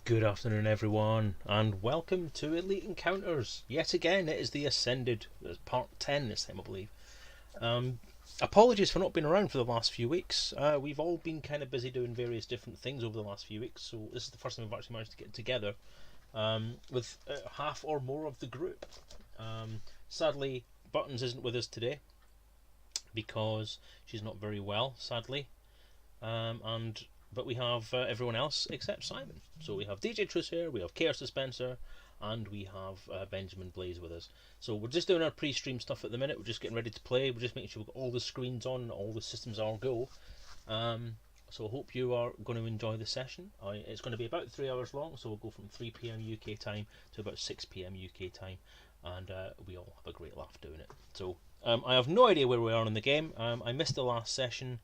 Good afternoon, everyone, and welcome to Elite Encounters. Yet again, it is the Ascended, part 10 this time, I believe. Apologies for not being around for the last few weeks. We've all been kind of busy doing various different things over the last few weeks, so this is the first time we've actually managed to get together with half or more of the group. Sadly, Buttons isn't with us today because she's not very well, sadly. But we have everyone else except Simon. So we have DJ Truce here, we have ChaosDispenser, and we have Benjamin Blaze with us. So we're just doing our pre-stream stuff at the minute. We're just getting ready to play. We're just making sure we've got all the screens on, all the systems are go. So I hope you are going to enjoy the session. It's going to be about 3 hours long, so we'll go from 3 p.m. UK time to about 6 p.m. UK time, and we all have a great laugh doing it. So I have no idea where we are in the game. I missed the last session,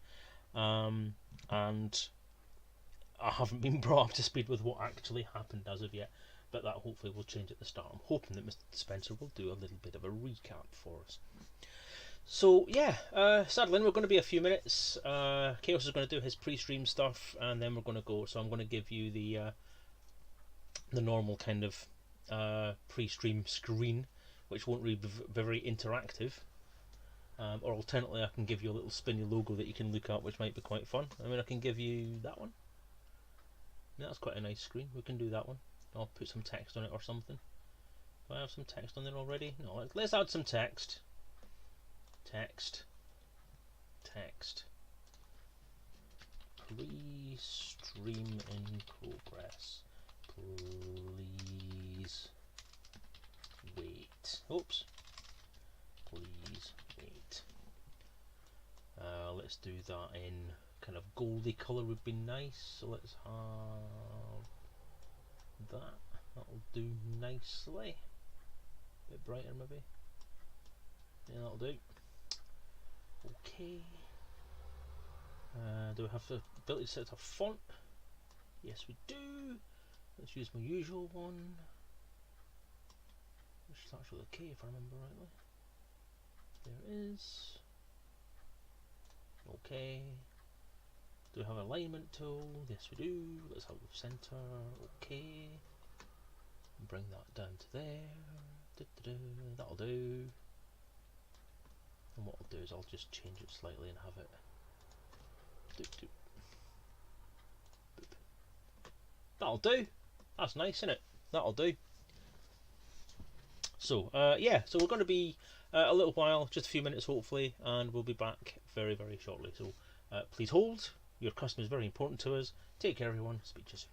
and I haven't been brought up to speed with what actually happened as of yet, but that hopefully will change at the start. I'm hoping that Mr. Spencer will do a little bit of a recap for us. So yeah, sadly we're going to be a few minutes. Chaos is going to do his pre-stream stuff, and then we're going to go. So I'm going to give you the normal kind of pre-stream screen, which won't really be very interactive. Or alternatively, I can give you a little spinny logo that you can look at, which might be quite fun. I mean, I can give you that one. Yeah, that's quite a nice screen. We can do that one. I'll put some text on it or something. Do I have some text on there already? No, let's add some text. Text. Pre-stream in progress. Please wait. Oops. Please wait. Let's do that in kind of goldy colour would be nice. So let's have that. That'll do nicely. A bit brighter maybe. Yeah, that'll do. Okay. Do we have the ability to set a font? Yes, we do. Let's use my usual one, which starts with a K if I remember rightly. There it is. Okay. Do we have an alignment tool? Yes, we do. Let's have the center. Okay. Bring that down to there. That'll do. And what I'll do is I'll just change it slightly and have it. That'll do. That's nice, isn't it? That'll do. So yeah, so we're going to be a little while, just a few minutes hopefully, and we'll be back very, very shortly. So please hold. Your customer is very important to us. Take care, everyone. Speak to you soon.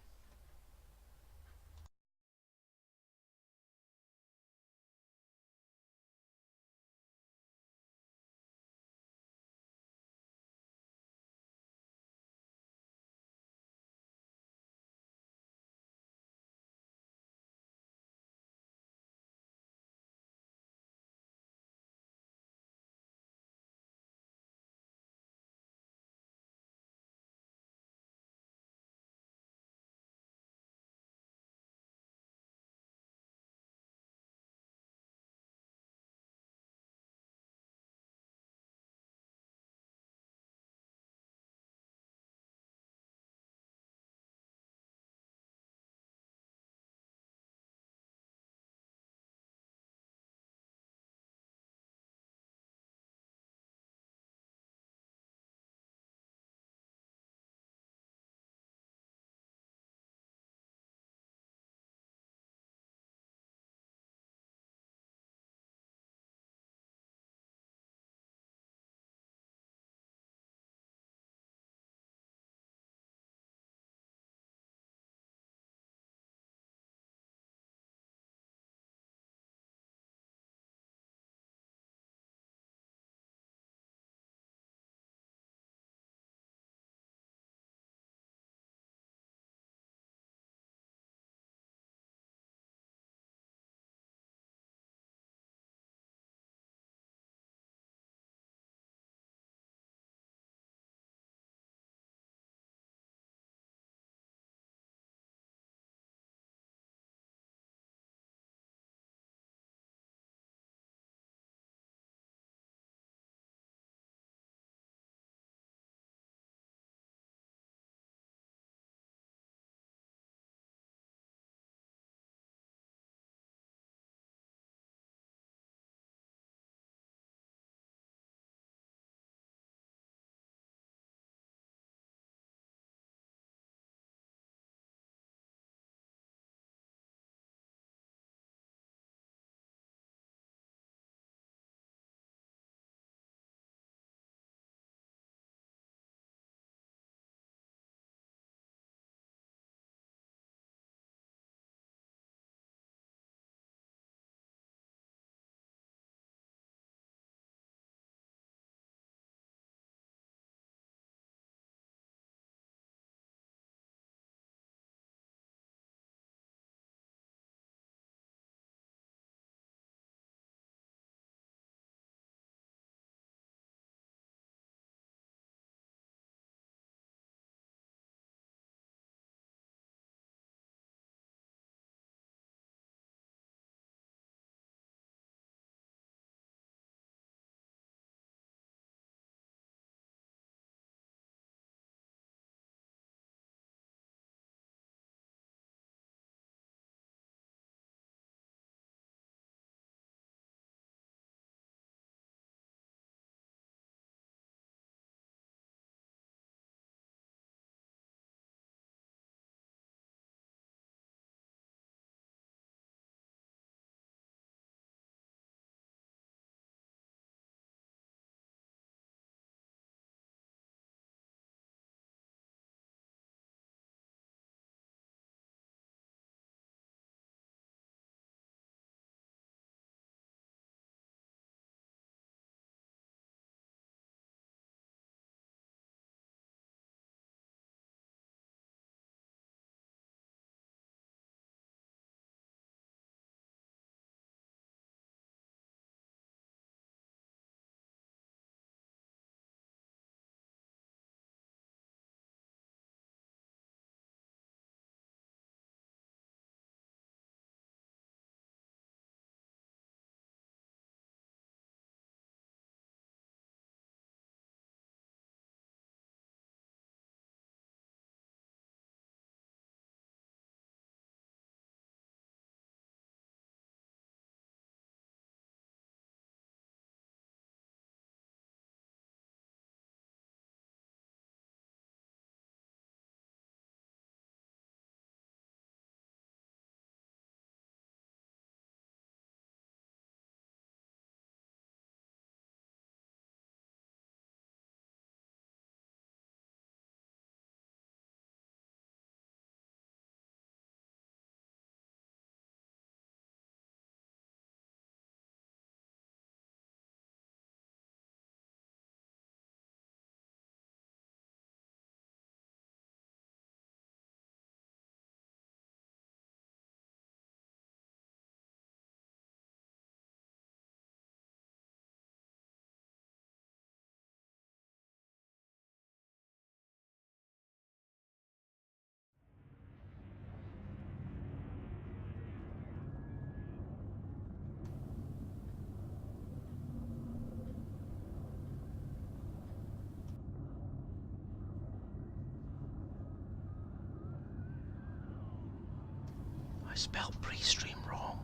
spelled pre-stream wrong.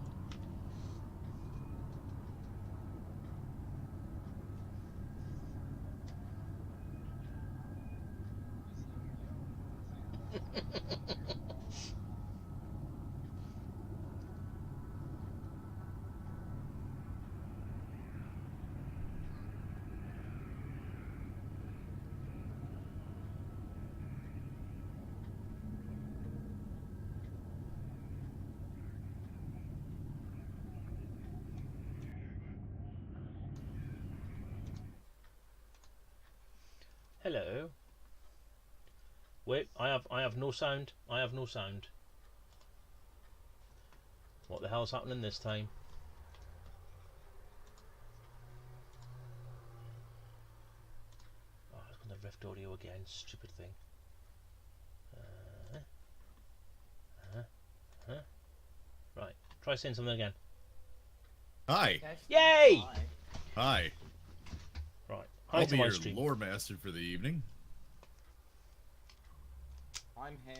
Hello. Wait, I have no sound. I have no sound. What the hell's happening this time? Oh, it's going to Rift Audio again. Stupid thing. Right. Try saying something again. Hi. Yay! Hi. Right. I'll Hi to be my your stream. lore master for the evening. I'm here.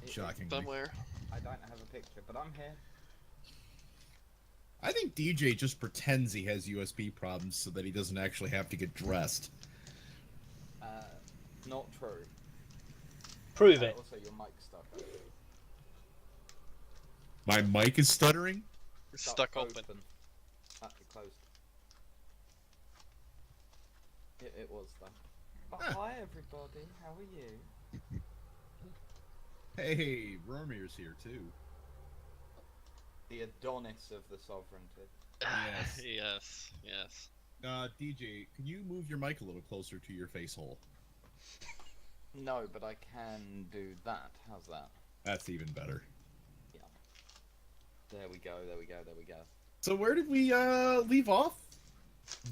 Shockingly. Somewhere. I don't have a picture, but I'm here. I think DJ just pretends he has USB problems so that he doesn't actually have to get dressed. Not true. Prove it. Also, your mic stuck. My mic is stuttering? Stuck open. It closed. It was though. But Ah. hi everybody, how are you? Hey, Romir's here too. The Adonis of the sovereignty. Yes. Yes, yes. DJ, can you move your mic a little closer to your face hole? No, but I can do that. How's that? That's even better. Yeah. There we go, there we go, there we go. So where did we leave off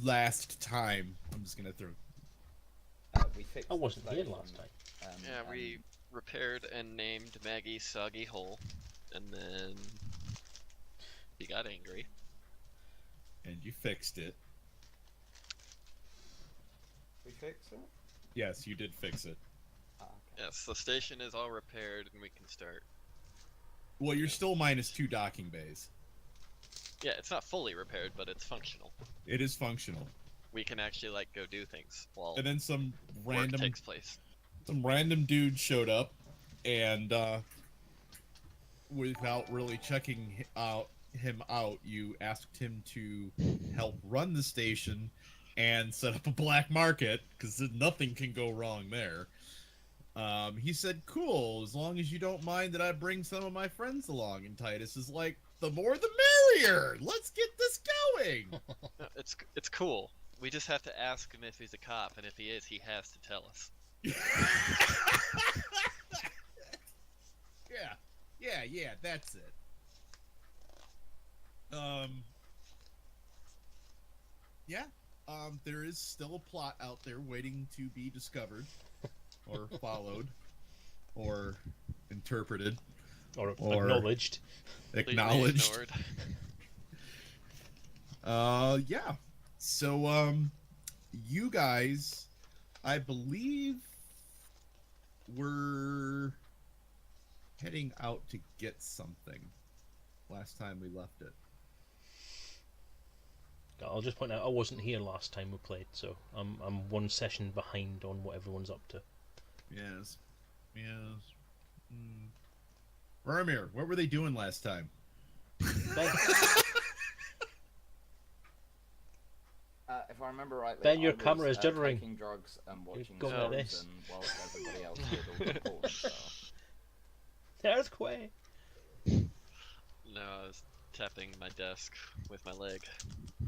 last time? I'm just gonna throw... We fixed I wasn't the here station, last time. Yeah, we repaired and named Maggie's soggy hole, and then he got angry. And you fixed it. We fixed it? Yes, you did fix it. Okay. Yes, the station is all repaired and we can start. Well, you're still minus 2 docking bays. Yeah, it's not fully repaired, but it's functional. It is functional. We can actually, like, go do things while And then some work random takes place. dude showed up, and without really checking him out, you asked him to help run the station and set up a black market, because nothing can go wrong there. He said, cool, as long as you don't mind that I bring some of my friends along. And Titus is like, the more the merrier! Let's get this going! No, it's cool. We just have to ask him if he's a cop, and if he is, he has to tell us. Yeah, that's it. There is still a plot out there waiting to be discovered, or followed, or interpreted, Or acknowledged. Completely ignored. Yeah. So, you guys, I believe, were heading out to get something last time we left it. I'll just point out I wasn't here last time we played, so I'm one session behind on what everyone's up to. Yes. Vermeer, what were they doing last time? Ben, If I remember rightly, Ben, your I was, camera is juddering. taking drugs and watching going like films, this. and whilst everybody else did all the important stuff. earthquake! No, I was tapping my desk with my leg.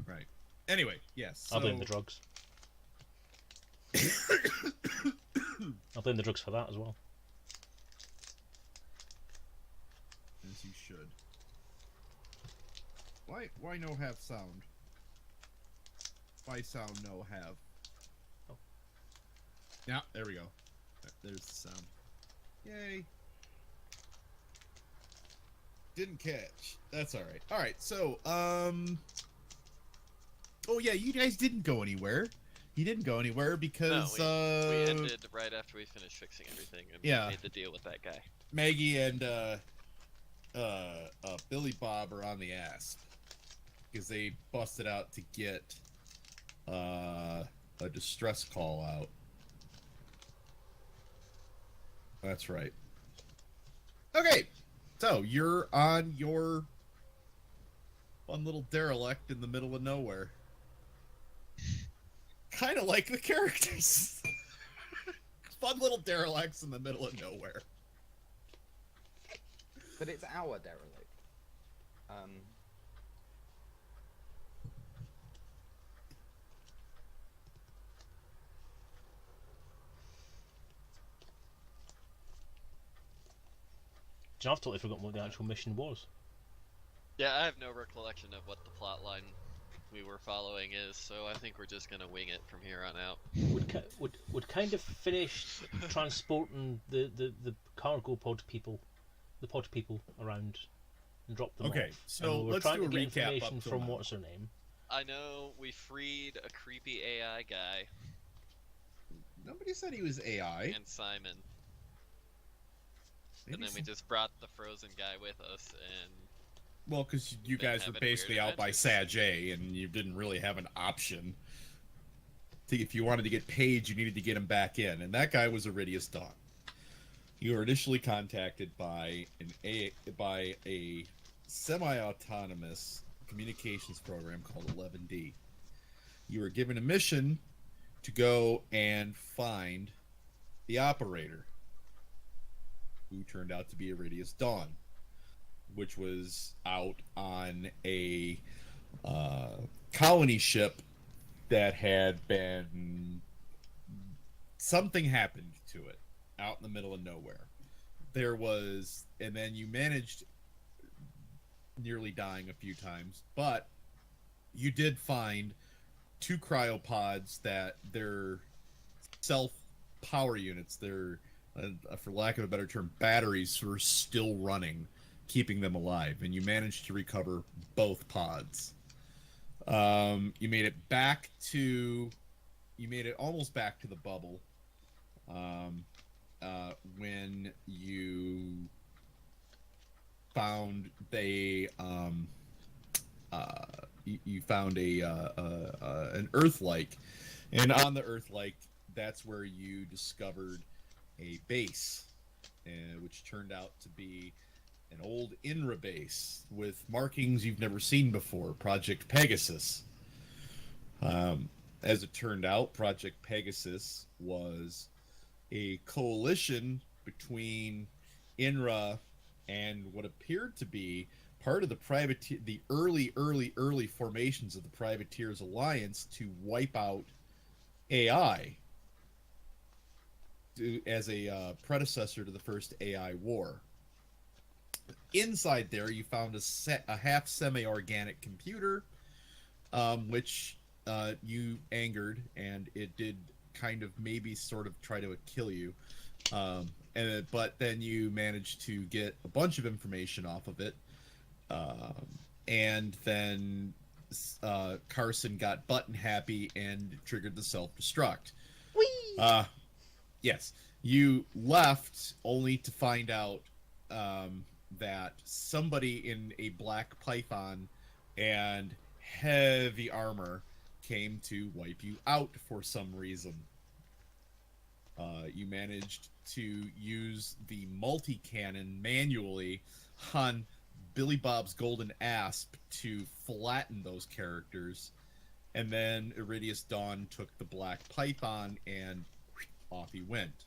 Right. Anyway, yes. I'll blame so- the drugs. I'll blame the drugs for that as well. As you should. Why no have sound? Why sound no have? Oh. Yeah, there we go. There's the sound. Yay. Didn't catch. That's alright. Alright, so, oh yeah, you guys didn't go anywhere. You didn't go anywhere because, No, we ended right after we finished fixing everything and Yeah. made the deal with that guy. Maggie and Billy Bob are on the ass because they busted out to get a distress call out. That's right. Okay, so you're on your fun little derelict in the middle of nowhere. Kind of like the characters. Fun little derelicts in the middle of nowhere. But it's our derelict. Do you know, I've totally forgotten what the actual mission was. Yeah, I have no recollection of what the plot line we were following is, so I think we're just gonna wing it from here on out. Would kind of finish transporting the cargo pod people around and drop them Okay, off. so And we were let's trying do a to get recap up information till from now. what's her name. I know we freed a creepy AI guy Nobody said he was AI. and Simon, Maybe and then we some- just brought the frozen guy with us, and Well, because you They guys have were it weird basically out by adventures. Saj, and you didn't really have an option. If you wanted to get Paige, you needed to get him back in, and that guy was Iridius Dawn. You were initially contacted by a semi-autonomous communications program called 11D. You were given a mission to go and find the operator, who turned out to be Iridius Dawn, which was out on a colony ship that had been... Something happened to it out in the middle of nowhere. There was... And then you managed nearly dying a few times, but you did find 2 cryopods that their self-power units, their, for lack of a better term, batteries were still running, keeping them alive, and you managed to recover both pods. You made it almost back to the bubble when you found you found an Earth-like, and on the Earth-like, that's where you discovered a base, which turned out to be an old INRA base with markings you've never seen before, Project Pegasus. As it turned out, Project Pegasus was a coalition between INRA and what appeared to be part of the early formations of the Privateers Alliance to wipe out AI as a predecessor to the first AI war. Inside there, you found a half semi-organic computer, which you angered, and it did kind of maybe sort of try to kill you. But then you managed to get a bunch of information off of it, and then Carson got button happy and triggered the self-destruct. Whee! Yes, you left only to find out that somebody in a black python and heavy armor came to wipe you out for some reason. You managed to use the multi-cannon manually on Billy Bob's golden asp to flatten those characters, and then Iridius Dawn took the black python and off he went.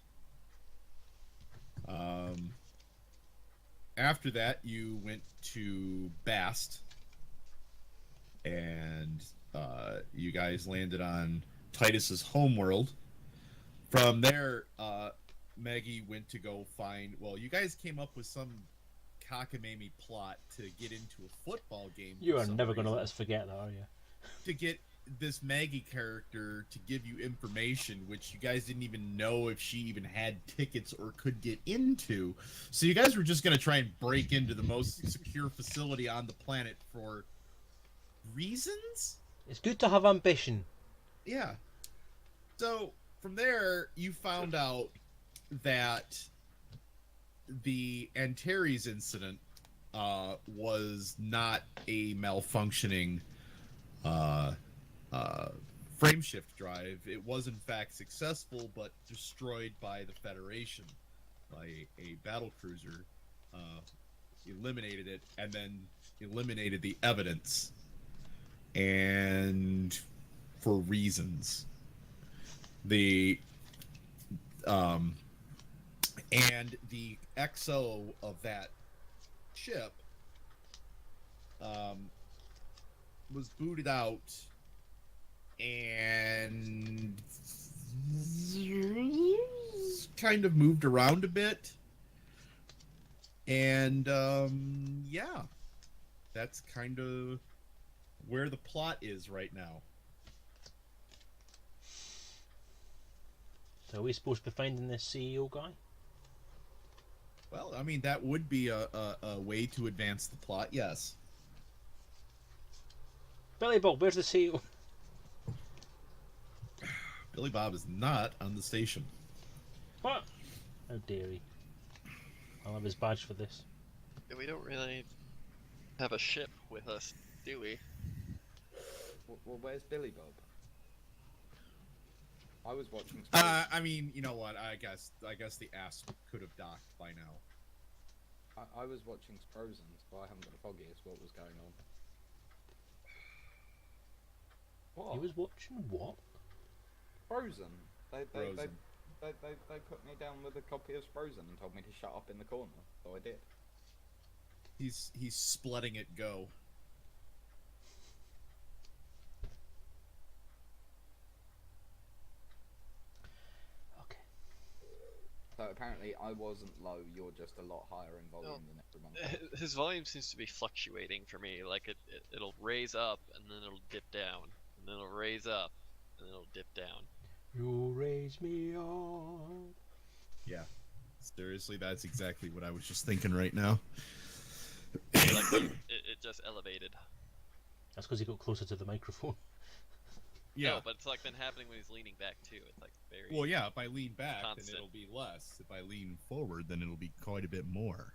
After that, you went to Bast, and you guys landed on Titus's homeworld. From there, Maggie went to go find... Well, you guys came up with some cockamamie plot to get into a football game. You are never going to let us forget that, are you? To get this Maggie character to give you information which you guys didn't even know if she even had tickets or could get into. So you guys were just going to try and break into the most secure facility on the planet for reasons? It's good to have ambition. Yeah. So from there, you found out that the Antares incident was not a malfunctioning frameshift drive. It was in fact successful, but destroyed by the Federation, by a battle cruiser. Eliminated it, and then eliminated the evidence, and for reasons. The and the XO of that ship was booted out and kind of moved around a bit. And yeah, that's kind of where the plot is right now. So are we supposed to be finding this CEO guy? Well, I mean, that would be a way to advance the plot, yes. Billy Bob, where's the CEO? Billy Bob is not on the station. What? How dare he? I'll have his badge for this. We don't really have a ship with us, do we? Well, where's Billy Bob? I was watching. I mean, you know what? I guess the ass could have docked by now. I was watching Frozen, so I haven't got the foggiest what was going on. What? He was watching what? Frozen. They Frozen. They put me down with a copy of Frozen and told me to shut up in the corner, so I did. He's splitting it go. Okay. So apparently I wasn't low, you're just a lot higher in volume than everyone else. His volume seems to be fluctuating for me. Like it'll raise up and then it'll dip down, and then it'll raise up and then it'll dip down. You raise me on. Yeah. Seriously, that's exactly what I was just thinking right now. Like it just elevated. That's because he got closer to the microphone. Yeah. No, but it's like been happening when he's leaning back too. It's like very. Well, yeah, if I lean back, constant. then it'll be less. If I lean forward, then it'll be quite a bit more.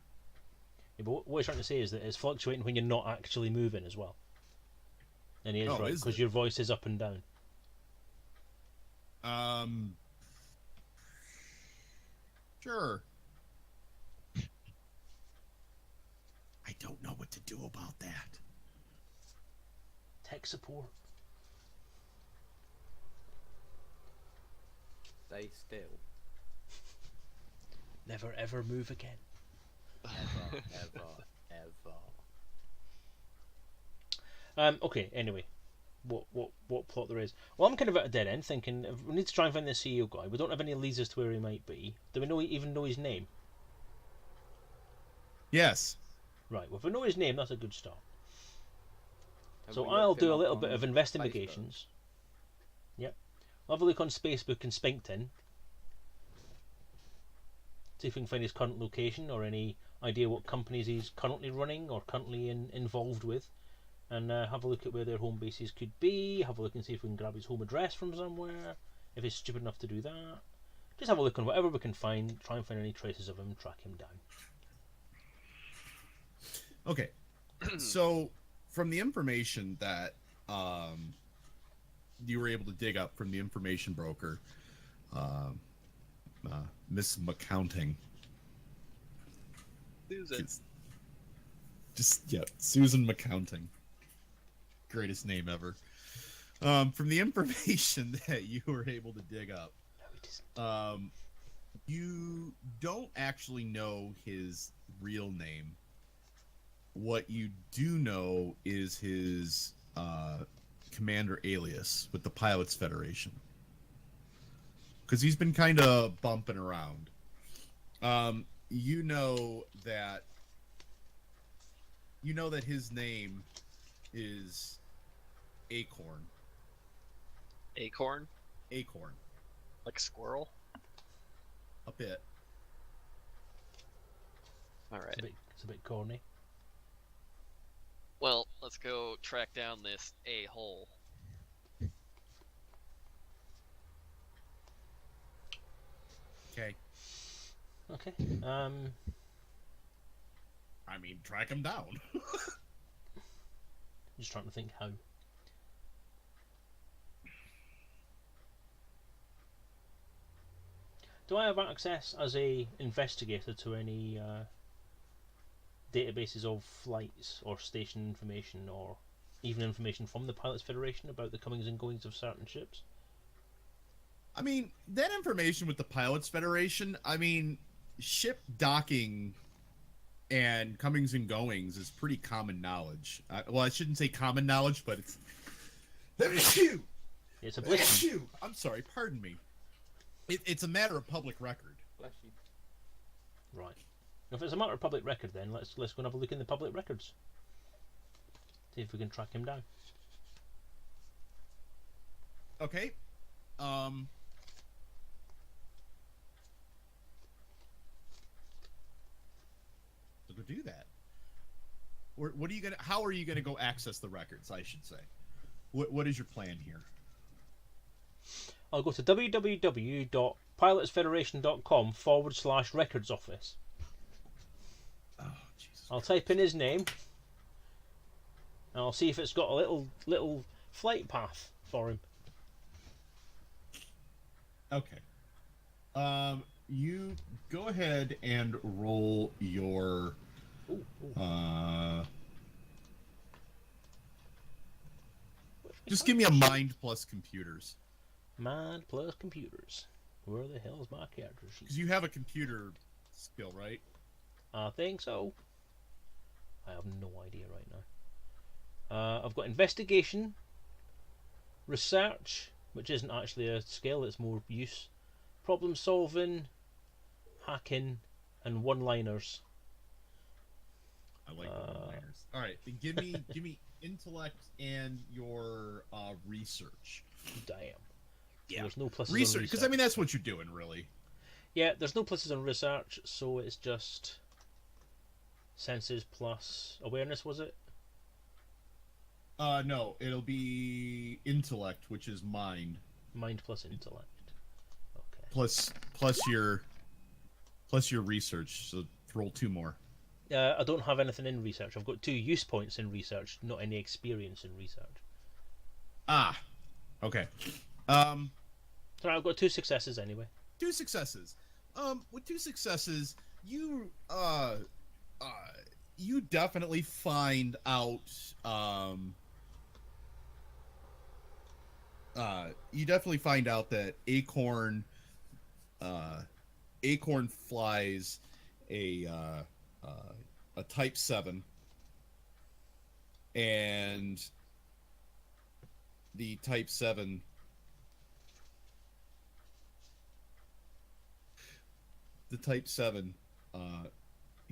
Yeah, but what he's trying to say is that it's fluctuating when you're not actually moving as well. And he is right, is because it? your voice is up and down. Sure. I don't know what to do about that. Tech support. Stay still. Never ever move again. Ever, ever, ever. Okay, anyway. What plot there is? Well, I'm kind of at a dead end thinking we need to try and find the CEO guy. We don't have any leads as to where he might be. Do we even know his name? Yes. Right, well, if we know his name, that's a good start. Have So we I'll looked do him a up little on bit of Facebook? investigations. Yep. I'll have a look on Facebook and Spinkton. See if we can find his current location or any idea what companies he's currently running or currently involved with. And have a look at where their home bases could be. Have a look and see if we can grab his home address from somewhere. If he's stupid enough to do that. Just have a look on whatever we can find. Try and find any traces of him. Track him down. Okay. So, from the information that you were able to dig up from the information broker, Miss McCounting. Susan. Susan McCounting. Greatest name ever. From the information that you were able to dig up, you don't actually know his real name. What you do know is his commander alias with the Pilots Federation, because he's been kind of bumping around. You know that his name is Acorn. Acorn? Acorn. Like squirrel? A bit. Alright. It's a bit corny. Well, let's go track down this a-hole. Okay. Okay. I mean, track him down. Just trying to think how. Do I have access as a investigator to any databases of flights or station information, or even information from the Pilots Federation about the comings and goings of certain ships? I mean, that information with the Pilots Federation, I mean, ship docking and comings and goings is pretty common knowledge. Well, I shouldn't say common knowledge, but it's... It's a blessing. I'm sorry, pardon me. It's a matter of public record. Bless you. Right. If it's a matter of public record, then let's go and have a look in the public records. See if we can track him down. Okay. So go do that. What are you gonna? How are you gonna go access the records? I should say. What is your plan here? I'll go to www.pilotsfederation.com/records office. Oh, Jesus. I'll type in his name, and I'll see if it's got a little flight path for him. Okay. You go ahead and roll your. Just give me a mind plus computers. Mind plus computers. Where the hell's my character sheet? Because you have a computer skill, right? I think so. I have no idea right now. I've got investigation, research, which isn't actually a skill, it's more use, problem solving, hacking, and one-liners. I like one-liners. All right, then give me intellect and your research. Damn. Yeah. There's no pluses on Research, because I mean that's what you're doing, really. Yeah, there's no pluses on research, so it's just senses plus awareness, was it? No, it'll be intellect, which is mind. Mind plus intellect. Okay. Plus your research. So roll 2 more. I don't have anything in research. I've got 2 use points in research, not any experience in research. Ah, okay. So I've got 2 successes anyway. 2 successes. With 2 successes, you definitely find out. You definitely find out that Acorn flies a Type 7, and the Type 7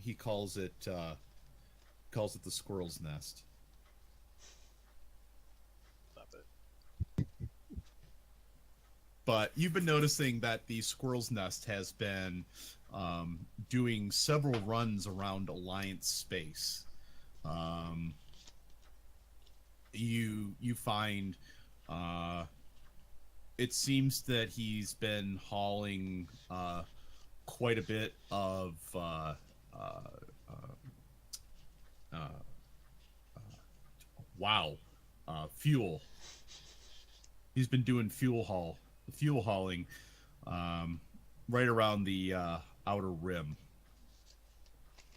he calls it the squirrel's nest. Stop it. But you've been noticing that the squirrel's nest has been doing several runs around Alliance space. You find it seems that he's been hauling quite a bit of fuel. He's been doing fuel hauling right around the outer rim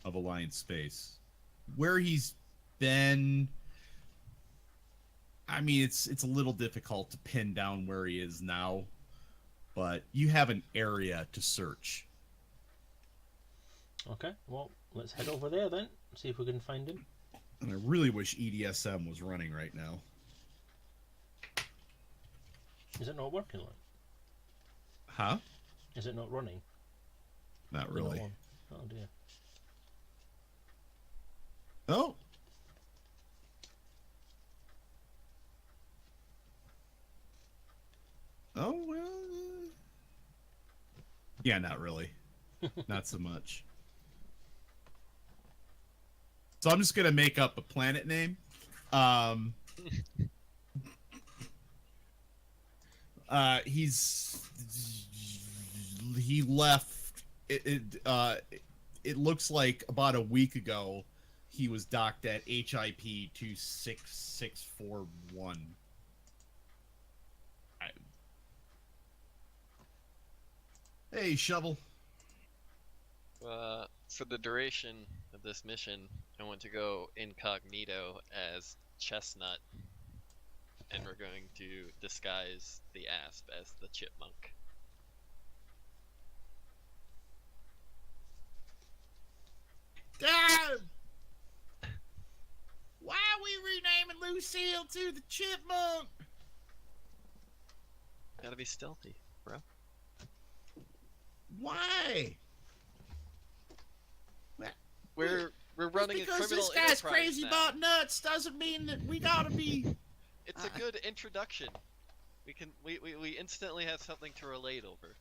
of Alliance space. Where he's been, I mean, it's a little difficult to pin down where he is now, but you have an area to search. Okay, well, let's head over there then, see if we can find him. And I really wish EDSM was running right now. Is it not working, like? Huh? Is it not running? Not Is it not really. on? Oh dear. Oh. Oh, well. Yeah, not really. Not so much. So I'm just going to make up a planet name. He left. it looks like about a week ago he was docked at HIP 26641. Hey, Shovel. For the duration of this mission, I want to go incognito as Chestnut, and we're going to disguise the asp as the chipmunk. Damn! Why are we renaming Lucille to the chipmunk? Gotta be stealthy, bro. Why? We're running a Because criminal this guy's enterprise crazy now. about nuts doesn't mean that we gotta be. It's a good introduction. We instantly have something to relate over.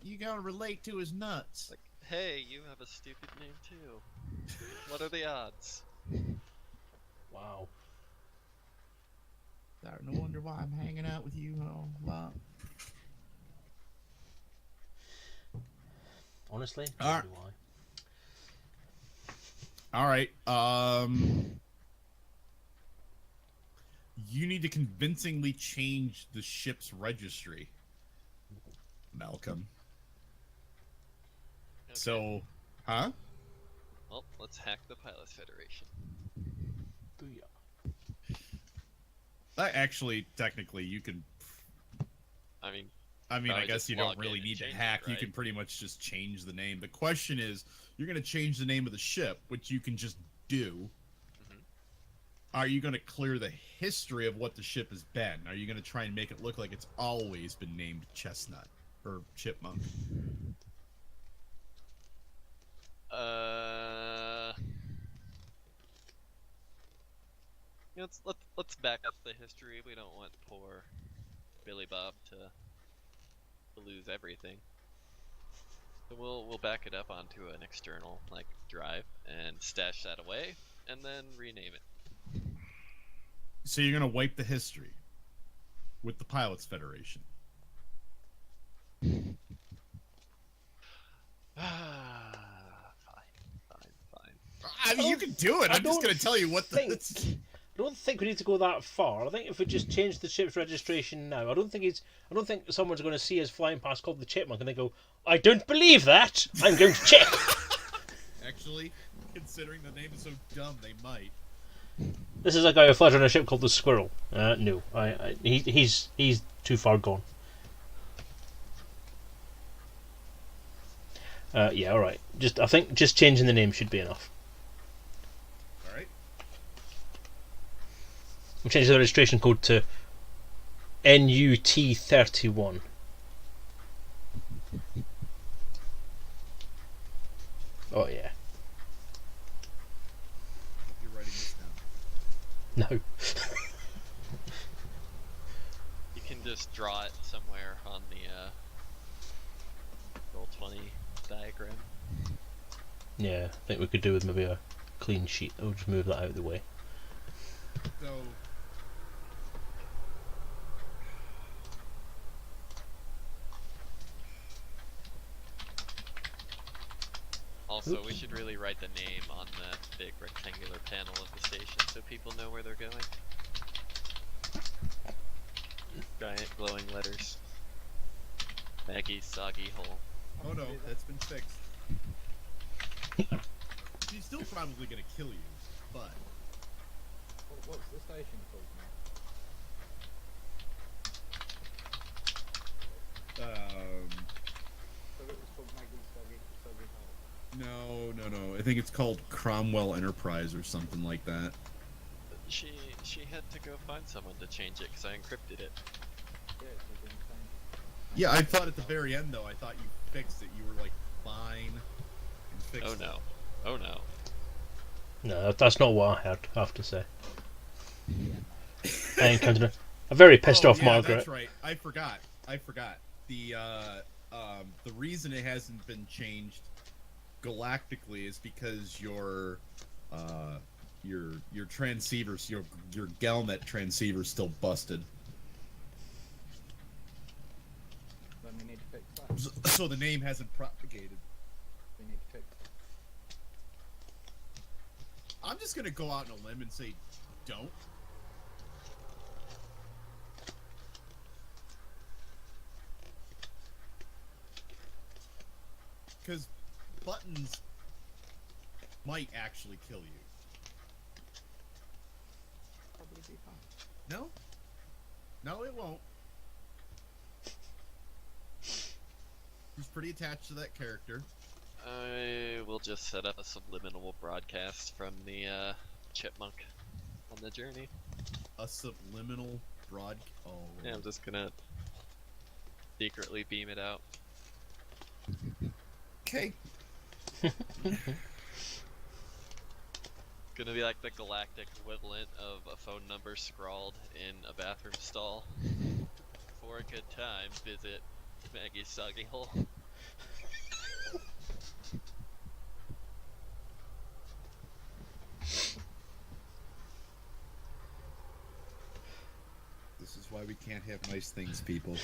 You gotta relate to his nuts. Like, hey, you have a stupid name too. What are the odds? Wow. Starting to wonder why I'm hanging out with you a lot. Honestly, All right. do I. All right. You need to convincingly change the ship's registry, Malcolm. Okay. So, huh? Well, let's hack the Pilots Federation. Booyah. Actually, technically, you can. I mean, I Probably guess just you don't log in really and need to change it, hack. You right? can pretty much just change the name. The question is, you're going to change the name of the ship, which you can just do. Mhm. Are you going to clear the history of what the ship has been? Are you going to try and make it look like it's always been named Chestnut or Chipmunk? Let's back up the history. We don't want poor Billy Bob to lose everything. So we'll back it up onto an external like drive and stash that away, and then rename it. So you're going to wipe the history with the Pilots Federation. Fine. I mean, you can do it. I I'm just don't going to tell you what the. I don't think we need to go that far. I think if we just change the ship's registration now, I don't think someone's going to see us flying past called the Chipmunk and they go, "I don't believe that. I'm going to check." Actually, considering the name is so dumb, they might. This is a guy who flies on a ship called the Squirrel. No, he's too far gone. Yeah, all right. I think just changing the name should be enough. All right. I'm changing the registration code to NUT31. Oh yeah. Hope you're writing this down. No. You can just draw it somewhere on the Roll20 diagram. Yeah, I think we could do with maybe a clean sheet. I'll just move that out of the way. So. Also, we should really write the name on the big rectangular panel of the station so people know where they're going. Giant glowing letters. Maggie Soggy Hole. Oh no, that's been fixed. She's still probably gonna kill you, but. What's the station called now? So it was called Maggie's Soggy Hole. No. I think it's called Cromwell Enterprise or something like that. She had to go find someone to change it because I encrypted it. Yeah, so it didn't change. Yeah, I thought at the very end though, I thought you fixed it. You were like fine and fixed Oh no. Oh no. No, that's not what I have to say. I encountered a very pissed off Margaret. That's right. I forgot. The reason it hasn't been changed galactically is because your transceivers, your Galnet transceiver's still busted. Then we need to fix that. So the name hasn't propagated. We need to fix. I'm just gonna go out on a limb and say, don't. Because buttons might actually kill you. Probably be fine. No? No, it won't. He's pretty attached to that character. I will just set up a subliminal broadcast from the chipmunk on the journey. A subliminal broad. Oh. Yeah, I'm just gonna secretly beam it out. Okay. Gonna be like the galactic equivalent of a phone number scrawled in a bathroom stall. For a good time, visit Maggie's Soggy Hole. This is why we can't have nice things, people.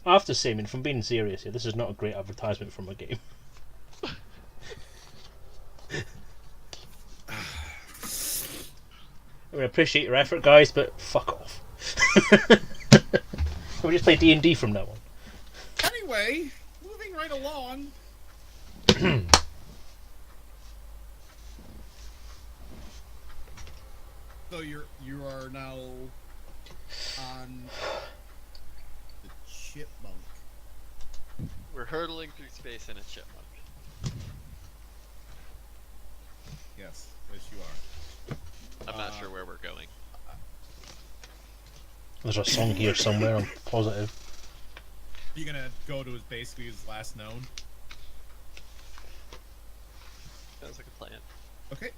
I have to say, I mean, from being serious here, this is not a great advertisement from a game. I mean, I appreciate your effort, guys, but fuck off. We just play D&D from now on. Anyway, moving right along. So you are now on the chipmunk. We're hurtling through space in a chipmunk. Yes, you are. I'm not sure where we're going. There's a song here somewhere, I'm positive. You're gonna go to basically his last known. Sounds like a plan. Okay.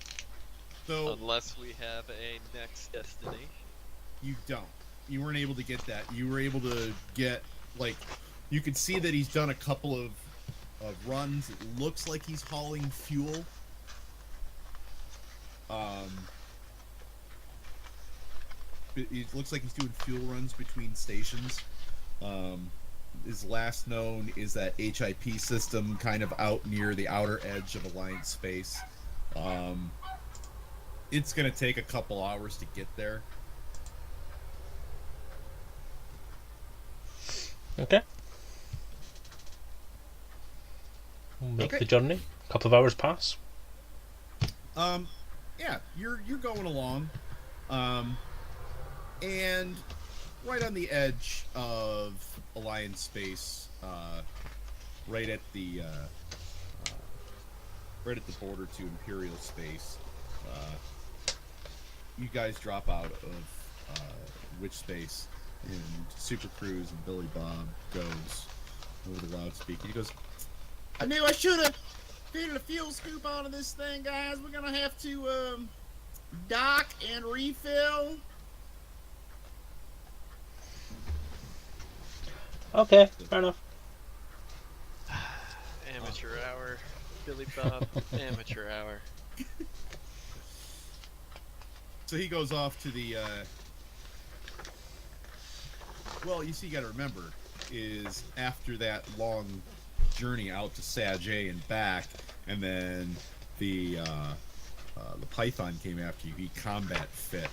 So Unless we have a next destination. you don't. You weren't able to get that. You were able to get you could see that he's done a couple of runs. It looks like he's hauling fuel. It looks like he's doing fuel runs between stations. His last known is that HIP system kind of out near the outer edge of Alliance space. It's going to take a couple hours to get there. Okay. We'll make Okay. the journey. A couple of hours pass. Yeah, you're going along. And right on the edge of Alliance space, right at the border to Imperial space, you guys drop out of witch space, and Super Cruise and Billy Bob goes over the loudspeaker. He goes, "I knew I should have fitted a fuel scoop onto this thing, guys. We're gonna have to dock and refill." Okay, fair enough. Amateur hour. Billy Bob. Amateur hour. So he goes off to the. Well, you see, you got to remember, is after that long journey out to Sajay and back, and then the Python came after you. He combat fit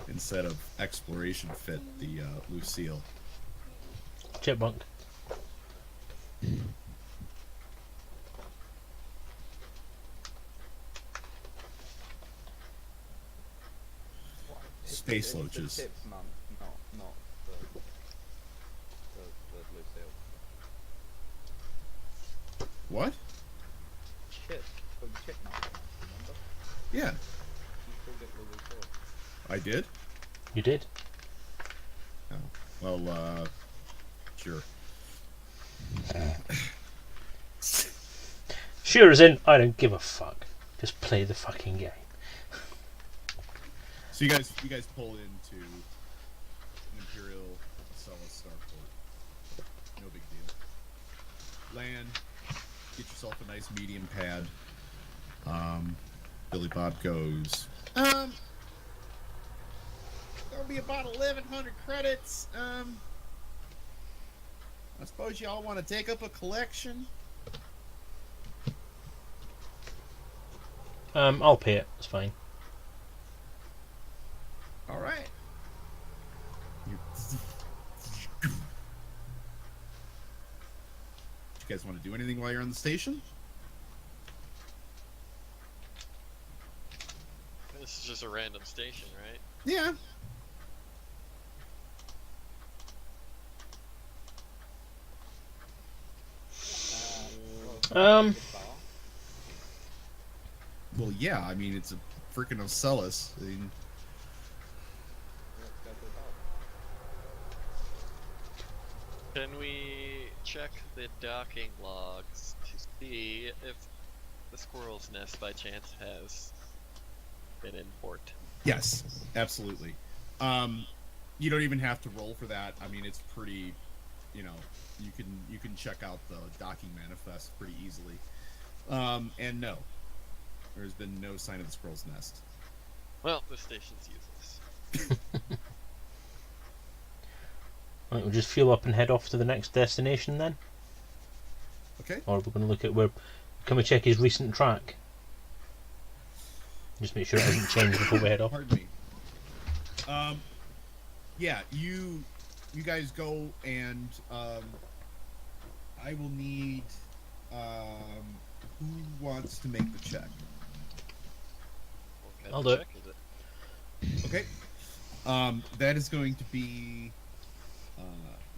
instead of exploration fit the Lucille. Chipmunk. Space It's the loaches. chipmunk, not the Lucille. What? Chip, the chipmunk, remember? Yeah, You called it the Lucille. I did. You did. Oh, well, sure. Sure as in, I don't give a fuck. Just play the fucking game. So you guys pull into an Imperial Celis starport. No big deal. Land. Get yourself a nice medium pad. Billy Bob goes. gonna be about 1,100 credits. I suppose y'all want to take up a collection. I'll pay it. It's fine. All right. You guys want to do anything while you're on the station? This is just a random station, right? Yeah. Um, Well, yeah. I mean, it's a freaking Ocellus. I mean, Let's go to the bar. Can we check the docking logs to see if the squirrel's nest by chance has been in port? yes, absolutely. You don't even have to roll for that. I mean, it's pretty. You know, you can check out the docking manifest pretty easily. And no, there's been no sign of the squirrel's nest. Well, the station's useless. right, we'll just fuel up and head off to the next destination then. Okay. Or we're going to look at where. Can we check his recent track? Just make sure it hasn't changed before we head off. Pardon me. Yeah, you guys go and I will need who wants to make the check. What kind I'll of do it. check is it? Okay. That is going to be.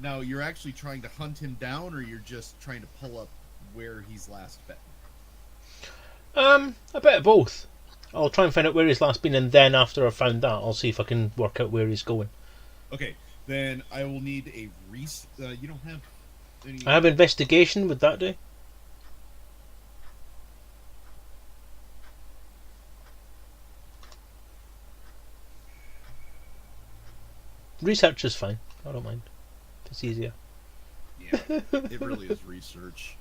Now you're actually trying to hunt him down, or you're just trying to pull up where he's last been. A bit of both. I'll try and find out where he's last been, and then after I've found that, I'll see if I can work out where he's going. Okay, then I will need a you don't have any. I have investigation. Would that do? Research is fine. I don't mind. It's easier. Yeah, it really is research.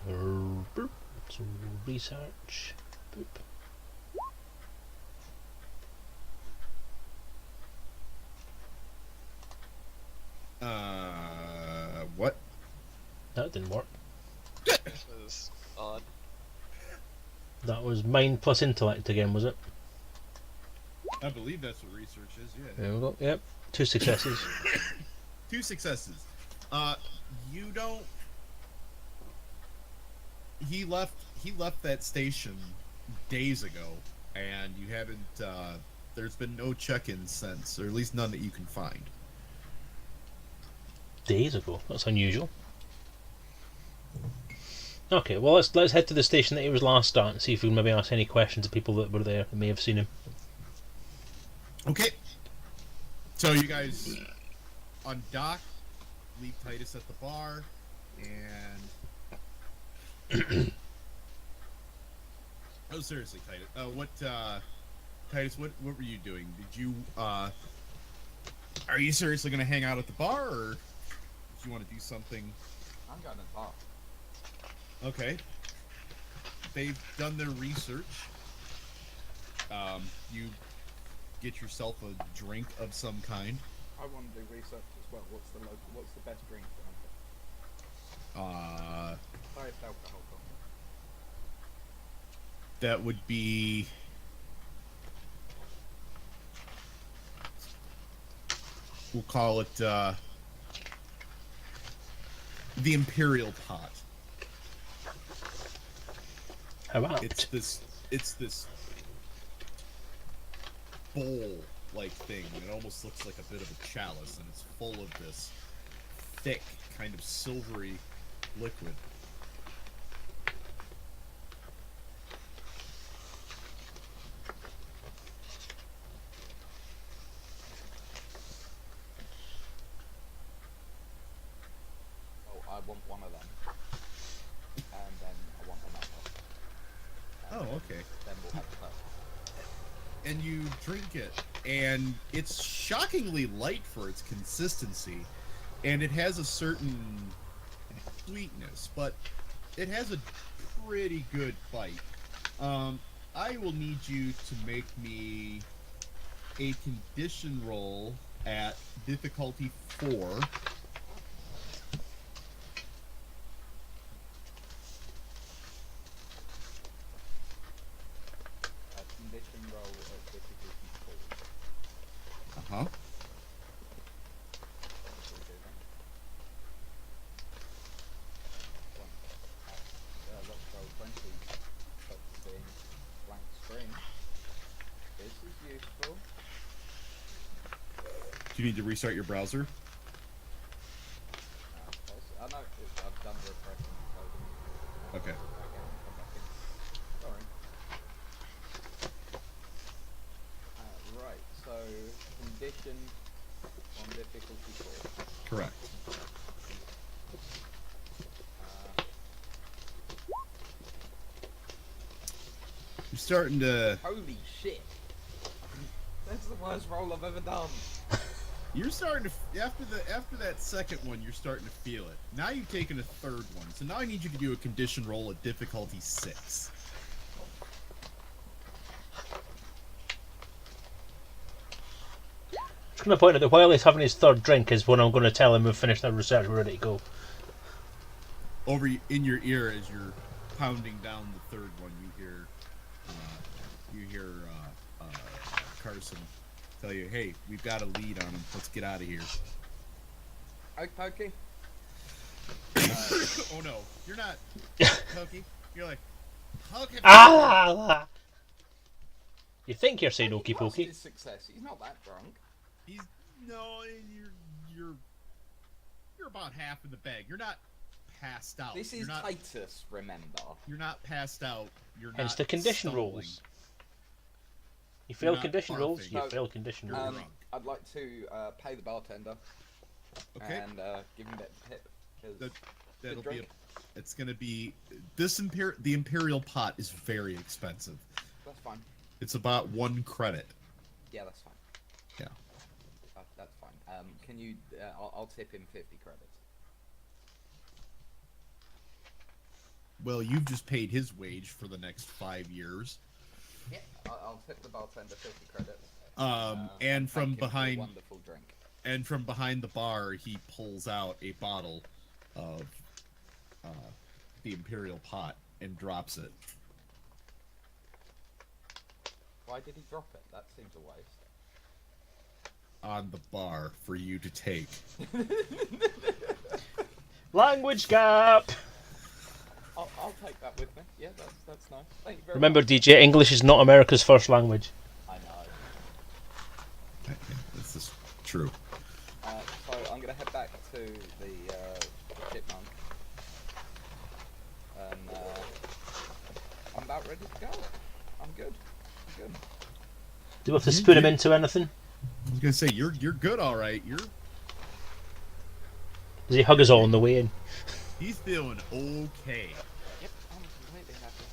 Boop. So research. Boop. What? That didn't work. This is odd. That was mind plus intellect again, was it? I believe that's what research is. Yeah. There we go. Yep. 2 successes. 2 successes. You don't. He left that station days ago, and you haven't. There's been no check-ins since, or at least none that you can find. Days ago. That's unusual. Okay, well let's head to the station that he was last at and see if we can maybe ask any questions of people that were there that may have seen him. Okay. So you guys undock, leave Titus at the bar, and oh, seriously, Titus. Titus? What were you doing? Did you are you seriously going to hang out at the bar, or do you want to do something? I'm going to the bar. Okay. They've done their research. You get yourself a drink of some kind. I want to do research as well. What's the best drink that highest alcohol content? That would be. We'll call it the Imperial Pot. How about It's this bowl-like thing. It almost looks like a bit of a chalice, and it's full of this thick, kind of silvery liquid. Oh, I want one of them. And then I want another. Oh, okay. Then we'll have the first. And you drink it, and it's shockingly light for its consistency, and it has a certain sweetness, but it has a pretty good bite. I will need you to make me a condition roll at difficulty 4. A condition roll at difficulty 4. Uh-huh. We'll do that. Let's roll 20. But being blank screen. This is useful. Do you need to restart your browser? I know I've done refreshing, so Okay. again, come back in. Sorry. Right, so condition on difficulty 4. Correct. You're starting to... Holy shit! That's the worst roll I've ever done. You're starting to... After that second one, you're starting to feel it. Now you've taken a third one. So now I need you to do a condition roll at difficulty 6. Just going to point out that while he's having his third drink is when I'm going to tell him we've finished our research, we're ready to go. Over in your ear as you're pounding down the third one, you hear Carson tell you, "Hey, we've got a lead on him. Let's get out of here." Okay. Oh no, you're not Pokey. You're like, okay. Ah! You think you're saying okey He lost pokey? his success. He's not that drunk. He's no, you're about half in the bag. You're not passed out. This is Titus, remember. You're not passed out. You're Hence not the condition stumbling. rolls. You fail not condition rolls, barfing. you No. fail condition rolls. drunk. I'd like to pay the bartender Okay. and give him a bit of a tip. 'Cause That'll good be. drink. It's gonna be the Imperial pot is very expensive. That's fine. It's about 1 credit. Yeah, that's fine. Yeah. That's fine. Can you? I'll tip him 50 credits. Well, you've just paid his wage for the next 5 years. Yeah, I'll tip the bartender 50 credits. And from thank him for the behind wonderful drink. the bar, he pulls out a bottle of the Imperial pot and drops it. Why did he drop it? That seems a waste. On the bar for you to take. Language gap! I'll take that with me. Yeah, that's nice. Thank you very Remember, much. DJ, English is not America's first language. I know. This is true. So I'm gonna head back to the chipmunk, and I'm about ready to go. I'm good. Do we have to spoon him into anything? I was gonna say you're good, all right. Does he hug us all on the way in? He's feeling okay. Yep, I'm completely happy.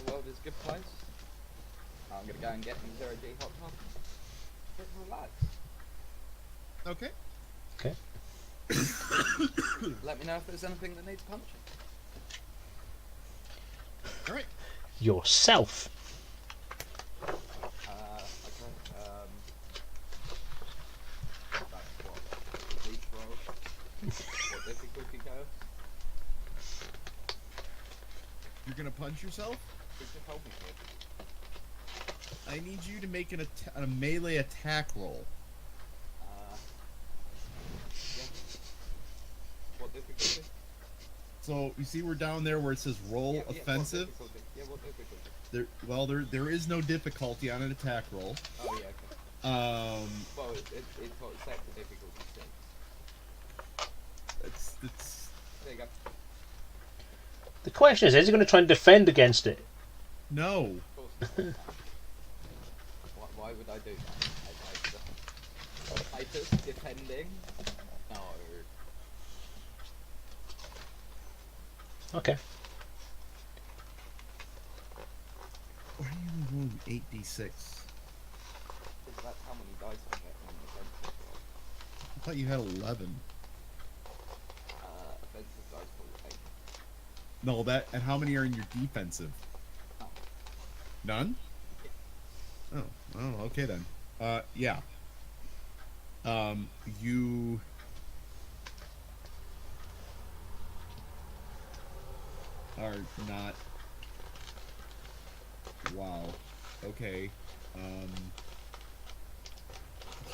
The world is a good place. I'm gonna go and get me 0G hot tub. Just relax. Okay. Okay. Let me know if there's anything that needs punching. All right. Yourself. Okay. That's what the deep roll. What difficulty goes? You're gonna punch yourself. Who just told me to? I need you to make a melee attack roll. Yeah. What difficulty? So you see, we're down there where it says roll Yeah, offensive. What difficulty? Yeah, what difficulty? There is no difficulty on an attack roll. Oh yeah. Okay. Well, it's got set to difficulty 6. It's There you go. The question is he going to try and defend against it? no. Of course. Why would I do that? I just defending. No. Okay. Why are you rolling 8d6? Because that's how many dice I get on the offensive roll. I thought you had 11. Offensive dice roll 8. No, and how many are in your defensive? None? Oh, well, okay then. Yeah. You are not. Wow. Okay.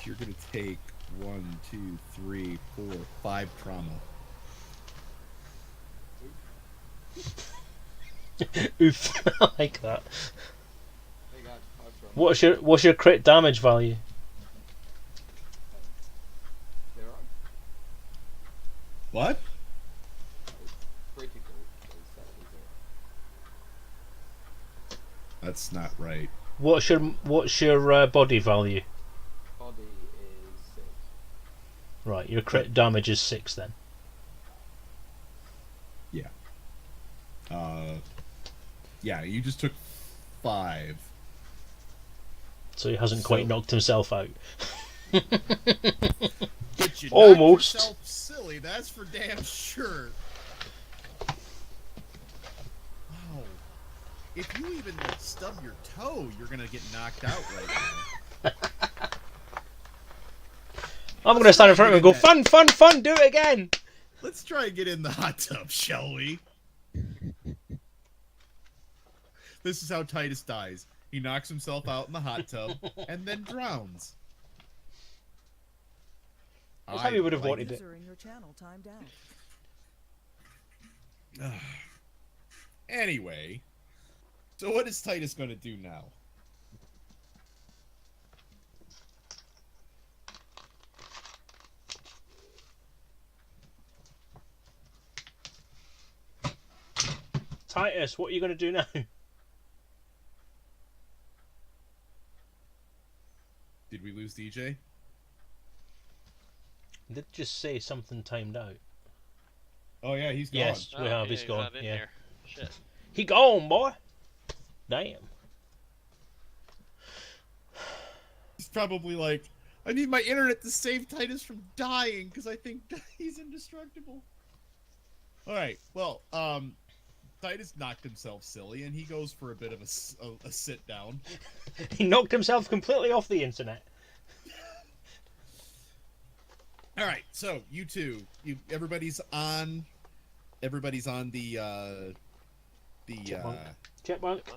You're gonna take 1, 2, 3, 4, 5 trauma. Oof, I like that. There you go. I've drawn. What's your crit damage value? 0. What? Critical is set to 0. That's not right. What's your body value? Body is 6. Right, your crit damage is 6 then. Yeah. Yeah, you just took 5. So he hasn't quite knocked himself out. But you Almost. knocked yourself silly, that's for damn sure. Wow. If you even stub your toe, you're gonna get knocked out right now. I'm going to stand in front of him and go, fun, fun, fun, do it again! Let's try and get in the hot tub, shall we? This is how Titus dies. He knocks himself out in the hot tub and then drowns. That's how he would have wanted it. User in your channel timed out. Anyway, so what is Titus going to do now? Titus, what are you going to do now? Did we lose DJ? Did just say something timed out. Oh yeah, he's gone. Yes, we have. He's gone. not in Yeah, here. Shit. he gone, boy. Damn. He's probably like, I need my internet to save Titus from dying because I think he's indestructible. All right, well, Titus knocked himself silly, and he goes for a bit of a sit down. He knocked himself completely off the internet. All right, so you two, everybody's on the Chipmunk.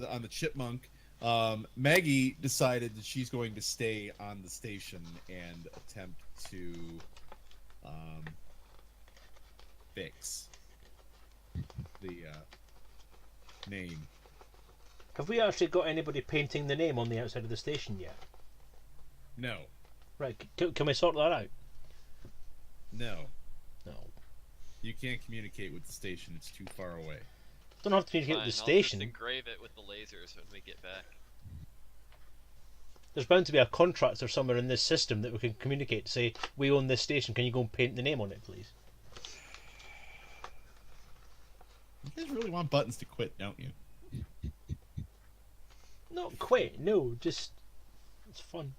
on the chipmunk. Maggie decided that she's going to stay on the station and attempt to fix the name. Have we actually got anybody painting the name on the outside of the station yet? No. Right, can we sort that out? No. No. You can't communicate with the station. It's too far away. Don't have to communicate Fine, with the I'll station. just engrave it with the lasers when we get back. There's bound to be a contractor somewhere in this system that we can communicate to say, we own this station, can you go and paint the name on it, please? You guys really want buttons to quit, don't you? Not quit, no, just... it's fun.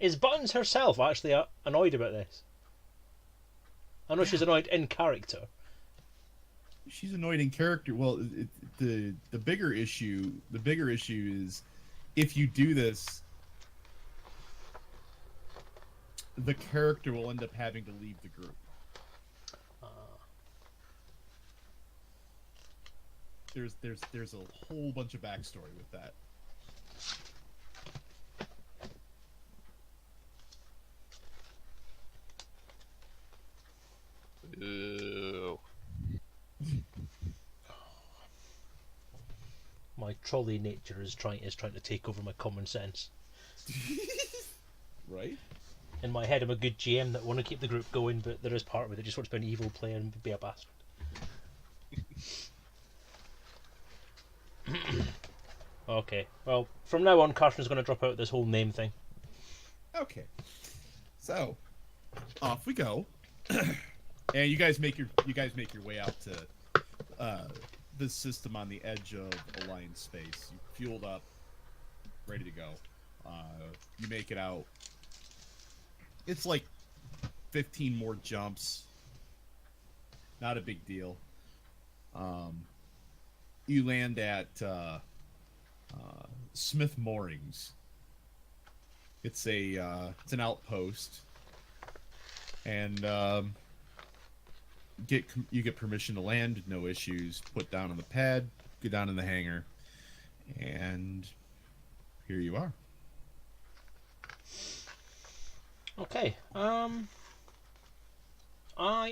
Is Buttons herself actually annoyed about this? I know she's annoyed in character. She's annoyed in character. Well, the bigger issue is if you do this, the character will end up having to leave the group. There's a whole bunch of backstory with that. Ooh. My trolley nature is trying to take over my common sense. Right? In my head, I'm a good GM that want to keep the group going, but there is part of me that just wants to be an evil player and be a bastard. Okay, well, from now on, Carson's going to drop out this whole name thing. Okay. So, off we go. And you guys make your way out to this system on the edge of Alliance space. You fueled up, ready to go. You make it out. It's like 15 more jumps. Not a big deal. You land at Smith Moorings. It's an outpost, and you get permission to land, no issues. Put down on the pad, go down in the hangar, and here you are. Okay. I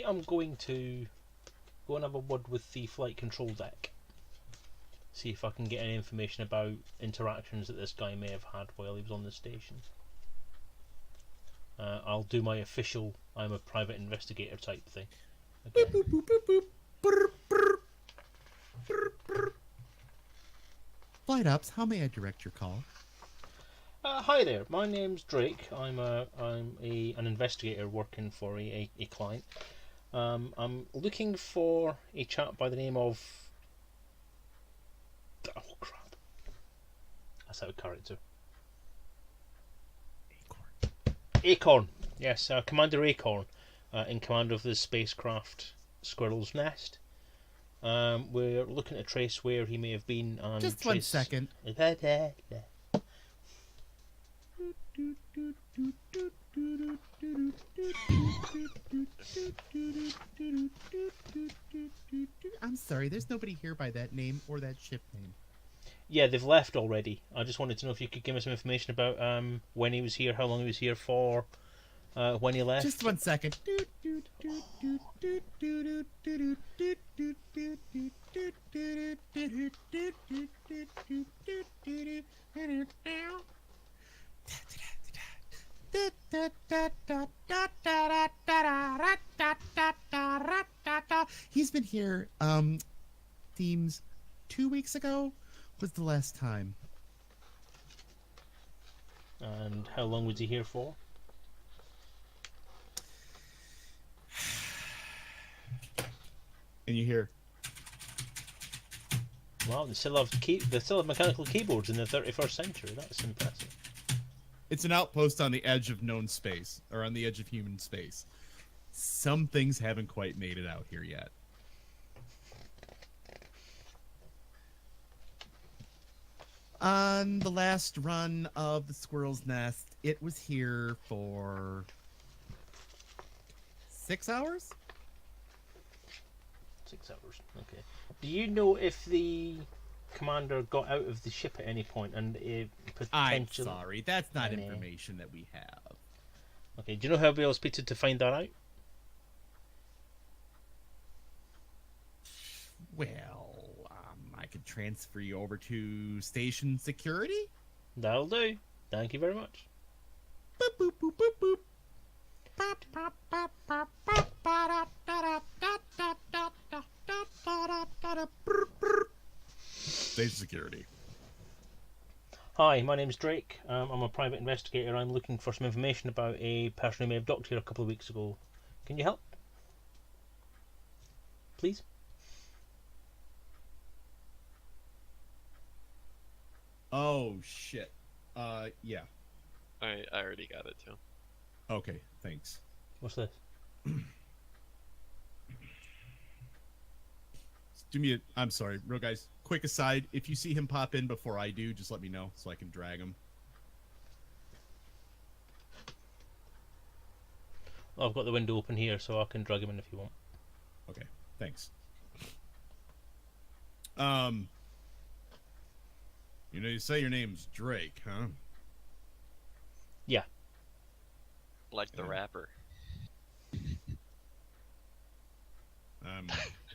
am going to go and have a word with the flight control deck. See if I can get any information about interactions that this guy may have had while he was on the station. I'll do my official I'm a private investigator type thing. Okay. Boop, boop, boop, boop. Brr, brr. Brr, brr. Flight Ops, how may I direct your call? Hi there, my name's Drake. I'm an investigator working for a client. I'm looking for a chap by the name of... Oh crap. That's out of character. Acorn. Yes, Commander Acorn, in command of the spacecraft Squirrel's Nest. We're looking to trace where he may have been and Just 1 second. I'm sorry, there's nobody here by that name or that ship name. Yeah, they've left already. I just wanted to know if you could give me some information about when he was here, how long he was here for, when he left. Just 1 second. He's been here, seems 2 weeks ago was the last time. And how long was he here for? And you hear, Well, they still have mechanical keyboards in the 31st century. That's impressive. it's an outpost on the edge of known space, or on the edge of human space. Some things haven't quite made it out here yet. On the last run of the Squirrel's Nest, it was here for 6 hours? 6 hours. Okay. Do you know if the commander got out of the ship at any point and I'm potentially... sorry, that's not any- information that we have. Okay, do you know how I'll speak to find that out? Well, I could transfer you over to station security. That'll do. Thank you very much. Boop boop boop boop boop. Bop, bop, bop, bop, bop, ba, da, da, da, da, da, da, da, da, da, da, da, brr, brr. Station security. Hi, my name's Drake. I'm a private investigator. I'm looking for some information about a person who may have docked here a couple of weeks ago. Can you help? Please? Oh shit. Yeah. I already got it too. Okay, thanks. What's this? I'm sorry, real guys. Quick aside, if you see him pop in before I do, just let me know so I can drag him. I've got the window open here, so I can drag him in if you want. Okay, thanks. You know, you say your name's Drake, huh? Yeah. Like the rapper. I'm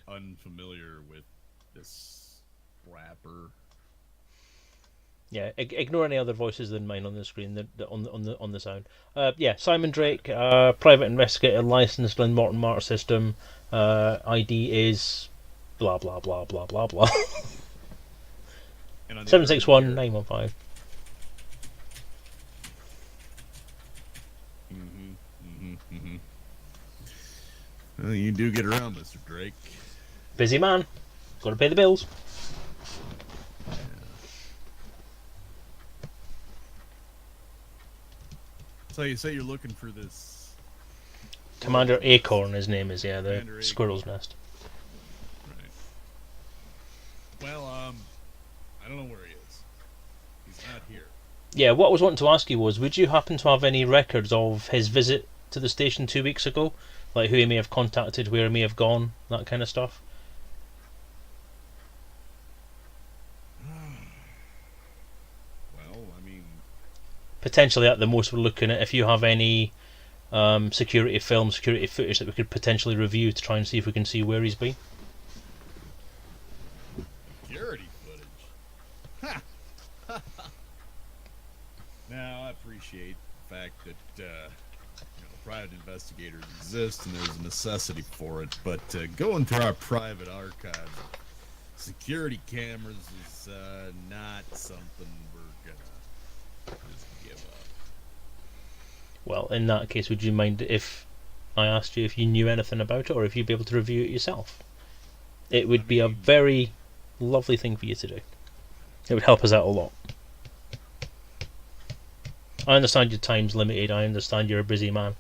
unfamiliar with this rapper. Yeah, ignore any other voices than mine on the screen, on the sound. Yeah, Simon Drake, private investigator, licensed in Morton Martyr system. ID is blah blah blah blah blah blah. And on the 761-915. Well, you do get around, Mr. Drake. Busy man. Got to pay the bills. So you say you're looking for this Commander Acorn, his name is, yeah, the Commander squirrel's Acorn. nest. Right. Well, I don't know where he is. He's not here. Yeah, what I was wanting to ask you was, would you happen to have any records of his visit to the station 2 weeks ago? Like who he may have contacted, where he may have gone, that kind of stuff? Well, I mean, Potentially, at the most, we're looking at if you have any security film, security footage that we could potentially review to try and see if we can see where he's been. security footage. Ha! Now, I appreciate the fact that private investigators exist and there's a necessity for it, but going through our private archives, security cameras is not something we're gonna just give up. Well, in that case, would you mind if I asked you if you knew anything about it, or if you'd be able to review it yourself? It would be a very lovely thing for you to do. It would help us out a lot. I understand your time's limited, I understand you're a busy man,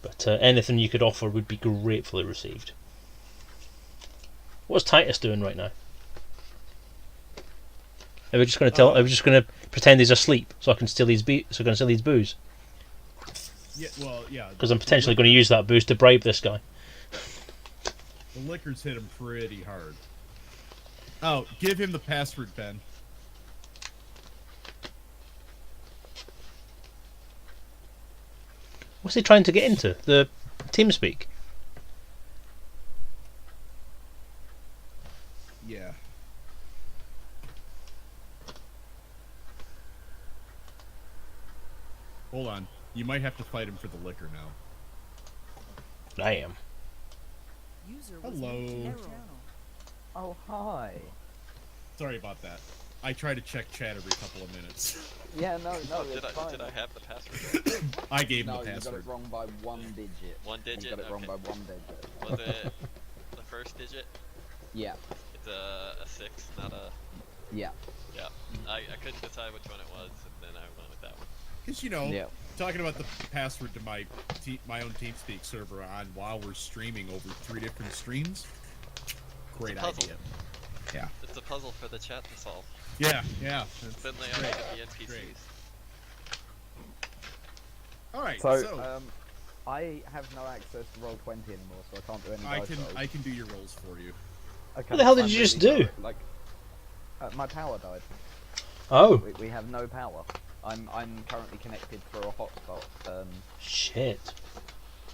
but anything you could offer would be gratefully received. What's Titus doing right now? Are we just going to tell? Are we just going to pretend he's asleep so I can steal his booze? Yeah, well, yeah. Because I'm potentially going to use that booze to bribe this guy. The liquor's hit him pretty hard. Oh, give him the password, Ben. What's he trying to get into? The TeamSpeak? Yeah. Hold on. You might have to fight him for the liquor now. I am. Hello. Oh, hi. Sorry about that. I try to check chat every couple of minutes. Yeah, no, Did it's fine. I have the password? I gave him No, the you got password. it wrong by one digit. One digit? You got it wrong Okay. by one digit. Was it the first digit? Yeah, It's a 6, not a... yeah, Yeah. I couldn't decide which one it was, and then I went with that one. Because, yeah. talking about the password to my own TeamSpeak server on while we're streaming over 3 different streams, great It's a puzzle. idea. Yeah. It's a puzzle for the chat to solve. Yeah. Then they all great. get the NPCs. Great. Alright, So, I have no access to Roll20 anymore, so I can't do any dice rolls. I can do your rolls for you. Okay, What the hell did I'm you just really do? sorry. Like, my power died. Oh, We have no power. I'm currently connected through a hotspot shit.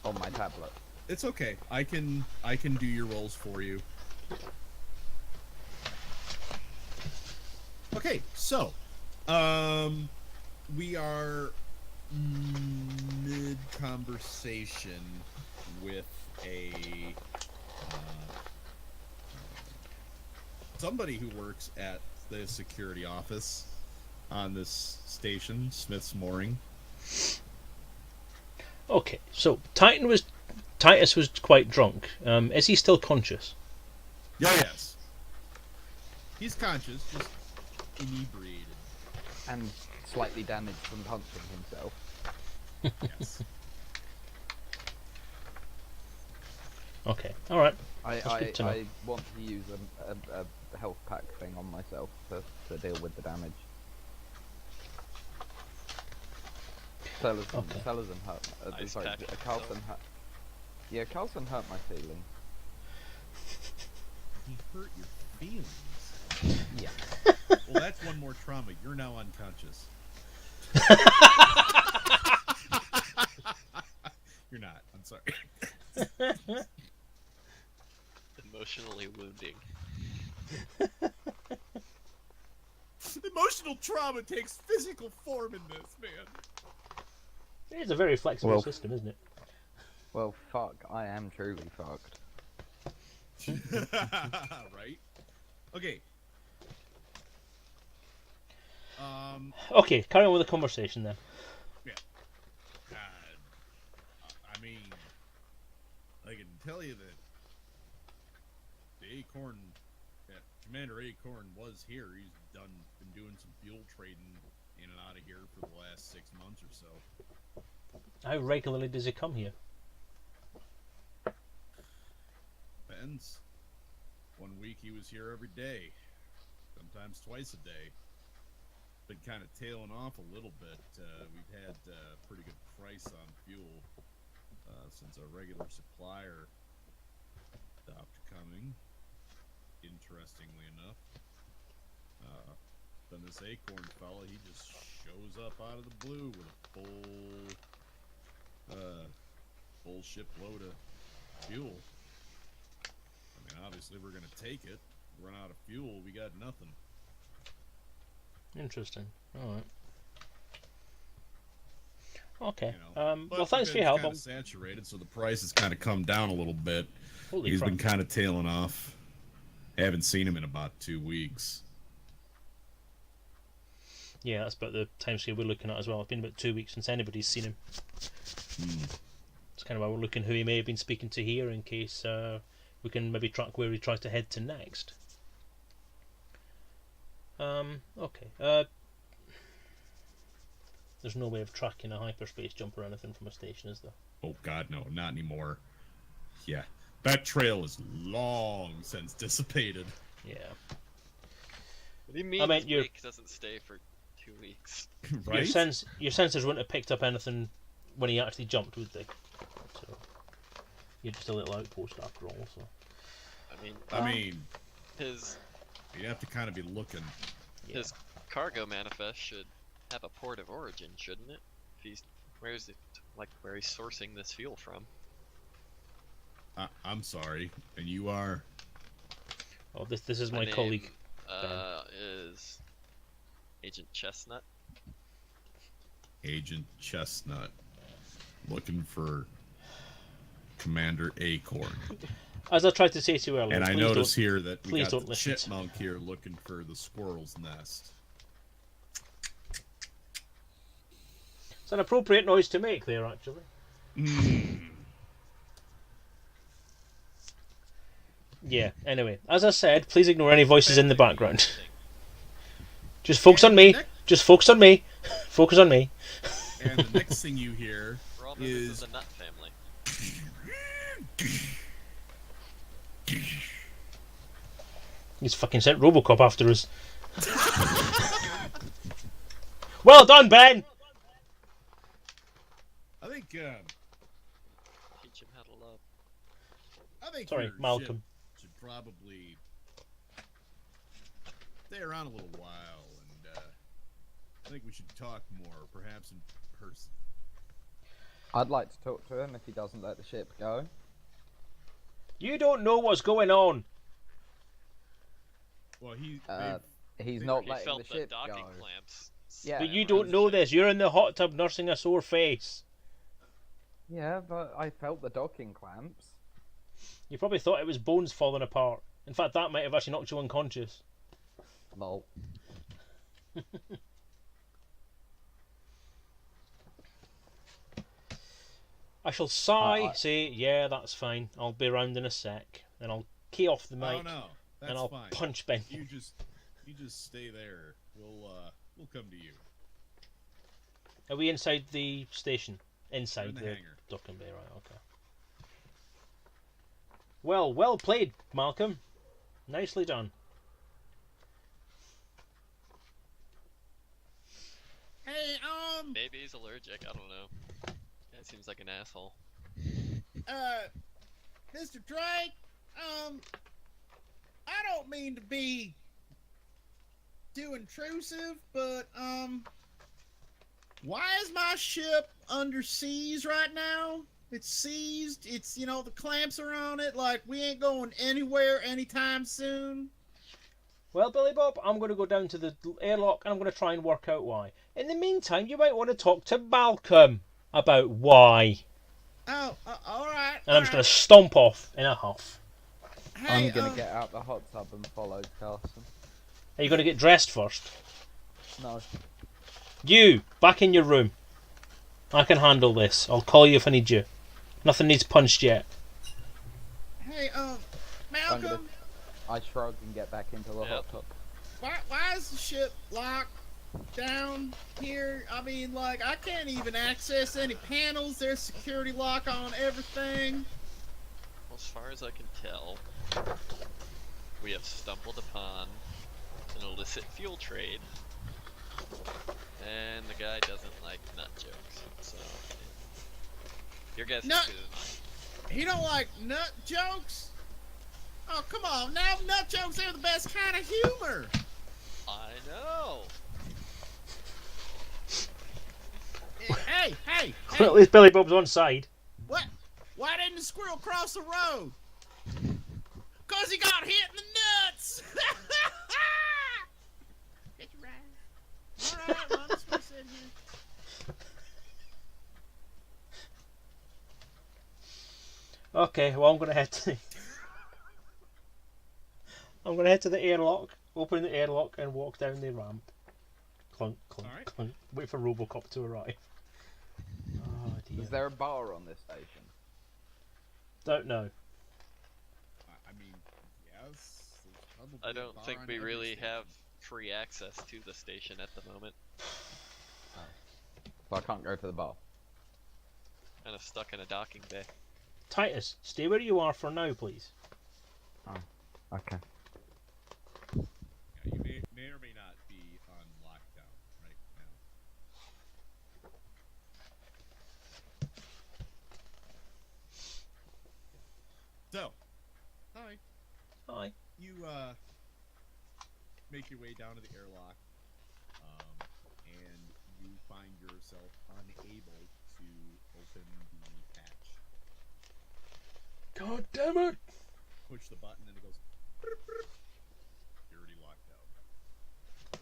on my tablet. It's okay. I can do your rolls for you. Okay, so we are mid conversation with a somebody who works at the security office on this station, Smith's Mooring. Okay, so Titus was quite drunk. Is he still conscious? Yeah, yes. He's conscious, just inebriated. And slightly damaged from punching himself. Yes. Okay, all right. I good to know. want to use a health pack thing on myself to deal with the damage. Selezen Okay. hurt. Ice Sorry, pack Carlson himself. hurt. Yeah, Carlson hurt my feelings. He hurt your feelings. Yeah. Well, that's one more trauma. You're now unconscious. You're not. I'm sorry. Emotionally wounding. Emotional trauma takes physical form in this, man. It is a very flexible Well- system, isn't it? Well, fuck. I am truly fucked. Right? Okay. Okay, carry on with the conversation then. I mean, I can tell you that the Acorn, Commander Acorn was here. He's been doing some fuel trading in and out of here for the last 6 months or so. How regularly does he come here? depends. 1 week he was here every day, sometimes twice a day. Been kind of tailing off a little bit. We've had a pretty good price on fuel since our regular supplier stopped coming. Interestingly enough, then this Acorn fella, he just shows up out of the blue with a full shipload of fuel. I mean, obviously we're gonna take it. Run out of fuel, we got nothing. Interesting. All right. Okay. You know, well, thanks for your help. Kind of saturated, so the price has kind of come down a little bit. Holy He's crap. been kind of tailing off. Haven't seen him in about 2 weeks. Yeah, that's about the timescale we're looking at as well. It's been about 2 weeks since anybody's seen him. It's kind of why we're looking who he may have been speaking to here in case we can maybe track where he tries to head to next. Okay. There's no way of tracking a hyperspace jump or anything from a station, is there? Oh God, no, not anymore. Yeah, that trail is long since dissipated. Yeah. What do you mean? I mean, week doesn't stay for 2 weeks. Right? Your sensors wouldn't have picked up anything when he actually jumped, would they? So you're just a little outpost after all. So I mean, his you have to kind of be looking. his cargo manifest should have a port of origin, shouldn't it? If he's where he's sourcing this fuel from? I'm sorry, and you are? Oh, this is my name, colleague. Is Agent Chestnut. Agent Chestnut, looking for Commander Acorn. As I tried to say to you earlier, And I notice here that we please got don't the listen to- chipmunk here looking for the squirrel's nest. It's an appropriate noise to make there, actually. Yeah, anyway, as I said, please ignore any voices in the background. Just focus on me. Just focus on me. Focus on me. And the next thing you hear We're all members is of the Nut family. He's fucking sent Robocop after us. Well done, Ben! I think Teach him how to love. Sorry, your Malcolm. ship should probably stay around a little while, and I think we should talk more, perhaps in person. I'd like to talk to him if he doesn't let the ship go. You don't know what's going on. Well, He's not He letting felt the the ship docking go. clamps. Yeah, But you don't know this. You're in the hot tub nursing a sore face. Yeah, but I felt the docking clamps. You probably thought it was bones falling apart. In fact, that might have actually knocked you unconscious. Lol. I shall sigh, say, yeah, that's fine. I'll be around in a sec. Then I'll key off the mic, Oh no, that's and I'll fine. punch Ben. You just stay there. We'll come to you. Are we inside the station? Inside in the the hangar. docking bay, right, okay. Well played, Malcolm. Nicely done. Hey, Maybe he's allergic. I don't know. That seems like an asshole. Mr. Drake, I don't mean to be too intrusive, but, why is my ship under siege right now? It's seized, it's, the clamps are on it, like, we ain't going anywhere anytime soon. Well, Billy Bob, I'm going to go down to the airlock and I'm going to try and work out why. In the meantime, you might want to talk to Malcolm about why. Oh, alright. And I'm just going to stomp off in a huff. Hey, I'm gonna get out the hot tub and follow Carson. Are you going to get dressed first? No. You, back in your room. I can handle this. I'll call you if I need you. Nothing needs punched yet. Hey, Malcolm, I shrug and get back into the hot tub. why is the ship locked down here? I mean, like, I can't even access any panels. There's security lock on everything. Well, as far as I can tell, have stumbled upon an illicit fuel trade, and the guy doesn't like nut jokes. So your guess is Nut- good as mine. He don't like nut jokes? Oh, come on now. Nut jokes are the best kind of humor. I know. Hey! Well, at least Billy Bob's on side. What? Why didn't the squirrel cross the road? 'Cause he got hit in the nuts! Get you right. Alright, well, I'm just gonna sit here. Okay, well I'm gonna head to the airlock, open the airlock and walk down the ramp. Clunk, clunk, Alright. clunk. Wait for Robocop to arrive. Oh dear. Is there a bar on this station? Don't know. I mean, yes. there's probably I a don't bar think on we every really station. have free access to the station at the moment. So I can't go to the bar. Kind of stuck in a docking bay. Titus, stay where you are for now, please. Okay. Yeah, you may or may not be on lockdown right now. So, hi. Hi. You make your way down to the airlock, and you find yourself unable to open the hatch. God damn it! Push the button and it goes. You're already locked out.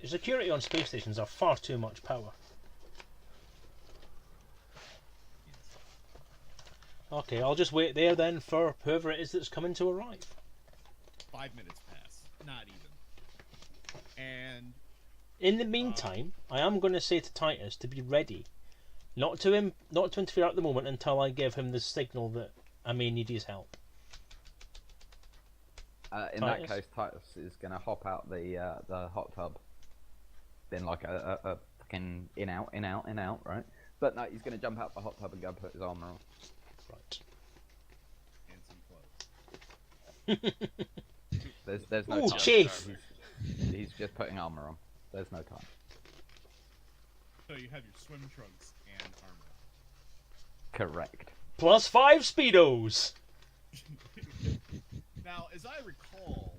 Security on space stations are far too much power. Okay, I'll just wait there then for whoever it is that's coming to arrive. 5 minutes pass, not even. And In the meantime, I am going to say to Titus to be ready, not to interfere at the moment until I give him the signal that I may need his help. In Titus? that case, Titus is going to hop out the hot tub. Then like a fucking in out, right? But no, he's going to jump out the hot tub and go put his armor on. Right. and some clothes. There's no Ooh, time. Chief! He's just putting armor on. There's no time. So you have your swim trunks and armor. Correct. Plus 5 speedos! Now, as I recall,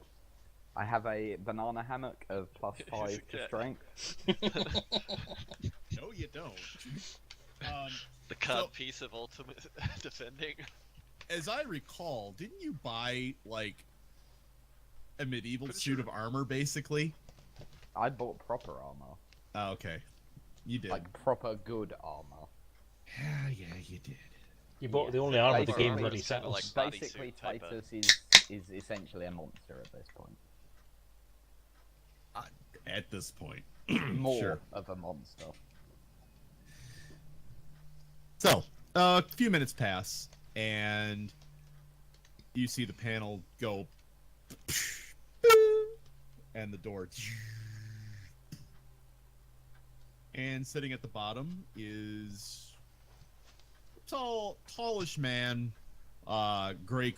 I have a banana hammock of plus 5 to Yeah. strength. no, you don't. The cod So- piece of ultimate defending. As I recall, didn't you buy like a medieval Pretty suit sure. of armor, basically? I bought proper armor. Oh, okay, you did. Like proper good armor. Yeah, you did. You bought Yeah. the only armour the Basically, game armour bloody is kinda settles. like Basically, bodysuit type of- Titus is essentially a monster at this point. At this point, More Sure. of a monster. So, a few minutes pass, and you see the panel go, and the door. And sitting at the bottom is tallish man, gray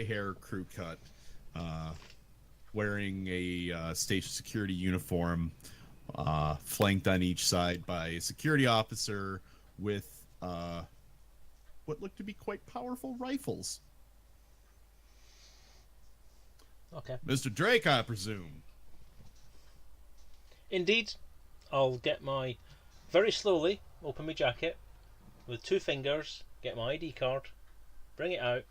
hair crew cut, wearing a station security uniform, flanked on each side by a security officer with what look to be quite powerful rifles. Okay. Mr. Drake, I presume. Indeed, I'll get very slowly open my jacket with 2 fingers, get my ID card, bring it out,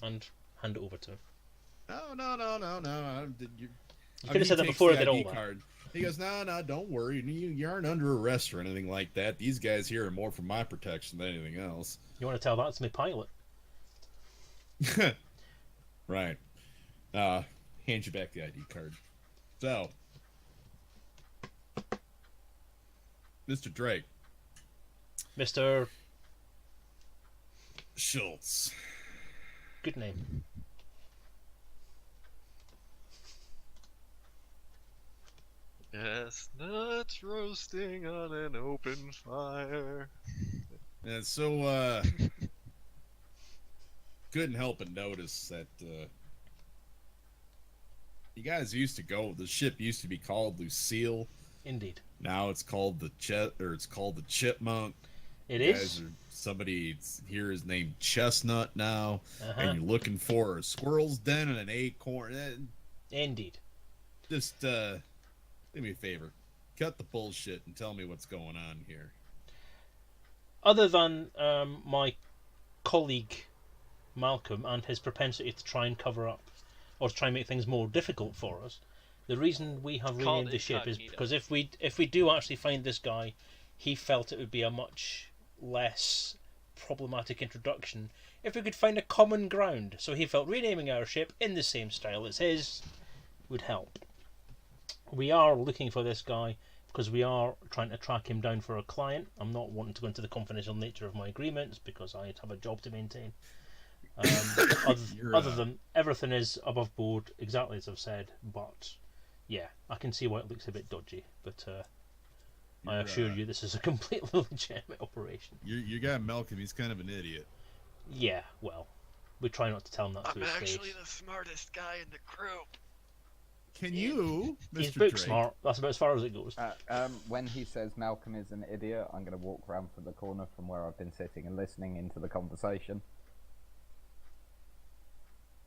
and hand it over to him. No. You could have said that before I did all that. Card. He goes, no, don't worry. You aren't under arrest or anything like that. These guys here are more for my protection than anything else. You want to tell that to my pilot? Right. Hand you back the ID card. So, Mr. Drake. Mr. Schultz. Good name. Yes, nuts roasting on an open fire. And so, couldn't help but notice that You guys used to go. The ship used to be called Lucille. Indeed. Now it's called the Chipmunk. It You is. guys are, somebody here is named Chestnut now, Uh-huh. and you're looking for a squirrel's den and an acorn. Indeed. Just do me a favor, cut the bullshit and tell me what's going on here. Other than my colleague Malcolm and his propensity to try and cover up or to try and make things more difficult for us, the reason we have Called renamed the ship is incognito. because if we do actually find this guy, he felt it would be a much less problematic introduction if we could find a common ground. So he felt renaming our ship in the same style as his would help. We are looking for this guy because we are trying to track him down for a client. I'm not wanting to go into the confidential nature of my agreements because I have a job to maintain. Other than everything is above board, exactly as I've said, but yeah, I can see why it looks a bit dodgy, but I assure you this is a completely legitimate operation. You got Malcolm, he's kind of an idiot. Yeah, well, we try not to tell him that to I'm his actually face. the smartest guy in the group. Can you, Mr. He's book Drake, smart, that's about as far as it goes. When he says Malcolm is an idiot, I'm going to walk around from the corner from where I've been sitting and listening into the conversation.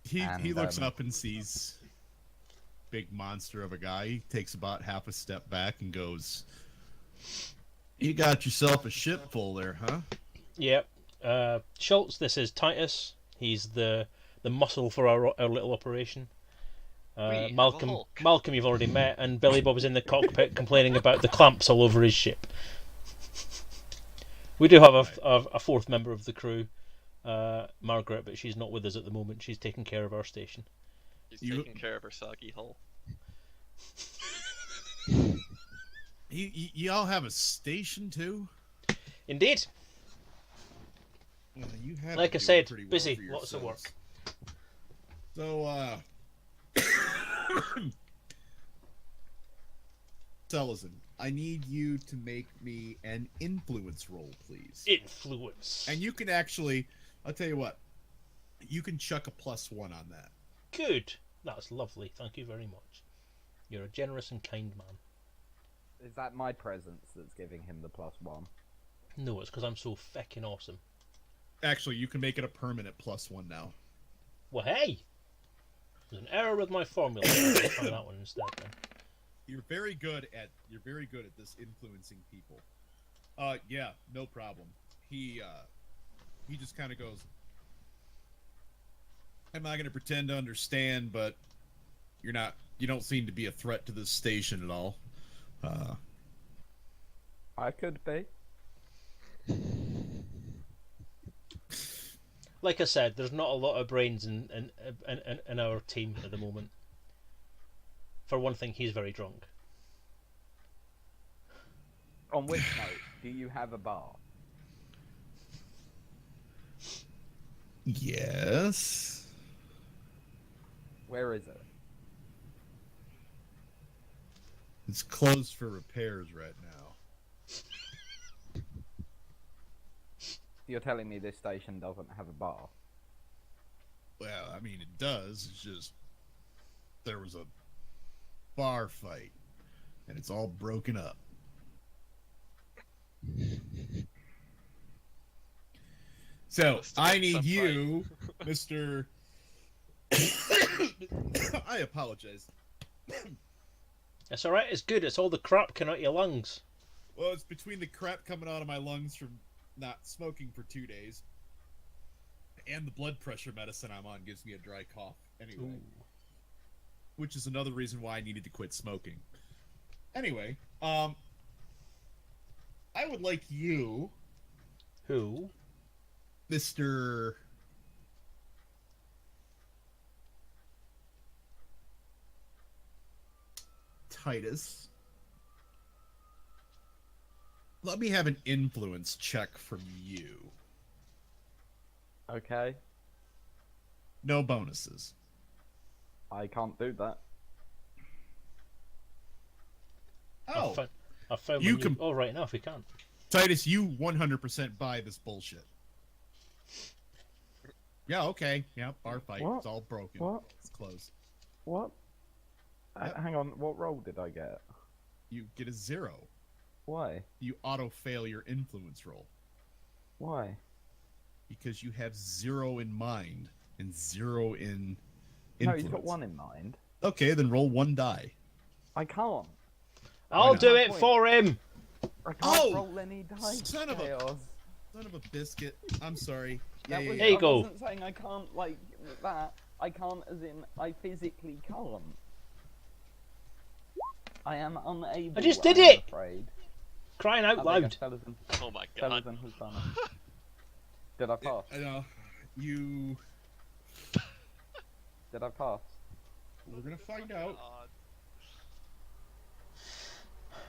He looks up and sees big monster of a guy. He takes about half a step back and goes, "You got yourself a ship full there, huh?" Yep. Schultz, this is Titus. He's the muscle for our little operation. We have a Malcolm, Hulk. Malcolm, you've already met, and Billy Bob is in the cockpit complaining about the clamps all over his ship. We do have a fourth member of the crew, Margaret, but she's not with us at the moment. She's taking care of our station. He's taking care of her soggy hull. You all have a station too? Indeed. Well, you have Like to I do said, pretty well busy, for lots of yourselves. work. So, Selezen, I need you to make me an influence roll, please. Influence. And you can actually, I'll tell you what, you can chuck a +1 on that. Good. That's lovely. Thank you very much. You're a generous and kind man. Is that my presence that's giving him the +1? No, it's because I'm so feckin' awesome. Actually, you can make it a permanent +1 now. Well, hey! There's an error with my formula. I'll try that one instead then. You're very good at this influencing people. Yeah, no problem. He just kind of goes, "I'm not going to pretend to understand, but you don't seem to be a threat to this station at all." I could be. Like I said, there's not a lot of brains in our team at the moment. For one thing, he's very drunk. On which note, do you have a bar? Yes. Where is it? It's closed for repairs right now. You're telling me this station doesn't have a bar? Well, I mean, it does. It's just there was a bar fight, and it's all broken up. So Must have I been need some you, Mr. I apologize. It's alright, it's good. It's all the crap coming out your lungs. Well, it's between the crap coming out of my lungs from not smoking for 2 days, and the blood pressure medicine I'm on gives me a dry cough anyway. Ooh. Which is another reason why I needed to quit smoking. Anyway, I would like you, Who? Mr. Titus. Let me have an influence check from you. Okay, No bonuses. I can't do that. Oh, I found You my new... can- Oh, right enough, we can't. Titus, you 100% buy this bullshit. Yeah, okay. Yeah, bar fight. What? It's all broken. What? It's closed. What? Hang on, what roll did I get? You get a 0. Why? You auto-fail your influence roll. Why? Because you have 0 in mind and 0 in No, influence. he's got 1 in mind. Okay, then roll 1 die. I can't. I'll not? do it for him. I can't Oh! roll any dice. Son of a- Chaos. Son of a biscuit. I'm sorry. That was, There you I go. wasn't saying I can't like that. I can't as in I physically can't. I am unable. I just did am it! Afraid. Crying out There you loud. go, Selezen. Oh my god. Selezen has done it. Did I pass? You... Did I pass? We're gonna find out.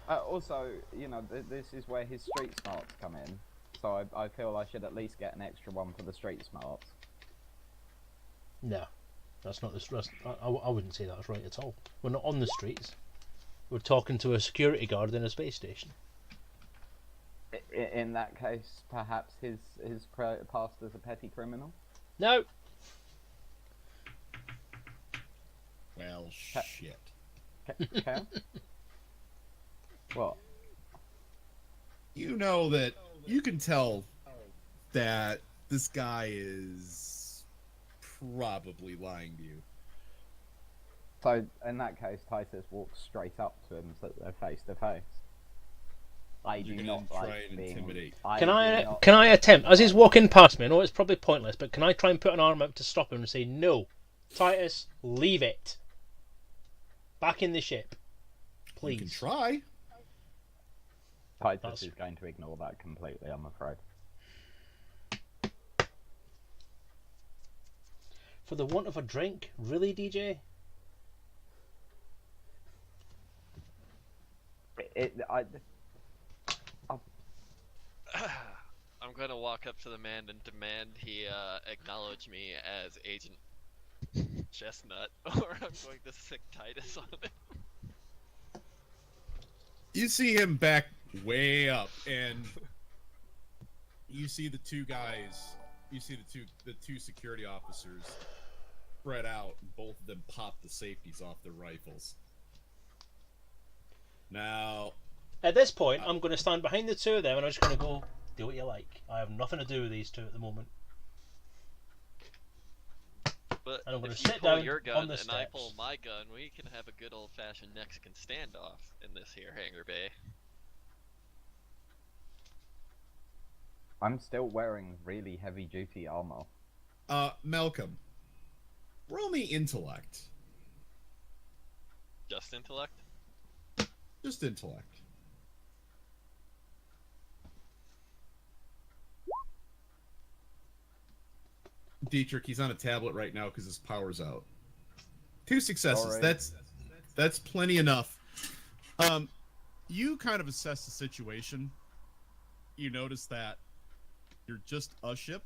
Also, you know, this is where his street smarts come in. So I feel I should at least get an extra one for the street smarts. No, that's not the stress. I wouldn't say that's right at all. We're not on the streets. We're talking to a security guard in a space station. In that case, perhaps his past as a petty criminal. No. Well, shit. Okay. What? You know that you can tell that this guy is probably lying to you. So in that case, Titus walks straight up to him so that they're face to face. I You're do gonna not try like and being. intimidate. Can I attempt, as he's walking past me? I know it's probably pointless, but can I try and put an arm out to stop him and say, "No, Titus, leave it. Back in the ship, please." You can try. Titus is going to ignore that completely, I'm afraid. For the want of a drink, really, DJ? I'm gonna walk up to the man and demand he acknowledge me as Agent Chestnut, or I'm going to sick Titus on him. You see him back way up, and you see the two guys. You see the two security officers spread out, and both of them pop the safeties off their rifles. Now, At this point, I'm going to stand behind the two of them and I'm just going to go, do what you like. I have nothing to do with these two at the moment. But And I'm gonna if you sit pull down your on gun the and I steps. pull my gun, we can have a good old-fashioned Mexican standoff in this here hangar bay. I'm still wearing really heavy duty armor. Malcolm, roll me intellect. Just intellect? Just intellect. Dietrich, he's on a tablet right now because his power's out. 2 successes. Sorry. That's plenty enough. You kind of assess the situation. You notice that you're just a ship.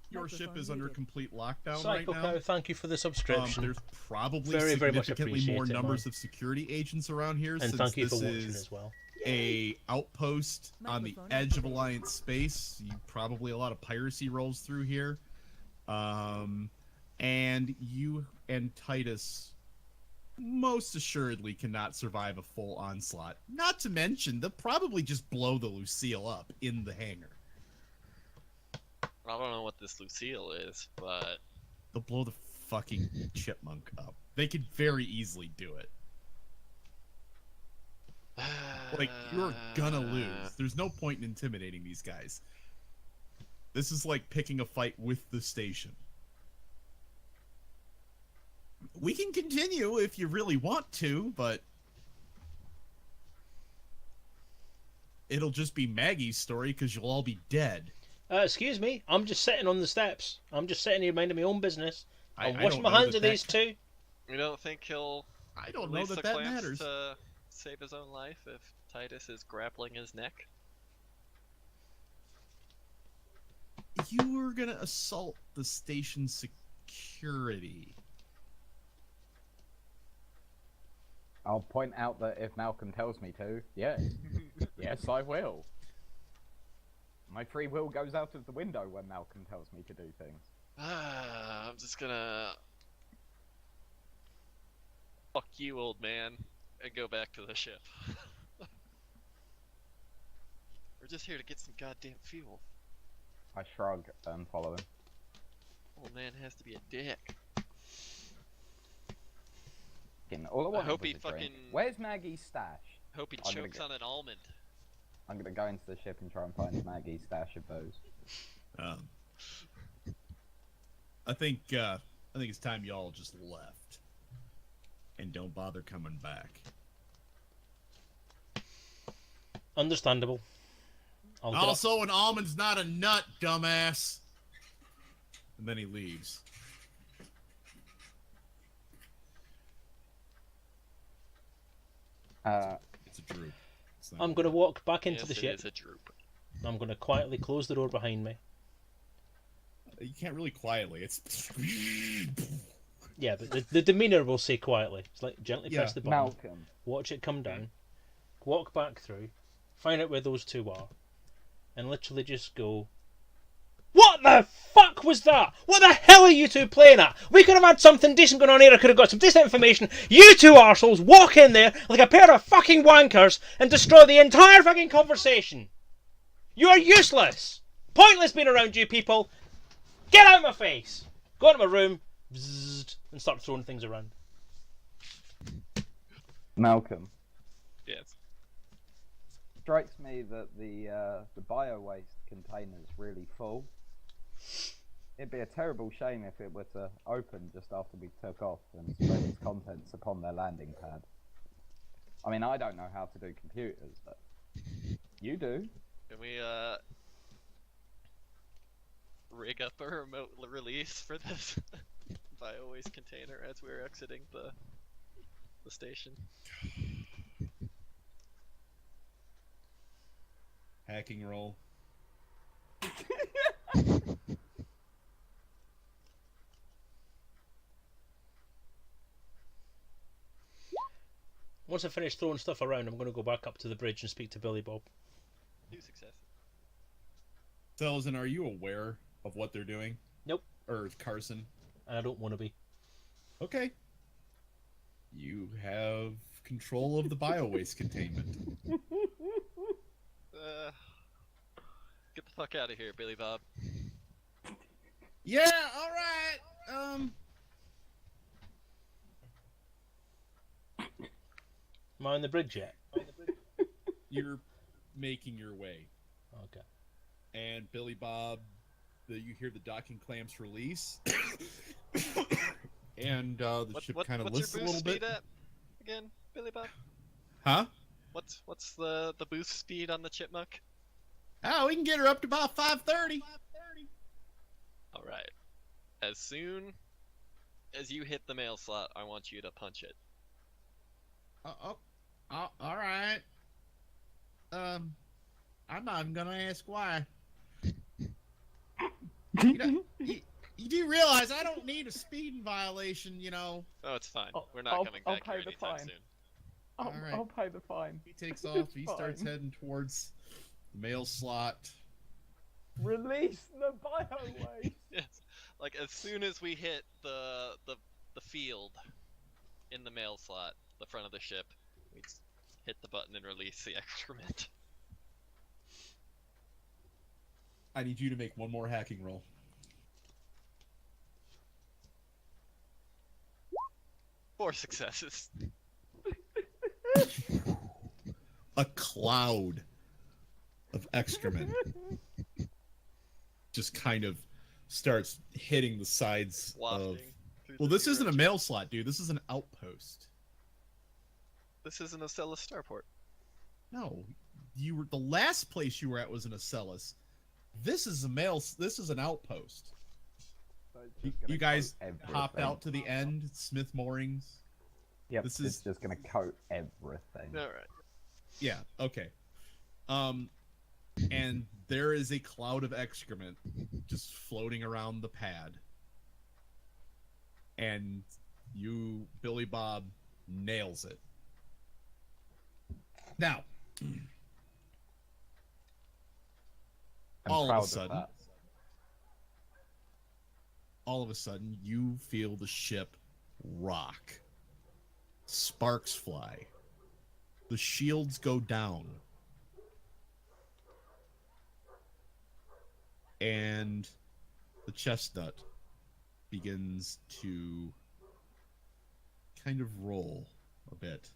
Your ship is under complete lockdown Psycho right now. Cow, thank you for the subscription. There's probably Very, very much significantly more appreciate it, numbers man. of security agents around here, And since thank you this for watching is as well. a outpost on the edge of Alliance space. Probably a lot of piracy rolls through here. And you and Titus most assuredly cannot survive a full onslaught. Not to mention, they'll probably just blow the Lucille up in the hangar. I don't know what this Lucille is, but They'll blow the fucking chipmunk up. They could very easily do it. Like, you're gonna lose. There's no point in intimidating these guys. This is like picking a fight with the station. We can continue if you really want to, but it'll just be Maggie's story because you'll all be dead. Excuse me, I'm just sitting on the steps. I'm just sitting here minding my own business. I'm I washing don't my know hands of that these two. you don't think he'll I don't know release that the that clamps matters. to save his own life if Titus is grappling his neck? You were gonna assault the station security. I'll point out that if Malcolm tells me to, yes. Yes, I will. My free will goes out of the window when Malcolm tells me to do things. I'm just gonna... Fuck Thank you, old man, and go back to the ship. We're just here to get some goddamn fuel. I shrug and follow him. Old man has to be a dick. All I wanted hope was he a drink. fucking- Where's Maggie's stash? Hope he I'm gonna chokes go- on an almond. I'm gonna go into the ship and try and find Maggie's stash of booze. I think it's time y'all just left, and don't bother coming back. Understandable. I'll get up- Also, an almond's not a nut, dumbass. And then he leaves. It's a droop. It's not- I'm going to walk back into Yes, the it ship. is a droop. I'm going to quietly close the door behind me. You can't really quietly. It's. Yeah, but the demeanour will say quietly. It's like gently press the button, Malcolm. watch it come down, walk back through, find out where those two are, and literally just go, "What the fuck was that? What the hell are you two playing at? We could have had something decent going on here. I could have got some decent information. You two arseholes walk in there like a pair of fucking wankers and destroy the entire fucking conversation. You are useless. Pointless being around you people. Get out of my face. Go into my room, bzzzt, and start throwing things around." Malcolm. Yes. Strikes me that the bio waste container's really full. It'd be a terrible shame if it were to open just after we took off and spread its contents upon their landing pad. I mean, I don't know how to do computers, but you do. Can we rig up a remote release for this bio waste container as we're exiting the station? Hacking roll. Once I finish throwing stuff around, I'm going to go back up to the bridge and speak to Billy Bob. 2 successes. Selezen, are you aware of what they're doing? Nope. Or Carson? And I don't want to be. Okay. You have control of the bio-waste containment. Get the fuck out of here, Billy Bob. Yeah, alright. Am I on the bridge yet? You're making your way. Okay. And Billy Bob, you hear the docking clamps release. And the ship kind of lifts a little bit. What's your boost speed at again, Billy Bob? Huh? What's the boost speed on the Chipmunk? Oh, we can get her up to about 530. All right. As soon as you hit the mail slot, I want you to punch it. All right. I'm not even gonna ask why. You do realize I don't need a speeding violation, you know. Oh, it's fine. I'll- We're not I'll- coming I'll back pay here the anytime fine. soon. Alright. I'll pay the fine. He takes off. He starts Fine. heading towards the mail slot. Release the bio waste. Yes. Like as soon as we hit the field in the mail slot, the front of the ship, we just hit the button and release the excrement. I need you to make one more hacking roll. Four successes. A cloud of excrement just kind of starts hitting the sides of. Wafting through Well, the this isn't a direction. mail slot, dude. This is an outpost. This isn't a Celis starport. No, you were the last place you were at was in Acellus. This is a mail. This is an outpost. So it's You, just gonna you guys coat hopped everything. out to the end, Smith Moorings. Yep, this it's is- just gonna coat everything. All right. Yeah. Okay. And there is a cloud of excrement just floating around the pad. And you, Billy Bob, nails it. Now, I'm all of a proud sudden- that. all of a sudden, you feel the ship rock. Sparks fly. The shields go down. And the chestnut begins to kind of roll a bit.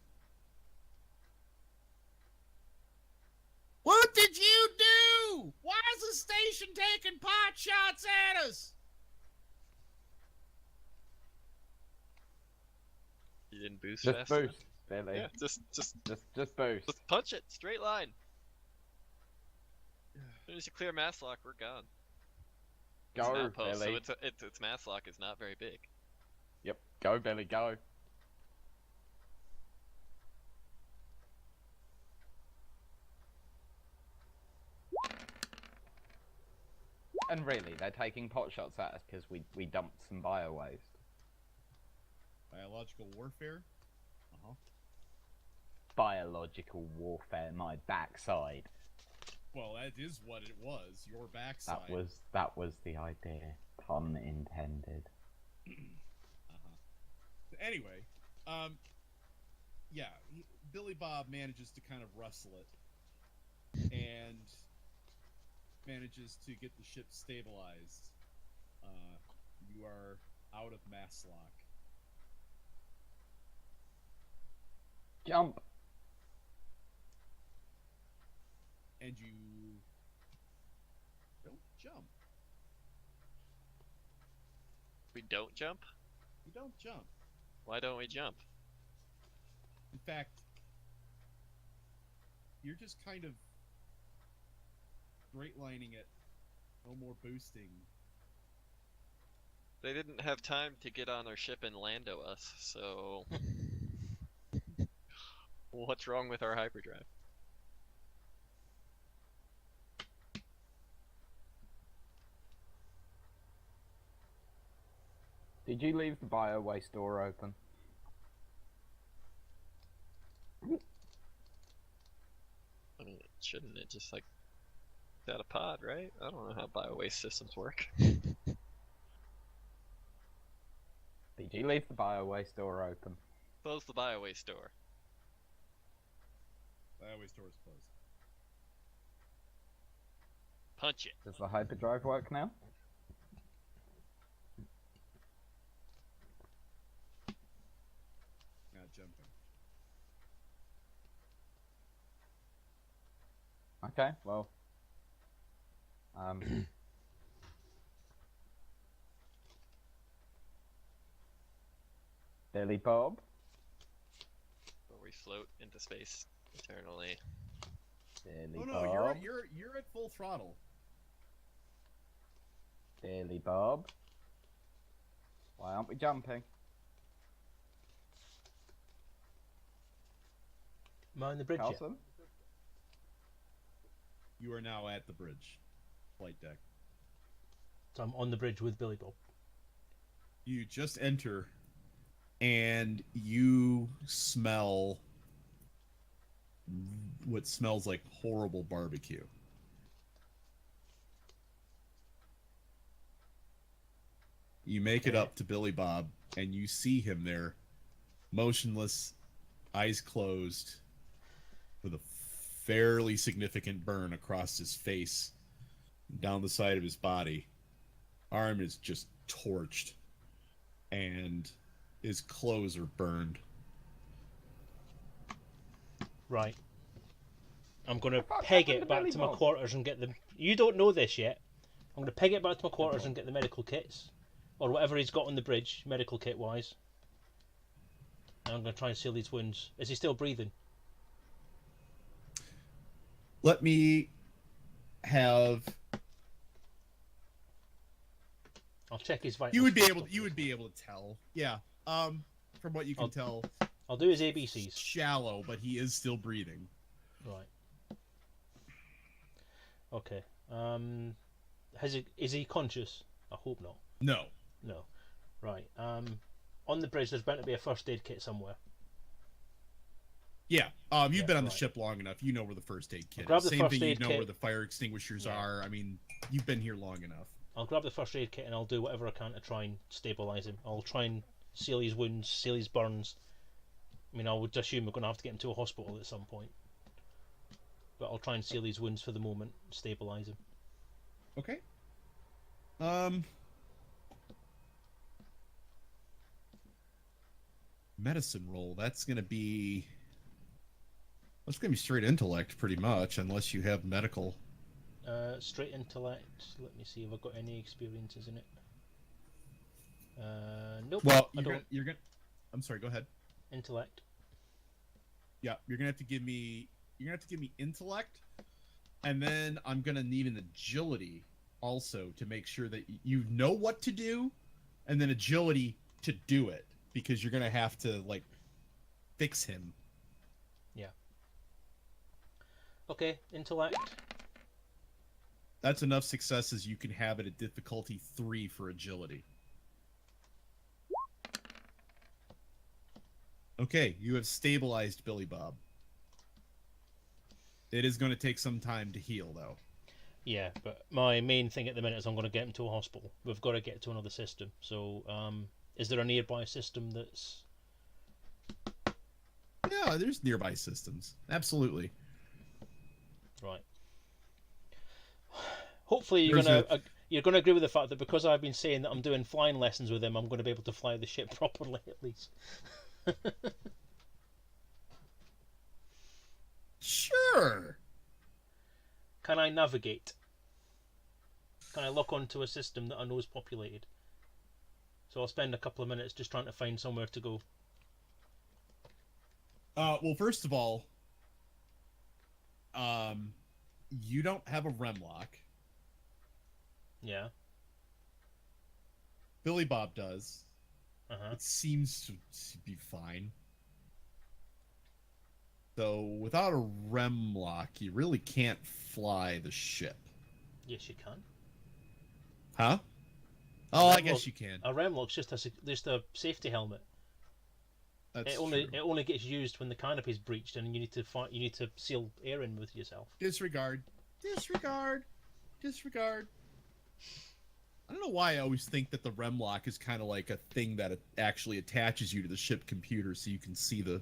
What did you do? Why is the station taking pot shots at us? You didn't boost Just fast boost, enough? Billy. Yeah, just Just boost. let's punch it. Straight line. As soon as you clear mass lock, we're gone. It's an Go, outpost, Billy. so its mass lock is not very big. Yep, go, Billy, go. And really, they're taking pot shots at us because we dumped some bio waste. Biological warfare? Uh-huh. Biological warfare, my backside. Well, that is what it was. Your backside. That was the idea. Pun intended. Anyway, yeah, Billy Bob manages to kind of rustle it and manages to get the ship stabilized. You are out of mass lock. Jump. And you don't jump. We don't jump? You don't jump. Why don't we jump? In fact, you're just kind of straight lining it. No more boosting. They didn't have time to get on our ship and lando us, so... What's wrong with our hyperdrive? Did you leave the bio waste door open? I mean, shouldn't it just like set a pod, right? I don't know how bio waste systems work. Did you leave the bio waste door open? Close the bio waste door. Biowaste door is closed. Punch it. Does the hyperdrive work now? Not jumping. Okay, well. Billy Bob? Where we float into space eternally. Billy Oh no, Bob? you're at full throttle. Billy Bob? Why aren't we jumping? Am I on the bridge yet? Carlson? You are now at the bridge. Flight deck. So I'm on the bridge with Billy Bob. You just enter and you smell what smells like horrible barbecue. You make it up to Billy Bob and you see him there, motionless, eyes closed, with a fairly significant burn across his face, down the side of his body. Arm is just torched, and his clothes are burned. Right. I'm going to fuck peg happened it to back Billy to my Bob? quarters and get them. You don't know this yet. I'm going to peg it back to my quarters and get the medical kits. Or whatever he's got on the bridge, medical kit wise. And I'm going to try and seal these wounds. Is he still breathing? Let me have. I'll check his vitals. You would be able to tell. Yeah. From what you can tell, I'll do his ABCs. shallow, but he is still breathing. Right. Okay. Is he conscious? I hope not. No. No. Right. On the bridge, there's bound to be a first aid kit somewhere. Yeah. You've Yeah, been on the right. ship long enough. You know where the first aid kit Grab is. the Same first thing. You aid know kit. where the fire extinguishers Yeah. are. I mean, you've been here long enough. I'll grab the first aid kit and I'll do whatever I can to try and stabilise him. I'll try and seal his wounds, seal his burns, I mean, I would assume we're going to have to get him to a hospital at some point. But I'll try and seal these wounds for the moment, stabilise him. Okay. Medicine roll. That's gonna be straight intellect, pretty much, unless you have medical. Straight intellect. Let me see if I've got any experiences in it. Nope. Well, I don't. you're gonna. I'm sorry. Go ahead. Intellect. Yeah, you're gonna have to give me. You're gonna have to give me intellect, and then I'm gonna need an agility also to make sure that you know what to do, and then agility to do it, because you're gonna have to like fix him. Yeah. Okay, intellect. That's enough successes you can have it at difficulty 3 for agility. Okay, you have stabilized Billy Bob. It is going to take some time to heal, though. Yeah, but my main thing at the minute is I'm going to get him to a hospital. We've got to get to another system. So, is there a nearby system that's... Yeah, there's nearby systems. Absolutely. Right. Hopefully you're gonna agree with the fact that because I've been saying that I'm doing flying lessons with him, I'm going to be able to fly the ship properly at least. Sure. Can I navigate? Can I lock onto a system that I know is populated? So I'll spend a couple of minutes just trying to find somewhere to go. Well, first of all, you don't have a REM lock. Yeah. Billy Bob does. Uh-huh. It seems to be fine. So, without a REM lock, you really can't fly the ship. Yes, you can. Huh? Oh, I guess you can. A REM lock's just a safety helmet. That's It true. only gets used when the canopy's breached and you need to seal air in with yourself. Disregard. I don't know why I always think that the REM lock is kind of like a thing that actually attaches you to the ship computer so you can see the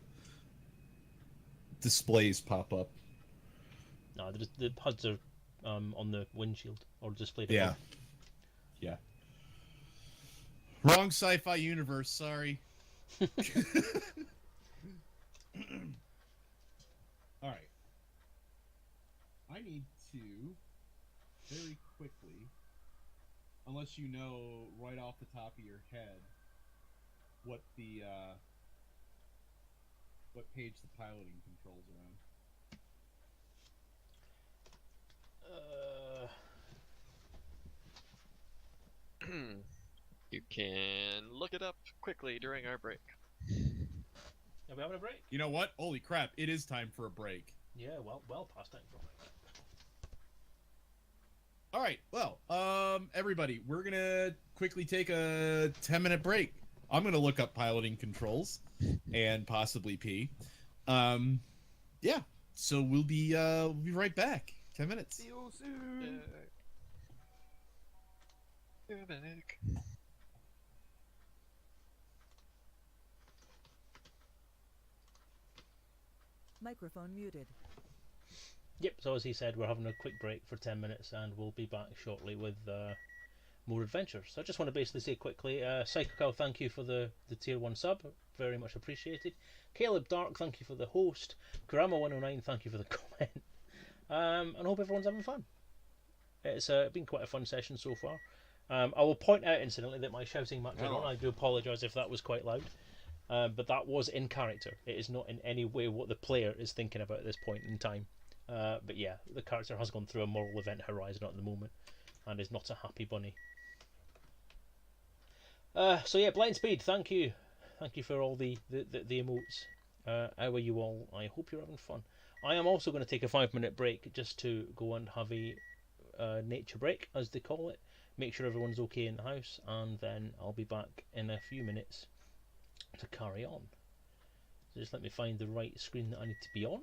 displays pop up. No, the HUDs are on the windshield or displayed. Yeah. Yeah. Wrong sci-fi universe, sorry. All right. I need to very quickly, unless you know right off the top of your head what the what page the piloting controls are on. You can look it up quickly during our break. Are we having a break? You know what? Holy crap! It is time for a break. Yeah, well past time for a break. All right. Well, everybody, we're gonna quickly take a 10-minute break. I'm gonna look up piloting controls and possibly pee. Yeah. So we'll be right back. 10 minutes. See you soon. Back. Microphone muted. Yep, so as he said, we're having a quick break for 10 minutes and we'll be back shortly with more adventures. So I just want to basically say quickly, Psycho Cow, thank you for the tier 1 sub, very much appreciated. Caleb Dark, thank you for the host. Kurama109, thank you for the comment. And I hope everyone's having fun. It's been quite a fun session so far. I will point out incidentally that my shouting match on. I do apologise if that was quite loud. But that was in character. It is not in any way what the player is thinking about at this point in time. But yeah, the character has gone through a moral event horizon at the moment and is not a happy bunny. So yeah, Blind Speed, thank you for all the emotes. How are you all? I hope you're having fun. I am also going to take a 5-minute break just to go and have a nature break, as they call it. Make sure everyone's okay in the house, and then I'll be back in a few minutes to carry on. So just let me find the right screen that I need to be on.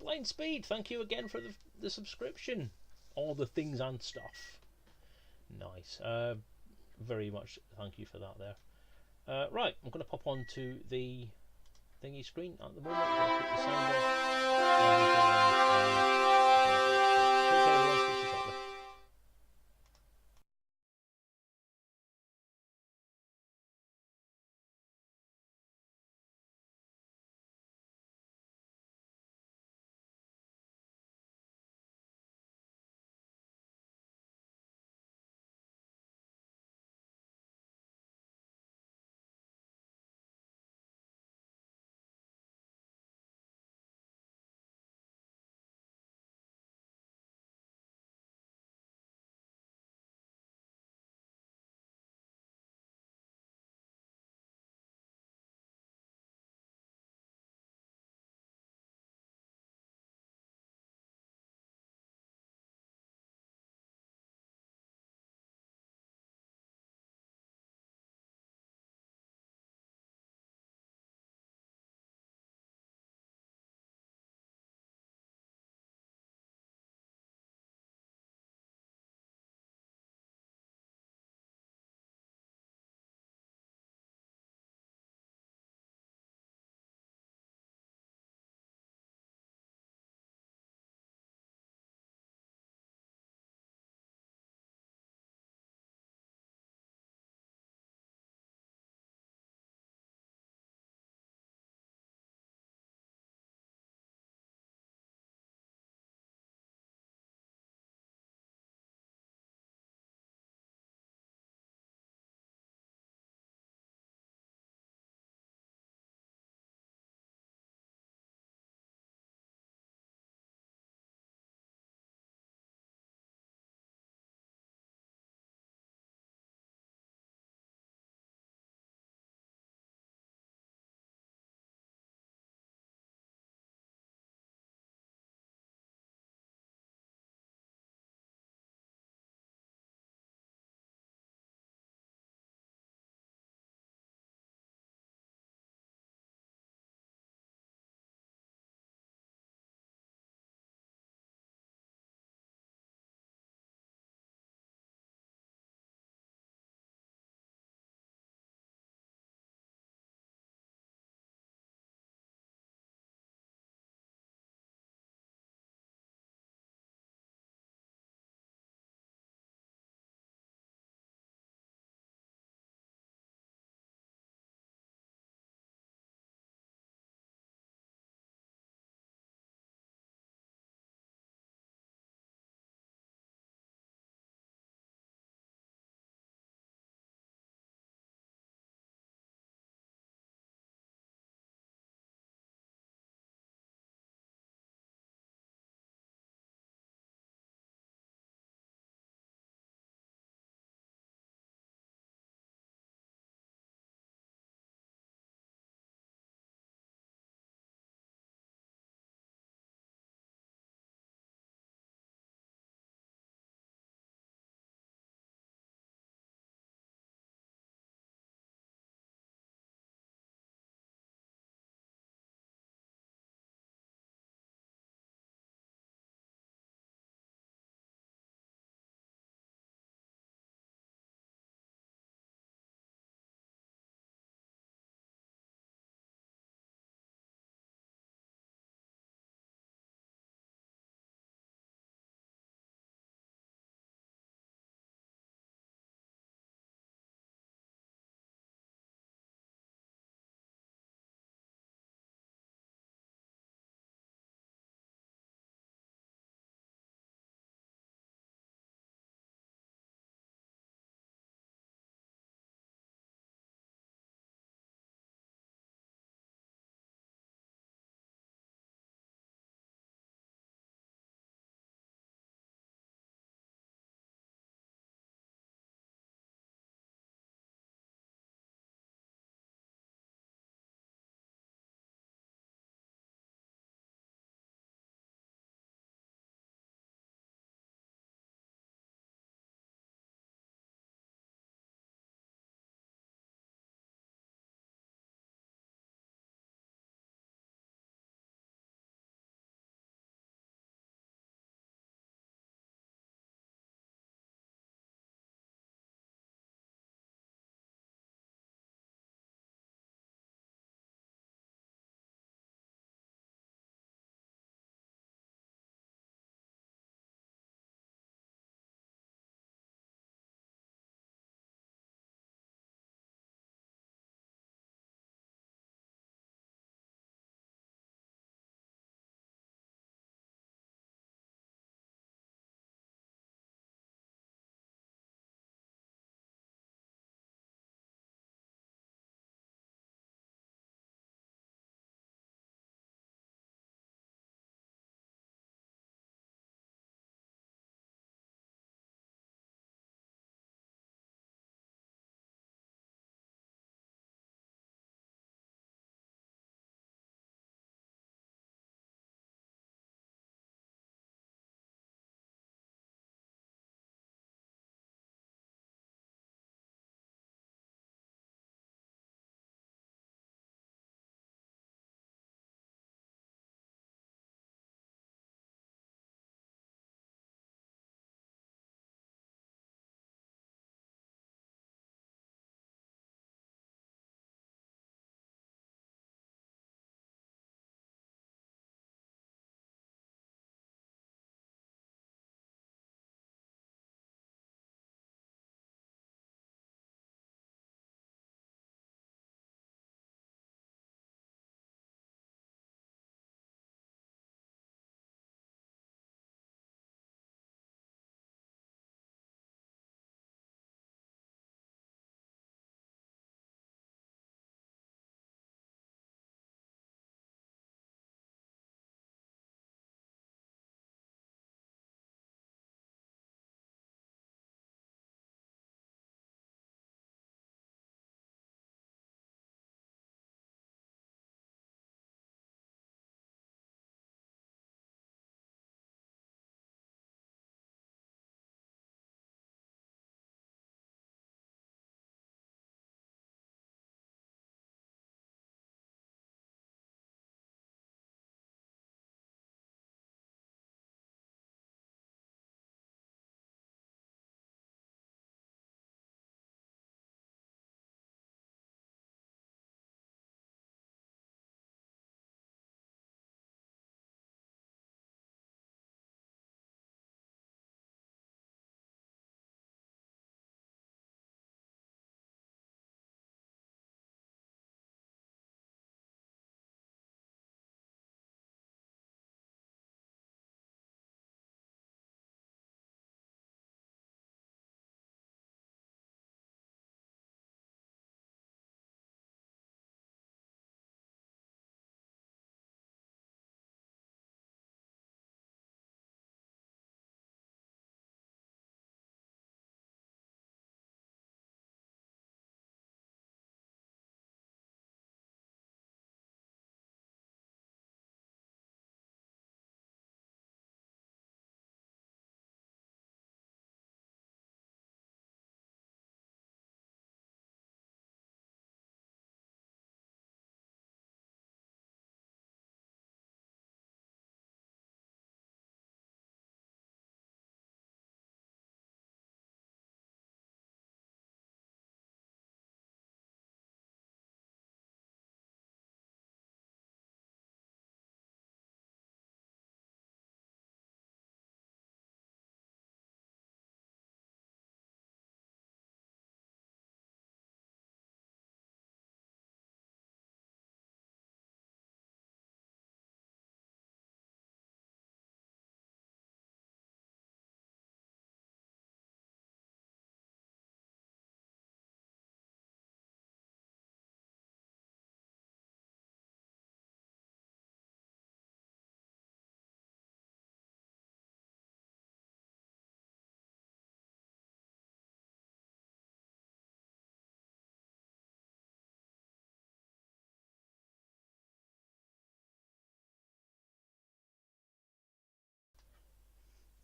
Blind Speed, thank you again for the subscription. All the things and stuff. Nice. Very much thank you for that there. Right, I'm going to pop on to the thingy screen at the moment. I'm going to put the sound off. Take care, everyone. Speak to you shortly.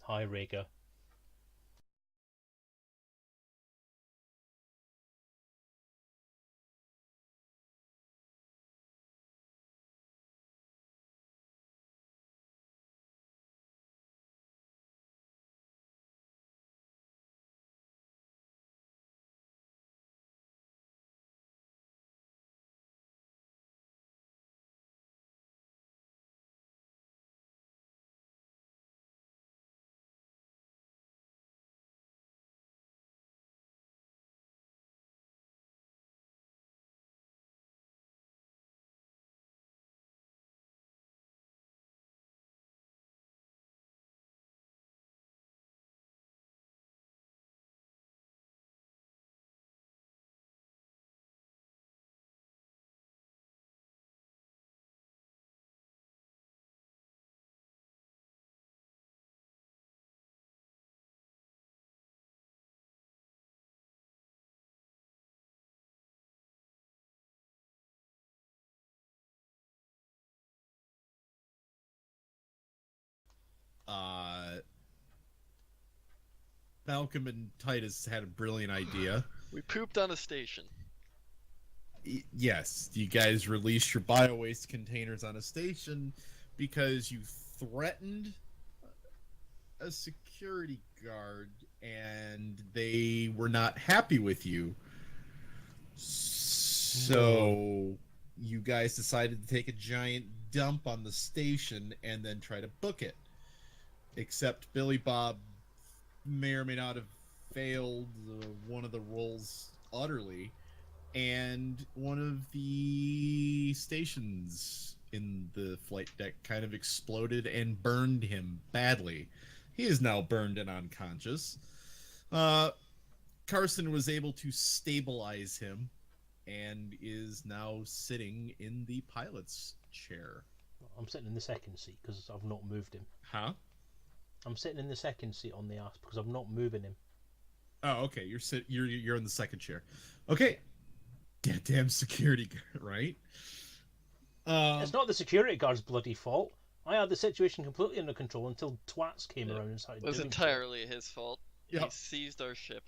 Hi, Rhaegar. Malcolm and Titus had a brilliant idea. We pooped on a station. Yes, you guys released your bio-waste containers on a station because you threatened a security guard and they were not happy with you. So you guys decided to take a giant dump on the station and then try to book it. Except Billy Bob may or may not have failed one of the roles utterly, and one of the stations in the flight deck kind of exploded and burned him badly. He is now burned and unconscious. Carson was able to stabilize him and is now sitting in the pilot's chair. I'm sitting in the second seat because I've not moved him. Huh? I'm sitting in the second seat on the ass because I'm not moving him. Oh, okay. You're in the second chair. Okay. Damn security guard, right? It's not the security guard's bloody fault. I had the situation completely under control until twats came around and started It was doing entirely his fault. Yep. He seized our ship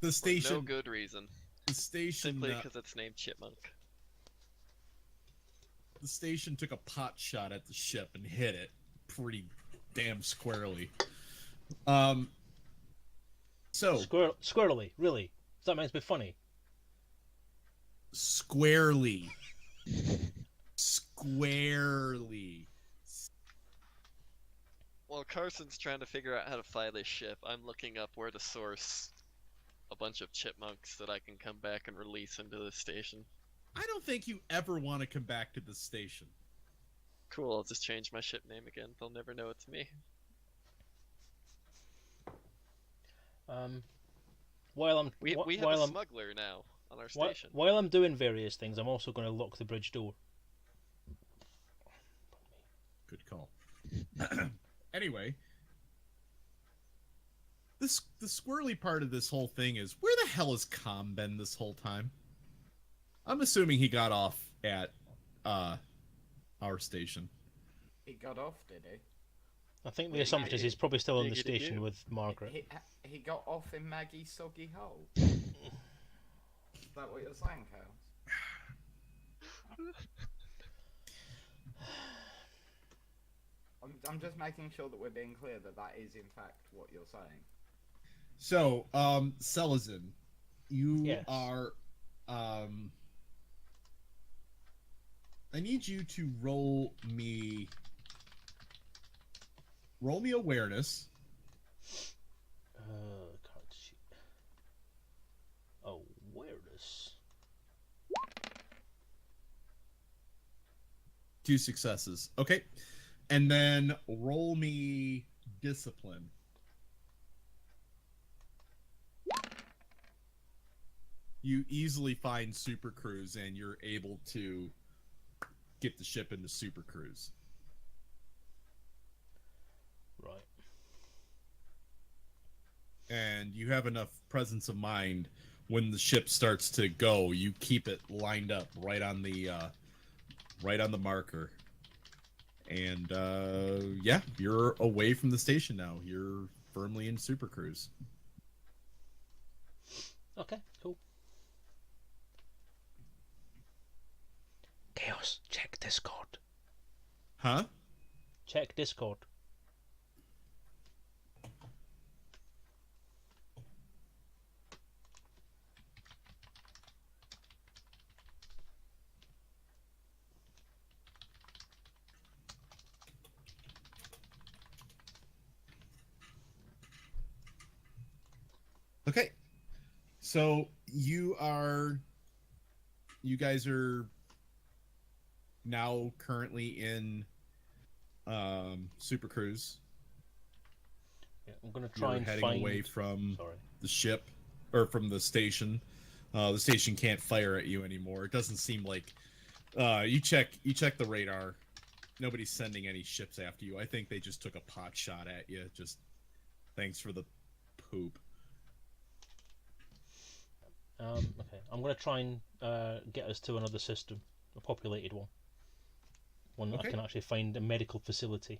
The station. for no good reason. The station. Simply because it's named Chipmunk. The station took a pot shot at the ship and hit it pretty damn squarely. So Squirrely, really? That makes me funny. Squarely. Squarely. While Carson's trying to figure out how to fly this ship, I'm looking up where to source a bunch of chipmunks that I can come back and release into the station. I don't think you ever want to come back to the station. Cool, I'll just change my ship name again. They'll never know it's me. We have a smuggler now on our station. While I'm doing various things, I'm also going to lock the bridge door. Good call. Anyway, the squirrely part of this whole thing is, where the hell has Com been this whole time? I'm assuming he got off at our station. He got off, did he? I think the assumption is he's probably still on the station with Margaret. He got off in Maggie's soggy hole. Is that what you're saying, Chaos? I'm just making sure that we're being clear that that is in fact what you're saying. So, Selezen, you are, I need you to roll me awareness. Card sheet. Awareness. 2 successes. Okay. And then roll me discipline. You easily find Super Cruise and you're able to get the ship into Super Cruise. Right. And you have enough presence of mind when the ship starts to go, you keep it lined up right on the marker. And yeah, you're away from the station now. You're firmly in Super Cruise. Okay, cool. Chaos, check Discord. Huh? Check Discord. Okay. So you guys are now currently in Super Cruise. Yeah, I'm gonna try You're and heading find. away from Sorry. the ship, or from the station. The station can't fire at you anymore. It doesn't seem like you check the radar. Nobody's sending any ships after you. I think they just took a pot shot at you. Just thanks for the poop. Okay, I'm gonna try and get us to another system, a populated one that Okay. I can actually find a medical facility.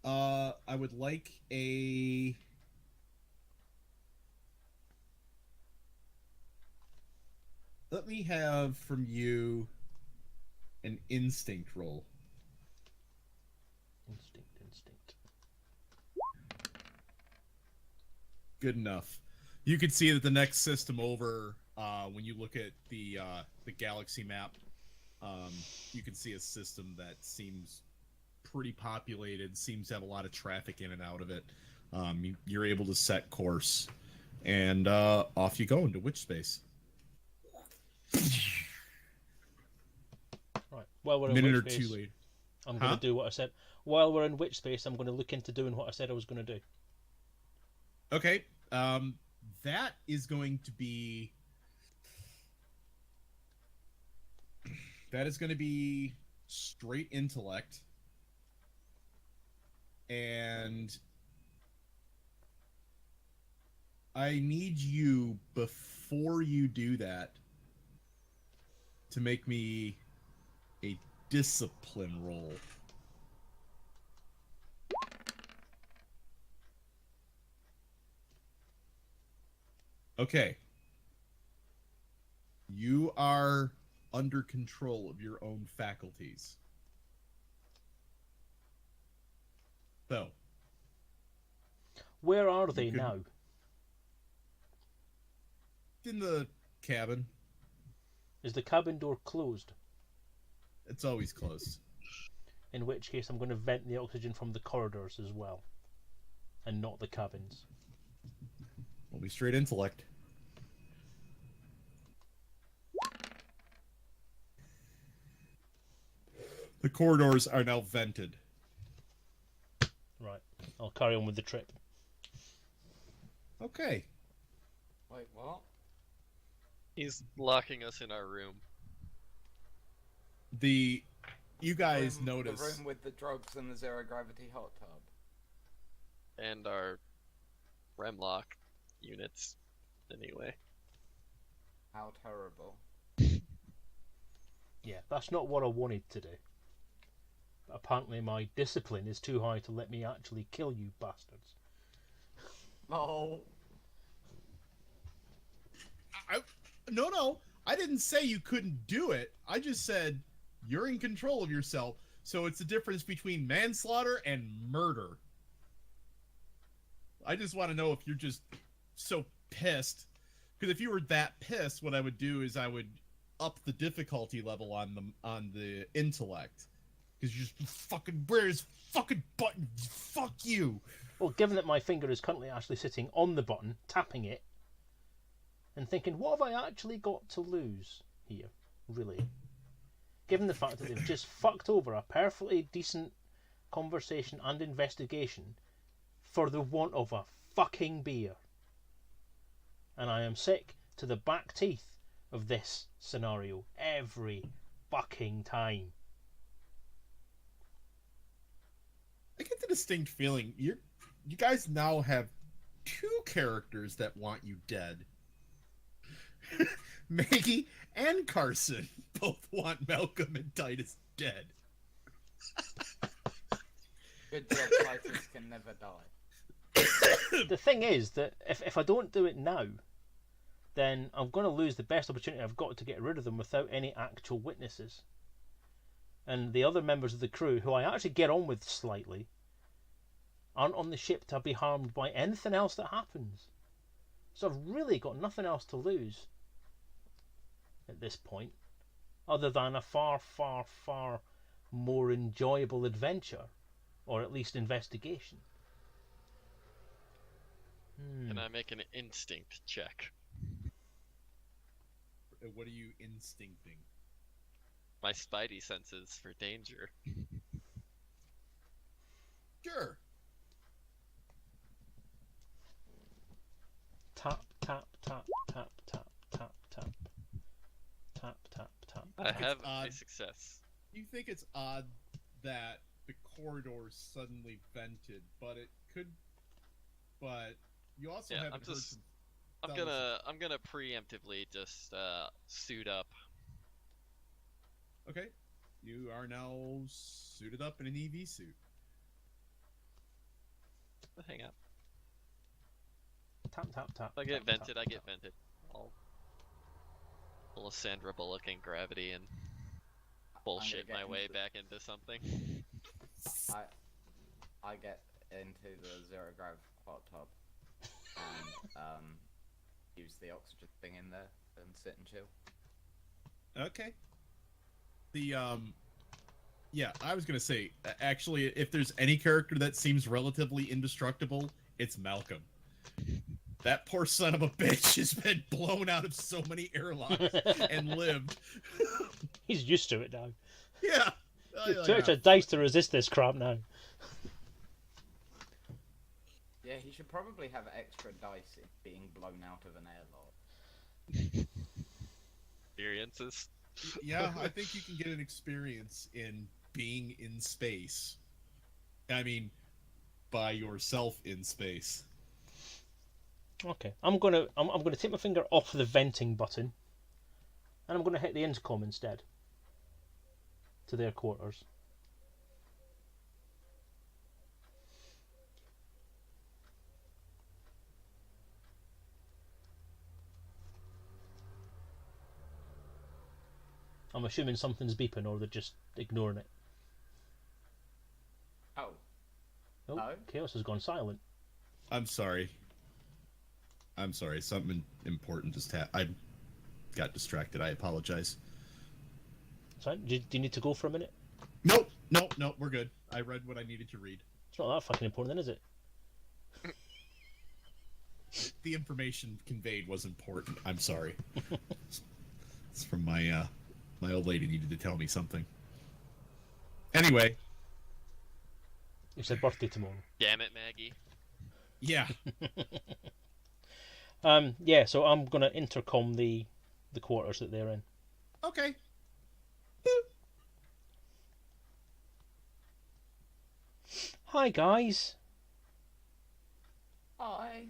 I would like a. Let me have from you an instinct roll. Instinct. Good enough. You can see that the next system over, when you look at the galaxy map, you can see a system that seems pretty populated, seems to have a lot of traffic in and out of it. You're able to set course, and off you go into witch space. Right. While we're in Minute or witch two space, later. I'm gonna do what I said. While we're in witch space, I'm gonna look into doing what I said I was gonna do. Okay. That is going to be. That is going to be straight intellect. And I need you, before you do that, to make me a discipline roll. Okay. You are under control of your own faculties. So. Where are they now? In the cabin. Is the cabin door closed? It's always closed. In which case, I'm going to vent the oxygen from the corridors as well, and not the cabins. Will be straight intellect. The corridors are now vented. Right. I'll carry on with the trip. Okay. Wait, what? He's locking us in our room. You guys notice The room with the drugs and the zero gravity hot tub. And our Remlock units, anyway. How terrible. Yeah, that's not what I wanted to do. But apparently my discipline is too high to let me actually kill you bastards. No. No. I didn't say you couldn't do it. I just said you're in control of yourself. So it's the difference between manslaughter and murder. I just want to know if you're just so pissed. Because if you were that pissed, what I would do is I would up the difficulty level on the intellect. Because you just fucking, where's fucking button? Fuck you. Well, given that my finger is currently actually sitting on the button, tapping it, and thinking, what have I actually got to lose here, really? Given the fact that they've just fucked over a perfectly decent conversation and investigation for the want of a fucking beer. And I am sick to the back teeth of this scenario every fucking time. I get the distinct feeling you guys now have two characters that want you dead. Maggie and Carson both want Malcolm and Titus dead. Good job, fighters can never die. The thing is that if I don't do it now, then I'm going to lose the best opportunity I've got to get rid of them without any actual witnesses. And the other members of the crew, who I actually get on with slightly, aren't on the ship to be harmed by anything else that happens. So I've really got nothing else to lose at this point, other than a far, far, far more enjoyable adventure, or at least investigation. Can I make an instinct check? What are you instincting? My spidey senses for danger. Sure. Tap, tap, tap, tap, tap, tap, tap. Tap, tap, tap. I have odd. a success. You think it's odd that the corridor suddenly vented, but it could. But you also Yeah, haven't heard some. I'm gonna preemptively just suit up. Okay, you are now suited up in an EV suit. Hang up. Tap, tap, tap. If I get tap, vented, tap, I get tap. vented. I'll pull a Sandra Bullock in gravity and bullshit my way back into something. I get into the zero grav hot tub and use the oxygen thing in there and sit and chill. Okay. Yeah, I was gonna say, actually, if there's any character that seems relatively indestructible, it's Malcolm. That poor son of a bitch has been blown out of so many airlocks and lived. He's used to it now. Yeah. He's too much a dice to resist this crap now. Yeah, he should probably have extra dice in being blown out of an airlock. Experiences. Yeah, I think you can get an experience in being in space. I mean, by yourself in space. Okay, I'm gonna take my finger off the venting button, and I'm gonna hit the intercom instead. To their quarters. I'm assuming something's beeping, or they're just ignoring it. Oh. Oh, No? Chaos has gone silent. I'm sorry. Something important just happened. I got distracted. I apologize. So, do you need to go for a minute? Nope, we're good. I read what I needed to read. It's not that fucking important, then, is it? The information conveyed was important. I'm sorry. It's from my old lady needed to tell me something. Anyway. It's her birthday tomorrow. Damn it, Maggie. Yeah. Yeah, so I'm gonna intercom the quarters that they're in. Okay. Hi guys. Hi.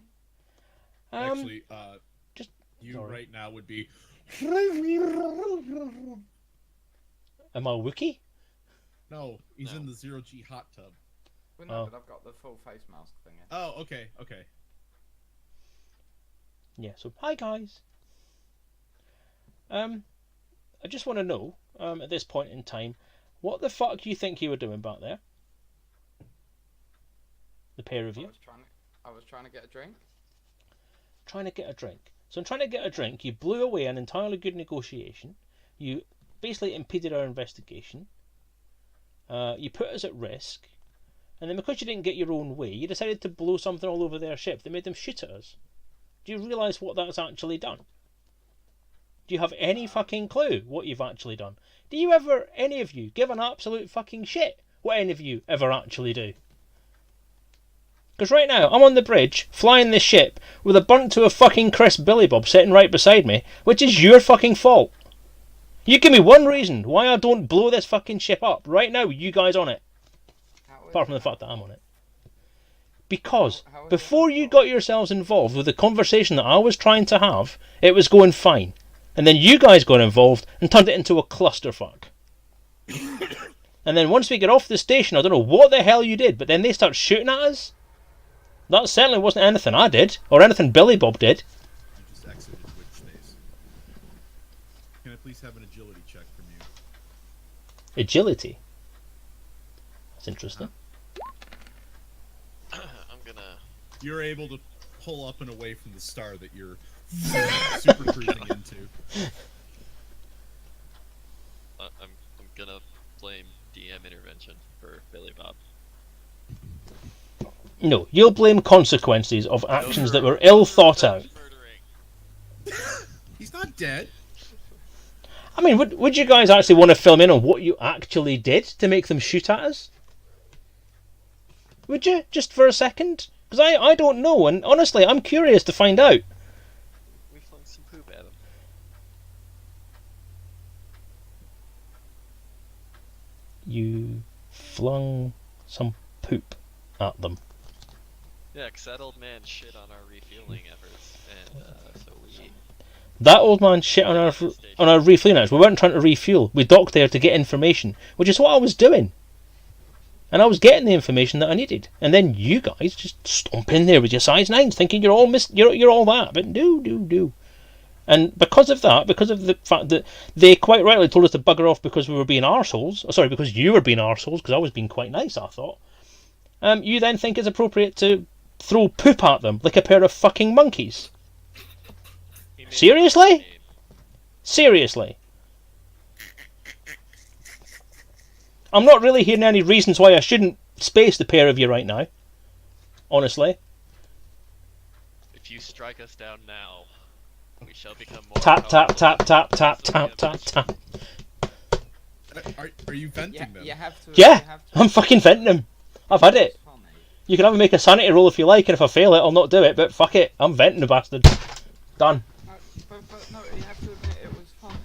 Actually, just you sorry. right now would be. Am I a Wookiee? No, he's No. in the zero G hot tub. Well, no, but I've got the full face mask thing in. Oh, okay. Yeah, so hi guys. I just want to know, at this point in time, what the fuck you think you were doing back there? The pair of you. I was trying to get a drink. Trying to get a drink. So in trying to get a drink, you blew away an entirely good negotiation. You basically impeded our investigation. You put us at risk. And then because you didn't get your own way, you decided to blow something all over their ship that made them shoot at us. Do you realise what that's actually done? Do you have any fucking clue what you've actually done? Do you ever, any of you, give an absolute fucking shit what any of you ever actually do? Because right now, I'm on the bridge, flying this ship, with a burnt to a fucking crisp Billy Bob sitting right beside me, which is your fucking fault. You give me one reason why I don't blow this fucking ship up right now, you guys on it. Apart from the fact that I'm on it. Because before you got yourselves involved with the conversation that I was trying to have, it was going fine. And then you guys got involved and turned it into a clusterfuck. And then once we get off the station, I don't know what the hell you did, but then they start shooting at us. That certainly wasn't anything I did, or anything Billy Bob did. You just exited which space. Can I please have an agility check from you? Agility. That's interesting. I'm gonna. You're able to pull up and away from the star that you're super cruising into. I'm gonna blame DM intervention for Billy Bob. No, you'll blame consequences of actions that were ill thought out. He's not dead. I mean, would you guys actually want to film in on what you actually did to make them shoot at us? Would you? Just for a second? Because I don't know, and honestly, I'm curious to find out. We flung some poop at him. You flung some poop at them. Yeah, 'cause that old man shit on our refueling efforts, and so we. That old man shit on our refueling efforts. We weren't trying to refuel. We docked there to get information, which is what I was doing. And I was getting the information that I needed. And then you guys just stomp in there with your size 9s, thinking you're all you're all that. But no. And because of that, because of the fact that they quite rightly told us to bugger off because we were being arseholes, sorry, because you were being arseholes, because I was being quite nice, I thought, you then think it's appropriate to throw poop at them like a pair of fucking monkeys. Seriously? Seriously? I'm not really hearing any reasons why I shouldn't space the pair of you right now. Honestly. If you strike us down now, we shall become more. Tap, tap, powerful. tap, tap, tap, tap, tap, tap. Are you venting Yeah, them? you have to. Yeah, you have to- I'm fucking venting them. I've had it. It's funny. You can have me make a sanity roll if you like, and if I fail it, I'll not do it, but fuck it. I'm venting the bastard. Done. No, but no, you have to admit it was funny.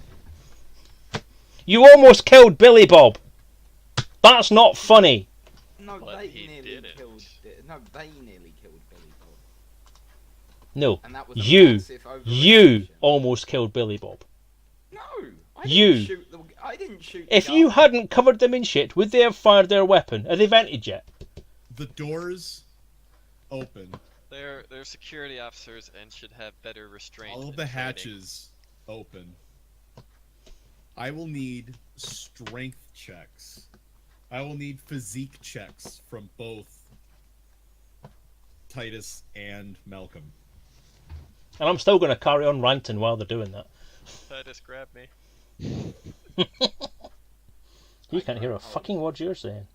You almost killed Billy Bob. That's not funny. No, But they he nearly didn't. killed. No, they nearly killed Billy Bob. No. And that was a You massive overreaction. almost killed Billy Bob. No, I You. didn't shoot the. I didn't shoot. If the you gun. hadn't covered them in shit, would they have fired their weapon? Are they vented yet? The doors open. They're security officers and should have better restraint. All of and the training. hatches open. I will need strength checks. I will need physique checks from both Titus and Malcolm. And I'm still going to carry on ranting while they're doing that. Titus, grab me. You can't hear a fucking word you're saying.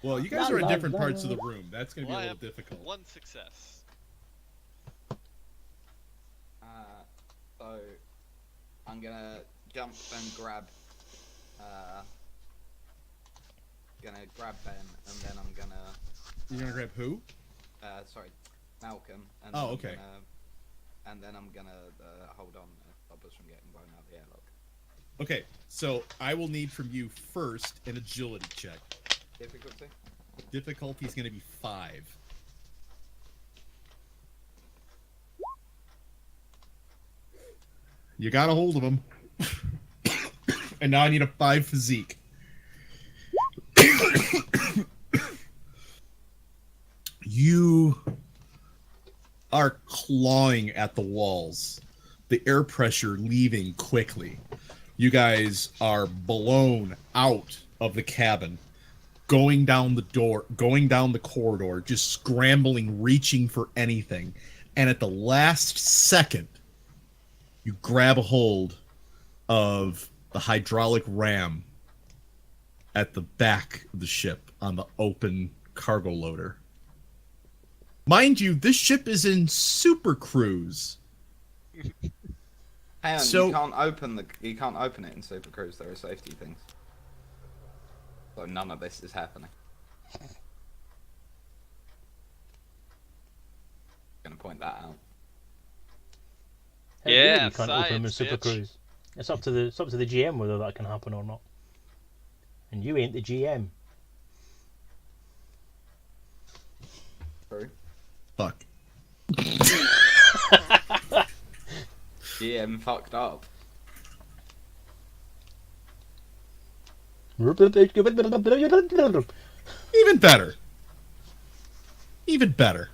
Well, you guys are in different parts of the room. That's going to be Well, a I little have difficult. One success. So I'm gonna jump and grab. Gonna grab Ben, and then I'm gonna. You're going to grab who? Sorry, Malcolm. And Oh, then I'm okay. and then I'm gonna hold on to stop us from getting blown out of the airlock. Okay, so I will need from you first an agility check. Difficulty? Difficulty is going to be 5. You got a hold of him. And now I need a 5 physique. You are clawing at the walls, the air pressure leaving quickly. You guys are blown out of the cabin, going down the door, going down the corridor, just scrambling, reaching for anything. And at the last second, you grab a hold of the hydraulic ram at the back of the ship on the open cargo loader. Mind you, this ship is in super cruise. Hang on, So- you can't open it in Super Cruise. There are safety things. So none of this is happening. Gonna point that out. Hey, Yeah, you can't open them in science, Super bitch. Cruise. It's up to the GM whether that can happen or not. And you ain't the GM. True. Fuck. GM fucked up. Even better. Even better.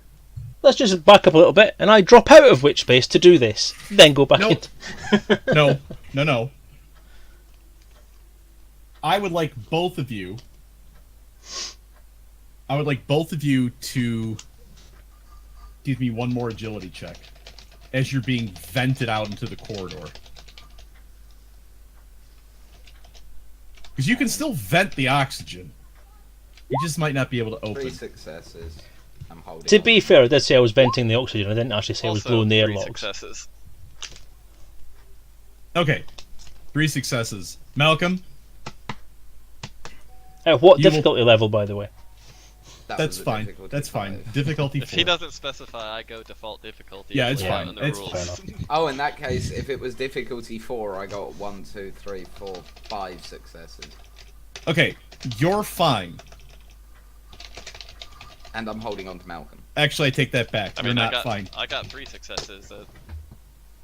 Let's just back up a little bit, and I drop out of witch space to do this, then go back Nope. in. No. I would like both of you to give me one more agility check as you're being vented out into the corridor. Because you can still vent the oxygen. You just might not be able to 3 open. successes. I'm holding. To on. be fair, I did say I was venting the oxygen. I didn't actually say I was Also, blowing the 3 airlocks. successes. Okay. 3 successes. Malcolm, At what You will- difficulty level, by the way? That that's was a fine. difficulty That's fine. 5. Difficulty If 4. he doesn't specify, I go default difficulty. Yeah, it's laid fine. out in the It's rules. fair enough. Oh, in that case, if it was difficulty 4, I got 1, 2, 3, 4, 5 successes. Okay, you're fine. And I'm holding on to Malcolm. Actually, I take that back. I You're mean, not fine. I got 3 successes at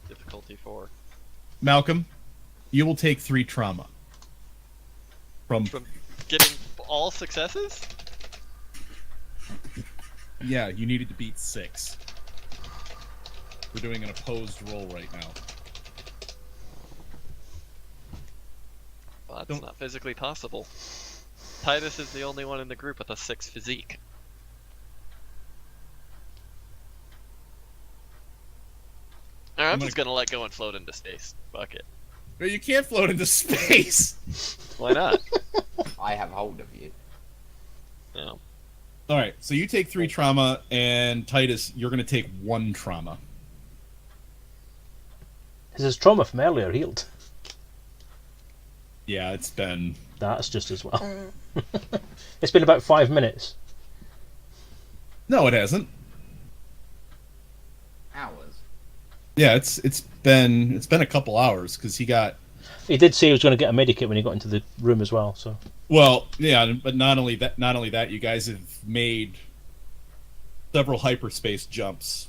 difficulty 4. Malcolm, you will take 3 trauma. From Getting all successes? yeah, you needed to beat 6. We're doing an opposed roll right now. Well, that's Don't- not physically possible. Titus is the only one in the group with a 6 physique. Alright, I'm gonna- just gonna let go and float into space. Fuck it. But you can't float into space. Why not? I have hold of you. No. All right, so you take 3 trauma, and Titus, you're going to take 1 trauma. Is his trauma from earlier healed? Yeah, it's been. That's just as well. It's been about 5 minutes. No, it hasn't. Hours. Yeah, it's been a couple hours because he got. He did say he was going to get a medikit when he got into the room as well. So Well, yeah, but not only that, you guys have made several hyperspace jumps,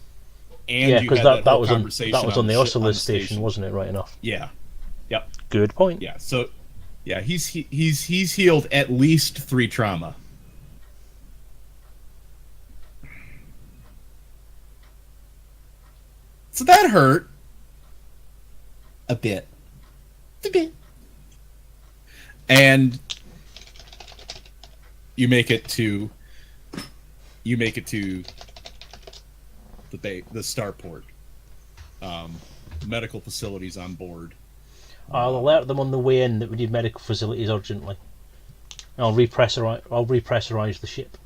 and yeah, you because had that whole was conversation on the shi- Oculus the station, wasn't it? Right enough. Yeah, yep, Good point. yeah. So, yeah, he's healed at least 3 trauma. So that hurt a bit. And you make it to the starport. Medical facilities on board. I'll alert them on the way in that we need medical facilities urgently. I'll repressurize the ship.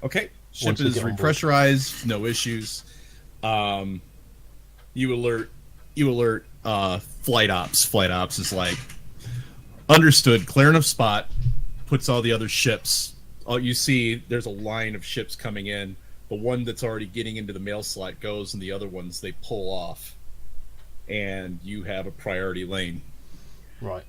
Okay, ship Once we is get on board. repressurized, no issues. You alert flight ops. Flight ops is like, understood, clear enough spot, puts all the other ships. You see there's a line of ships coming in. The one that's already getting into the mail slot goes, and the other ones they pull off. And you have a priority lane. Right.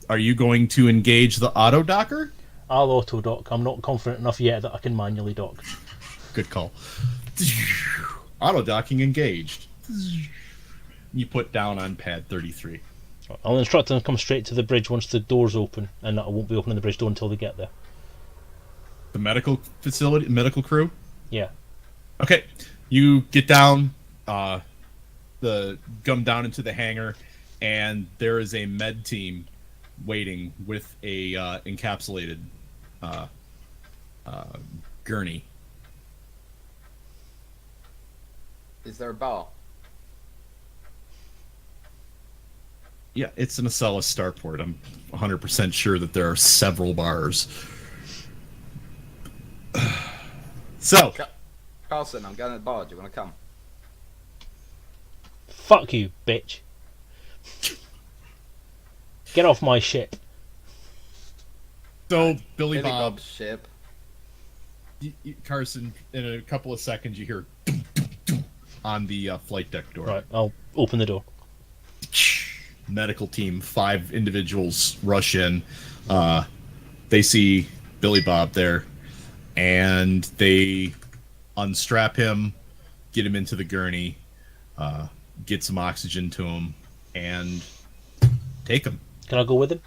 Are you going to engage the auto docker? I'll auto dock. I'm not confident enough yet that I can manually dock. Good call. Auto docking engaged. You put down on pad 33. I'll instruct them to come straight to the bridge once the doors open, and I won't be opening the bridge door until they get there. The medical facility, medical crew. Yeah. Okay, you get down, come down into the hangar, and there is a med team waiting with a encapsulated gurney. Is there a bar? Yeah, it's an Acela starport. I'm 100% sure that there are several bars. So, Carlson, I'm going to the bar. Do you want to come? Fuck you, bitch. Get off my ship. Billy Billy Bob, Bob's ship. Carson, in a couple of seconds, you hear on the flight deck door. Right, I'll open the door. Medical team, 5 individuals rush in. They see Billy Bob there, and they unstrap him, get him into the gurney, get some oxygen to him, and take him. Can I go with him?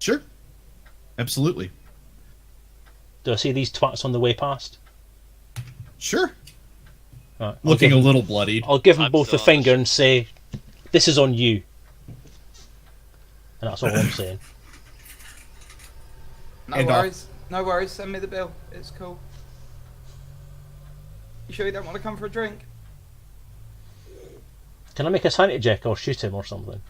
Sure. Absolutely. Do I see these twats on the way past? Sure. Right, Looking a little bloodied. I'll give them I'm both the still on the finger ship. and say, "This is on you." And that's all I'm saying. No And worries. No worries. Send me the bill. It's cool. You sure you don't want to come for a drink? Can I make a sanity check or shoot him or something?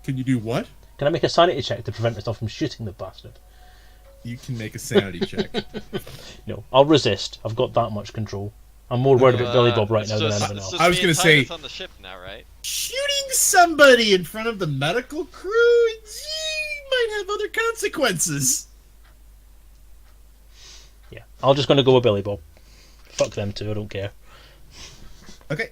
Can you do what? Can I make a sanity check to prevent myself from shooting the bastard? You can make a sanity check. No, I'll resist. I've got that much control. I'm more worried about Billy Bob right it's now than just- anything it's else. just I was me gonna and say- Titus on the ship now, right? Shooting somebody in front of the medical crew might have other consequences. Yeah, I'm just going to go with Billy Bob. Fuck them too, I don't care. Okay.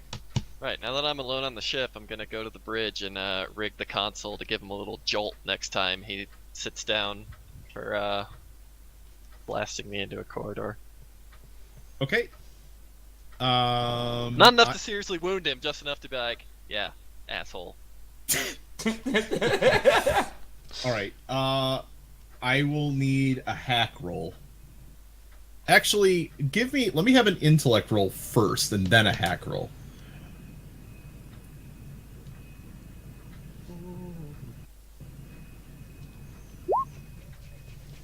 Right, now that I'm alone on the ship, I'm gonna go to the bridge and rig the console to give him a little jolt next time he sits down for blasting me into a corridor. Okay. Not enough to seriously wound him, just enough to be like, yeah, asshole. All right. I will need a hack roll. Actually, let me have an intellect roll first, and then a hack roll.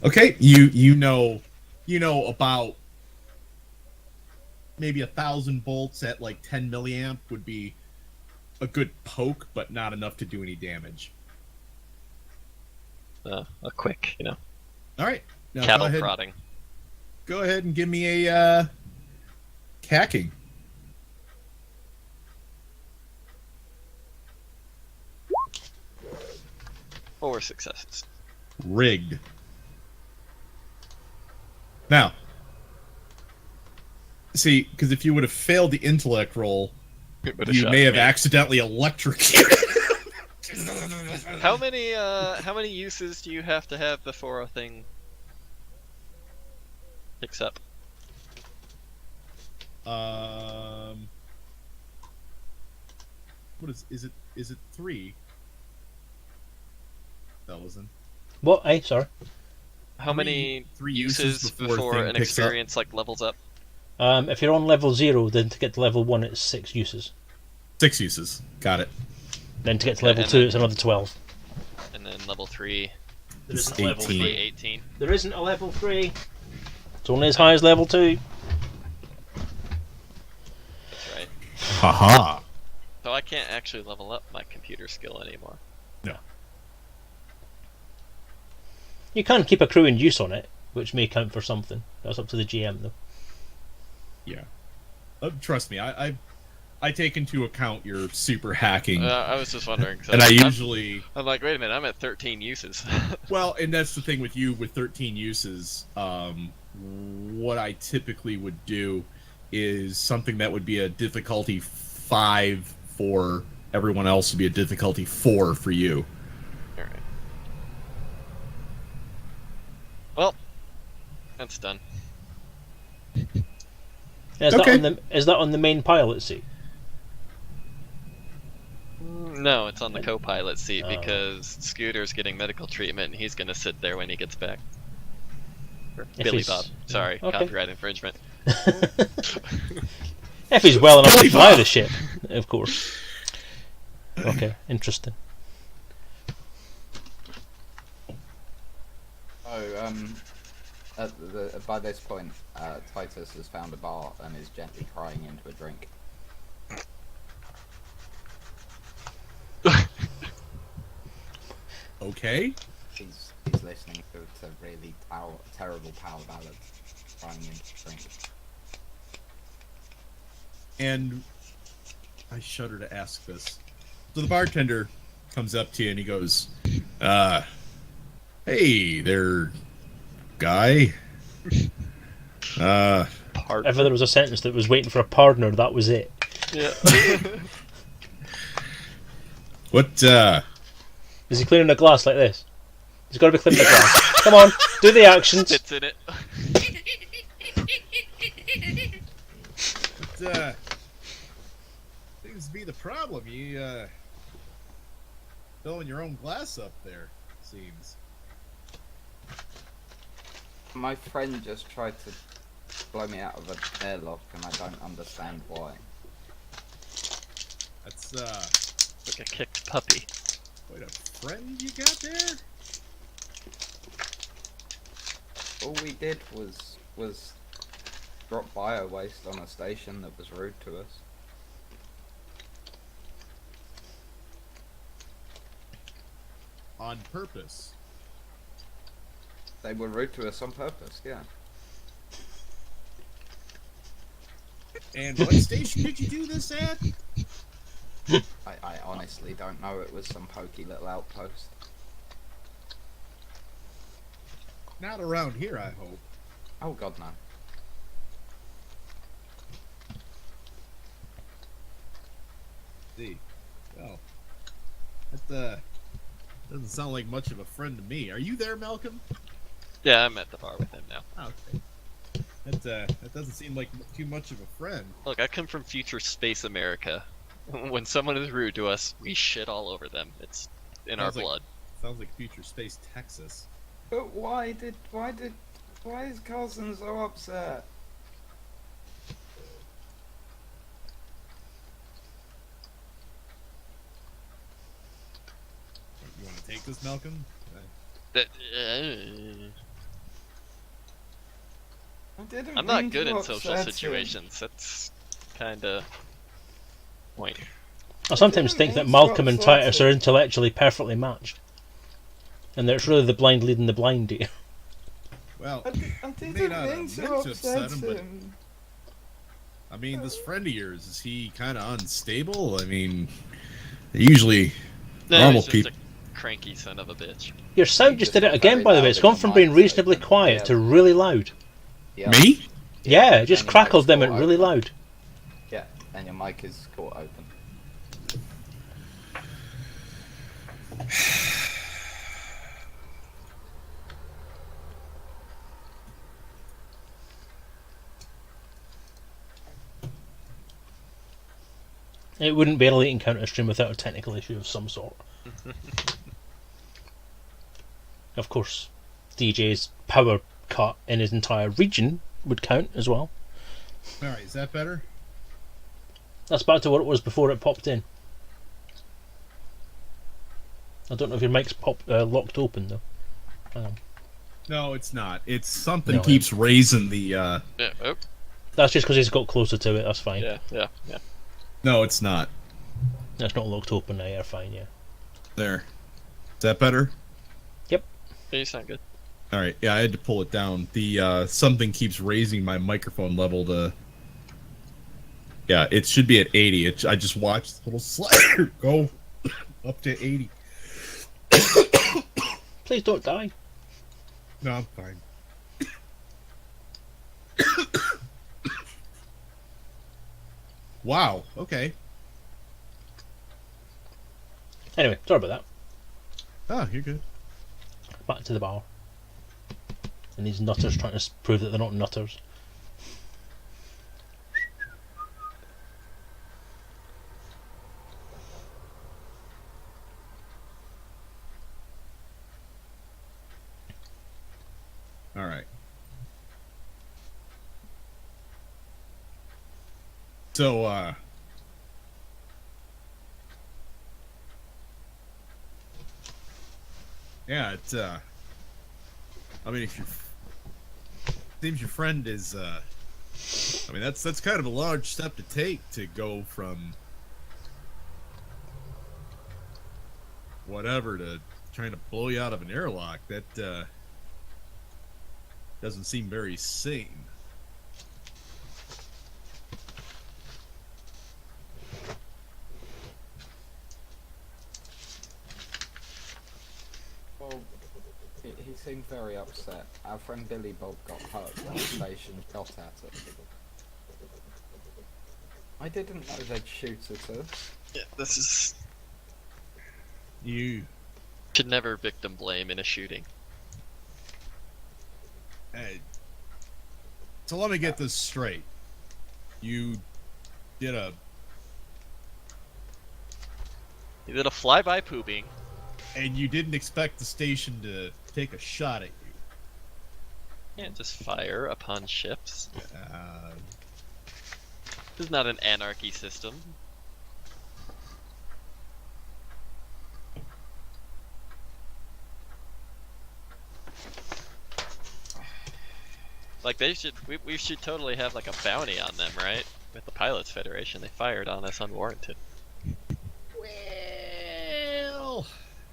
Okay, you know about maybe 1,000 volts at like 10 milliamp would be a good poke, but not enough to do any damage. A quick, All right, now cattle prodding. go ahead and give me a hacking. 4 successes. Rigged. Now, see, because if you would have failed the intellect roll, you may have accidentally electrocuted. How many uses do you have to have before a thing picks up? What is it? Is it 3? Selezen. What? Hey, sorry. How many three uses uses before before an thing picks up? experience like levels up? If you're on level 0, then to get to level 1, it's 6 uses. 6 uses. Got it. Then to get to Okay, level and 2, then- it's another 12. And then level 3 There It's isn't a level 18. would be 3. 18. There isn't a level 3. It's only as high as level 2. That's right. Haha. So I can't actually level up my computer skill anymore. You can keep accruing use on it, which may count for something. That's up to the GM, though. Yeah. Trust me, I take into account your super hacking, I was just wondering. 'cause and I I'm- usually I'm like, wait a minute, I'm at 13 uses. well, and that's the thing with you with 13 uses. What I typically would do is something that would be a difficulty 5 for everyone else would be a difficulty 4 for you. Alright. Well, that's done. Is Okay. that on the main pilot seat? No, it's on the co-pilot seat Oh. because Scooter's getting medical treatment and he's gonna sit there when he gets back. Or If Billy he's- Bob. Sorry, Okay. copyright infringement. If he's well enough to Billy fly Bob. the ship, of course. Okay, interesting. By this point, Titus has found a bar and is gently crying into a drink. Okay. He's listening to really terrible power ballads, crying into a drink. And I shudder to ask this. So the bartender comes up to you and he goes, hey there, guy. If there was a sentence that was waiting for a partner, that was it. Yeah. What, Is he cleaning a glass like this? He's got to be cleaning a glass. Come on, do the actions. Spits in it. what, seems to be the problem. You, filling your own glass up there, seems. My friend just tried to blow me out of an airlock, and I don't understand why. That's Like a kicked puppy. wait, a friend you got there? All we did was drop bio waste on a station that was rude to us. On purpose. They were rude to us on purpose, yeah. And what station did you do this at? I honestly don't know. It was some pokey little outpost. Not around here, I hope. Oh god, no. See. Well, that doesn't sound like much of a friend to me. Are you there, Malcolm? Yeah, I'm at the bar with him now. Oh, okay. That doesn't seem like too much of a friend. Look, I come from future space America. When someone is rude to us, we shit all over them. It's in our Sounds like- blood. Sounds like future space Texas. But why is Carlson so upset? You want to take this, Malcolm? That- I didn't I'm not mean good to in social upset him. situations. That's kinda point. I sometimes think that Malcolm and Titus are intellectually perfectly matched. And that it's really the blind leading the blind here. Well, I may didn't not have mean to meant to upset upset him, but him. I mean, this friend of yours, is he kind of unstable? I mean, usually No, normal he's just people. a cranky son of a bitch. Your sound just did it again, by the way. It's gone from being reasonably quiet to really loud. Yeah. Me? Yeah, it just And your crackles mic's them and caught really open. loud. Yeah, and your mic is caught open. It wouldn't be an Elite Encounter stream without a technical issue of some sort. Of course, DJ's power cut in his entire region would count as well. All right, is that better? That's back to what it was before it popped in. I don't know if your mic's locked open though. No, it's not. It's something No, keeps raising the. Yeah. Oh, That's just because he's got closer to it. That's fine. yeah. No, it's not. That's not locked open now. You're fine. Yeah. There. Is that better? Yeah, you sound good. All right. Yeah, I had to pull it down. The something keeps raising my microphone level to. Yeah, it should be at 80. I just watched the little slider go up to 80. Please don't die. No, I'm fine. Wow. Okay. Anyway, sorry about that. Oh, you're good. Back to the bar. And these nutters trying to prove that they're not nutters. All right. So, yeah, it's, I mean, if you seems your friend is, I mean, that's kind of a large step to take to go from whatever to trying to blow you out of an airlock. That, doesn't seem very sane. Well, he seemed very upset. Our friend Billy Bob got hurt when the station shot at us. I didn't know they'd shoot at us. Yeah, this is You, should never victim blame in a shooting. hey, so let me get this straight. You did a, You did a flyby pooping. and you didn't expect the station to take a shot at you. Can't just fire upon ships. Uh, This is not an anarchy system. Like we should totally have like a bounty on them, right? With the Pilots Federation, they fired on us unwarranted. well,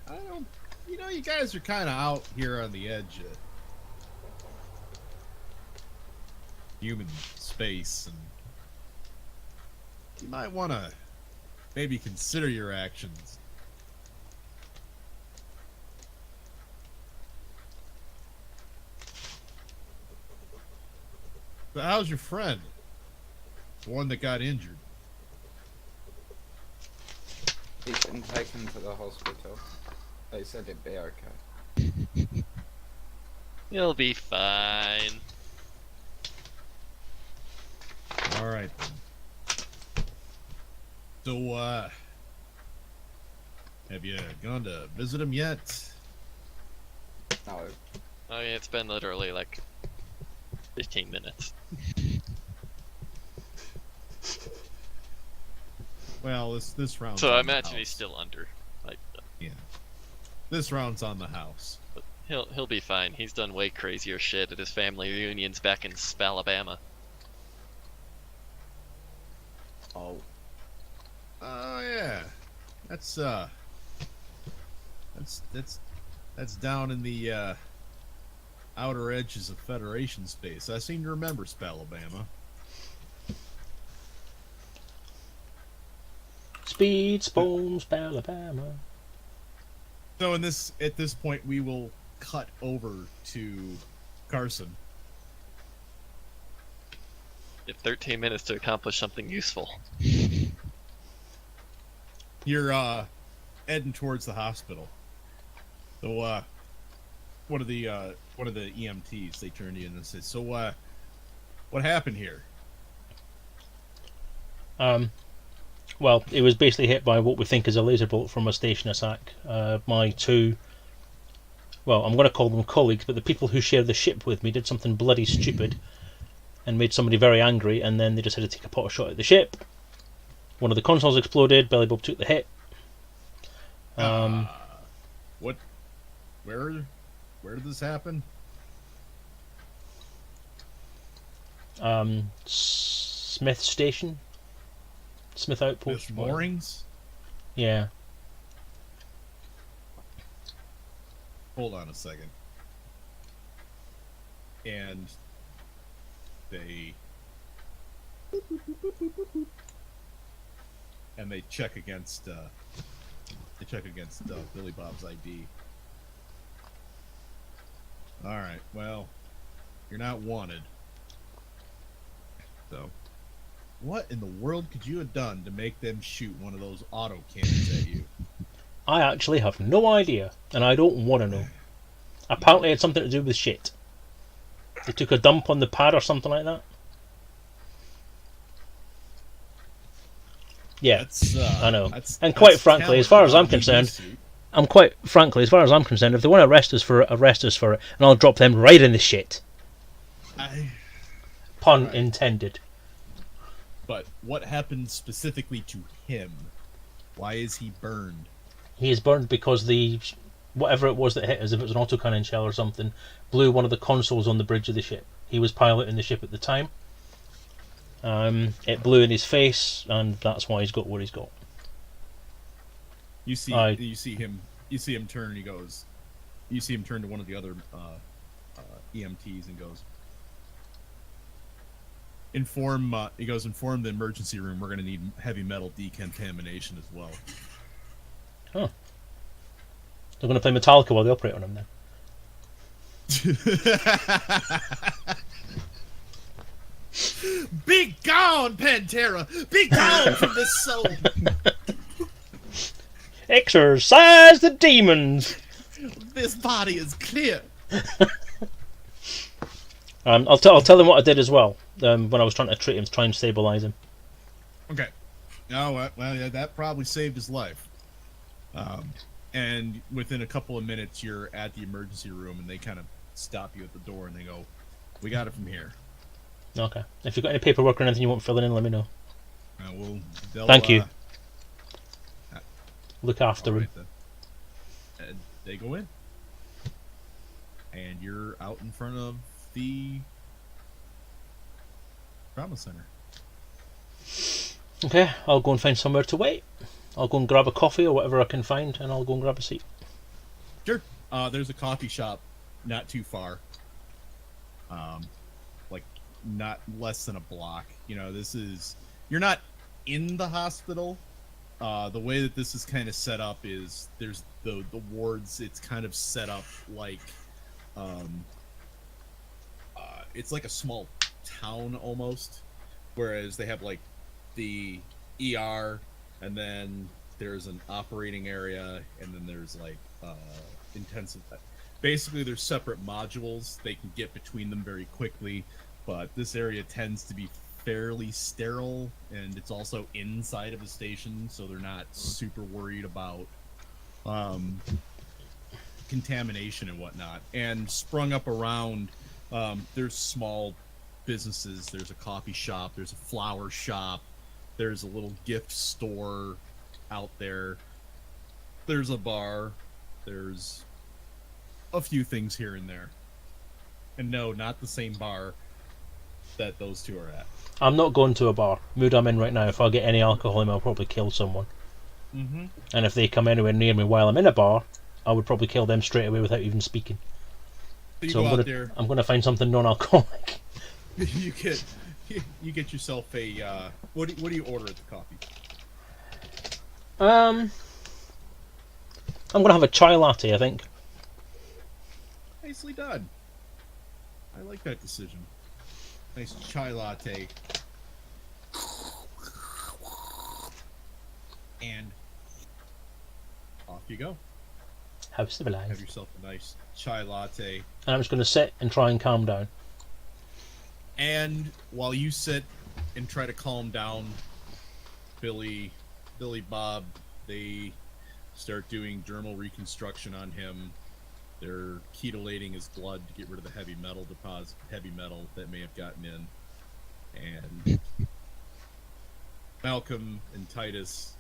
I don't. You know, you guys are kind of out here on the edge of human space, and you might want to maybe consider your actions. But how's your friend? The one that got injured. He's been taken to the hospital. They said it'd be okay. You'll be fine. All right then. So, have you gone to visit him yet? No. I mean, it's been literally like 15 minutes. Well, this round. So I imagine he's still under. Like, Yeah. This round's on the house. but he'll be fine. He's done way crazier shit at his family reunions back in Spalabama. Oh. Oh yeah. That's down in the outer edges of Federation space. I seem to remember Spalabama. Speed, Spoons, Alabama. So at this point we will cut over to Carson. You have 13 minutes to accomplish something useful. You're heading towards the hospital. So one of the EMTs, they turn to you and say, "So what happened here?" Well, it was basically hit by what we think is a laser bolt from a station attack. My two, well, I'm going to call them colleagues, but the people who share the ship with me did something bloody stupid and made somebody very angry, and then they decided to take a pot shot at the ship. One of the consoles exploded, Belly Bob took the hit. What? Where did this happen? Smith Station? Smith Outpost? With moorings? Yeah. Hold on a second. And they check against Billy Bob's ID. All right. Well, you're not wanted. So, what in the world could you have done to make them shoot one of those auto cannons at you? I actually have no idea, and I don't want to know. Apparently it had something to do with shit. They took a dump on the pad or something like that. Yeah, That's, I know. That's, and quite that's frankly, as far as I'm talent. concerned, if they want to arrest us for it, and I'll drop them right in the shit. Pun Right. intended. But what happened specifically to him? Why is he burned? He is burned because whatever it was that hit us, if it was an autocannon shell or something, blew one of the consoles on the bridge of the ship. He was piloting the ship at the time. It blew in his face, and that's why he's got what he's got. You see him turn, and he goes. You see him turn to one of the other EMTs and goes. Inform the emergency room. We're going to need heavy metal decontamination as well. Huh. They're going to play Metallica while they operate on him then. Be gone, Pantera! Be gone from this soul! Exorcise the demons! This body is clear. I'll tell them what I did as well. When I was trying to treat him, to try and stabilize him. Okay. Oh, well, yeah, that probably saved his life. And within a couple of minutes, you're at the emergency room, and they kind of stop you at the door, and they go, We got it from here. Okay. If you've got any paperwork or anything you want filling in, let me know. Thank you. Look after him. Right, and they go in. And you're out in front of the trauma center. Okay, I'll go and find somewhere to wait. I'll go and grab a coffee or whatever I can find, and I'll go and grab a seat. Sure. There's a coffee shop not too far. Like not less than a block. You know, you're not in the hospital. The way that this is kind of set up is there's the wards. It's kind of set up like it's like a small town almost, whereas they have like the ER, and then there's an operating area, and then there's like intensive. Basically, there's separate modules. They can get between them very quickly, but this area tends to be fairly sterile, and it's also inside of a station, so they're not super worried about contamination and whatnot. And sprung up around, there's small businesses. There's a coffee shop, there's a flower shop, there's a little gift store out there, there's a bar, there's a few things here and there. And no, not the same bar that those two are at. I'm not going to a bar. Mood I'm in right now, if I get any alcohol in me, I'll probably kill someone. Mm-hmm. And if they come anywhere near me while I'm in a bar, I would probably kill them straight away without even speaking. So I'm going to find something non-alcoholic. You get yourself a what do you order at the coffee? I'm going to have a chai latte, I think. Nicely done. I like that decision. Nice chai latte. And off you go. How civilized. Have yourself a nice chai latte. And I'm just going to sit and try and calm down. And while you sit and try to calm down, Billy, Bob, they start doing dermal reconstruction on him. They're chelating his blood to get rid of the heavy metal that may have gotten in. And Malcolm and Titus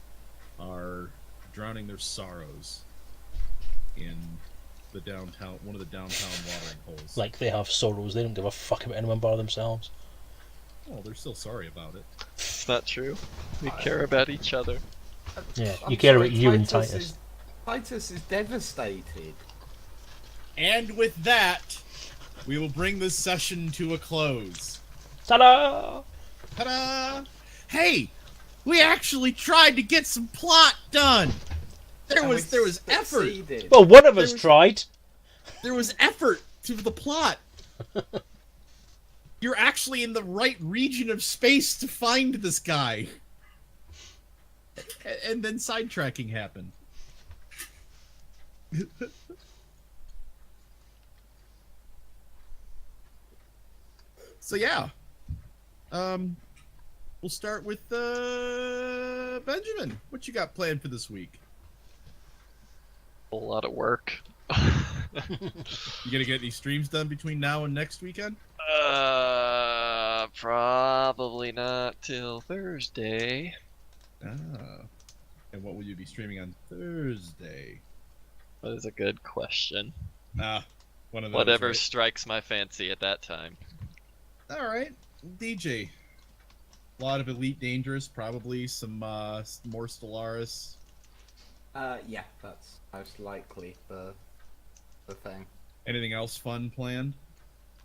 are drowning their sorrows in one of the downtown watering holes. Like they have sorrows, they don't give a fuck about anyone bar themselves. Well, they're still sorry about it. It's not true. We care about each other. Yeah, I'm you care sorry, about you and Titus. Titus is devastated. And with that, we will bring this session to a close. Ta-da! Ta-da! Hey, we actually tried to get some plot done. There was effort. Succeeded. Well, one of us tried. There was effort to the plot. You're actually in the right region of space to find this guy. And then sidetracking happened. So yeah. We'll start with Benjamin. What you got planned for this week? A lot of work. You gonna get any streams done between now and next weekend? Probably not till Thursday. Ah. And what will you be streaming on Thursday? That is a good question. One of those. Whatever right? strikes my fancy at that time. All right, DJ. A lot of Elite Dangerous, probably some more Stellaris. Yeah, that's most likely the thing. Anything else fun planned?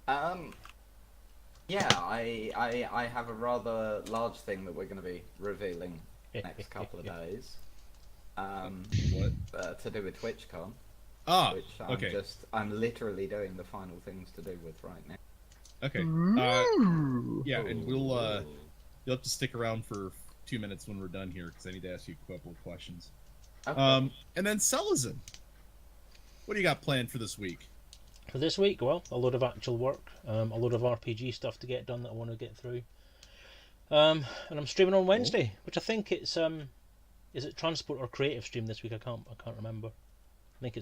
Yeah, I have a rather large thing that we're going to be revealing next couple of days. What? To do with TwitchCon. Ah, Which I'm literally doing the final things to do with right now. Okay. Yeah, and you'll have to stick around for 2 minutes when we're done here because I need to ask you a couple of questions. Okay. And then Selezen, what do you got planned for this week? For this week, well, a load of actual work, a load of RPG stuff to get done that I want to get through. And I'm streaming on Wednesday, which I think it's is it Transport or Creative Stream this week? I can't remember. I think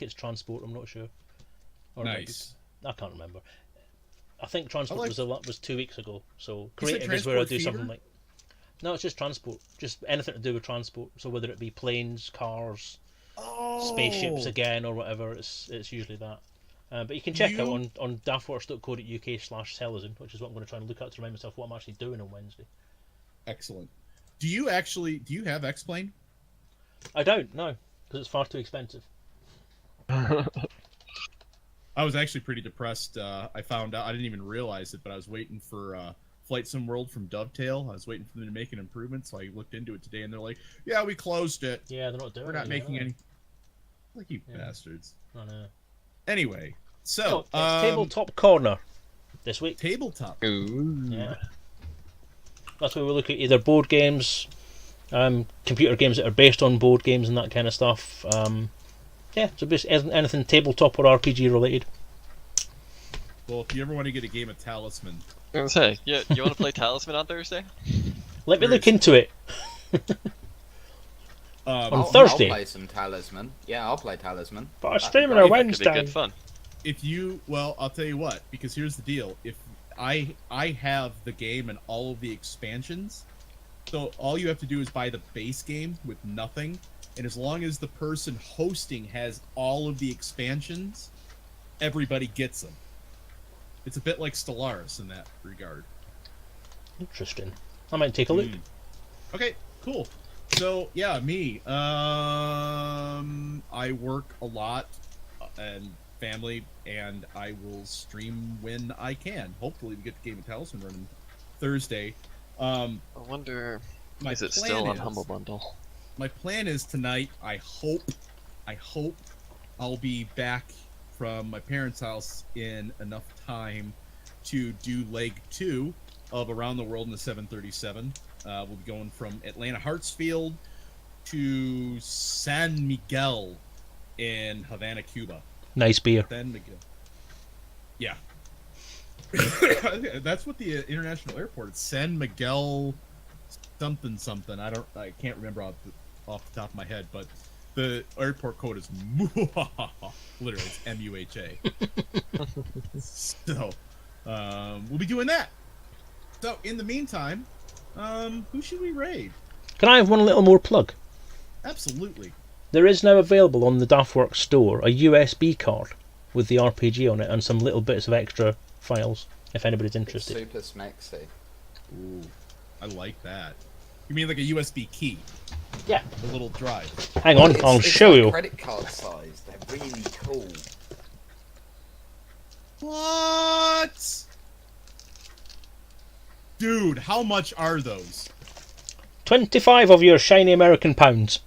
it's Transport. I'm not sure. Or nice. I can't remember. I think transport like- was 2 weeks ago. So You said creative is where I transport do fever? something like. No, it's just transport. Just anything to do with transport. So whether it be planes, cars, spaceships again, or whatever, it's usually that. But you can check out on daftworks.co.uk/Selezen, which is what I'm going to try and look at to remind myself what I'm actually doing on Wednesday. Excellent. Do you have X-Plane? I don't, no, because it's far too expensive. I was actually pretty depressed. I found out, I didn't even realize it, but I was waiting for Flight Sim World from Dovetail. I was waiting for them to make an improvement, so I looked into it today, and they're like, "Yeah, we closed it. Yeah, they're not doing We're not it making anymore. any." Like, you Yeah. bastards. I know. Anyway, So so it's Tabletop Corner this week. tabletop. Ooh. Yeah. That's where we look at either board games, computer games that are based on board games and that kind of stuff. Yeah, so basically anything tabletop or RPG related. Well, if you ever want to get a game of Talisman, I was gonna say, yeah, you want to play Talisman on Thursday? Let me Where look is- into it. I'll, On Thursday. I'll play some Talisman. Yeah, I'll play Talisman. But I'm That'd be streaming great. on That could be Wednesday. good fun. if you, well, I'll tell you what, because here's the deal. If I have the game and all of the expansions, so all you have to do is buy the base game with nothing, and as long as the person hosting has all of the expansions, everybody gets them. It's a bit like Stellaris in that regard. Interesting. I might take a look. Okay, cool. So yeah, me. I work a lot and family, and I will stream when I can. Hopefully, we get the game of Talisman running Thursday. I wonder, My is it plan still on is- Humble Bundle? My plan is tonight. I hope I'll be back from my parents' house in enough time to do leg 2 of Around the World in the 737. We'll be going from Atlanta Hartsfield to San Miguel in Havana, Cuba. Nice beer. San Miguel. Yeah. That's what the international airport. It's San Miguel something. I can't remember off the top of my head, but the airport code is literally it's MUHA. So we'll be doing that. So in the meantime, who should we raid? Can I have one little more plug? Absolutely. There is now available on the Daftworks store a USB card with the RPG on it and some little bits of extra files, if anybody's It's interested. super smexy. Ooh, I like that. You mean like a USB key? Yeah. A little drive. Hang on, I'll It's show like you. Credit card size. They're really cool. What? Dude, how much are those? 25 of your shiny American pounds.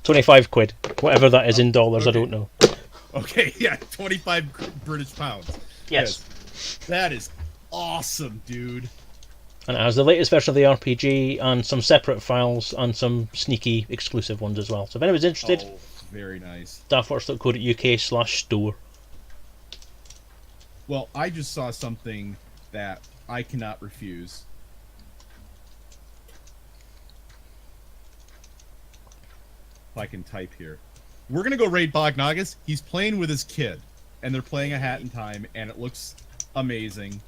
25 quid. Whatever that is in dollars, okay. I don't know. Okay, yeah, 25 British pounds. Yes. That is awesome, dude. And it has the latest version of the RPG and some separate files and some sneaky exclusive ones as well. So if anyone's interested, Oh, very nice. daftworks.co.uk/store. Well, I just saw something that I cannot refuse. If I can type here. We're going to go raid Bognagus. He's playing with his kid, and they're playing a Hat in Time, and it looks amazing.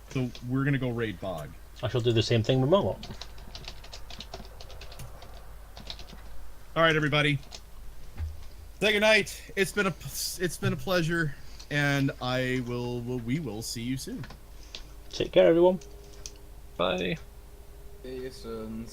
So we're going to go raid Bog. I shall do the same thing with my lot. All right, everybody. Say goodnight. It's been a pleasure, and we will see you soon. Take care, everyone. Bye. See you soon.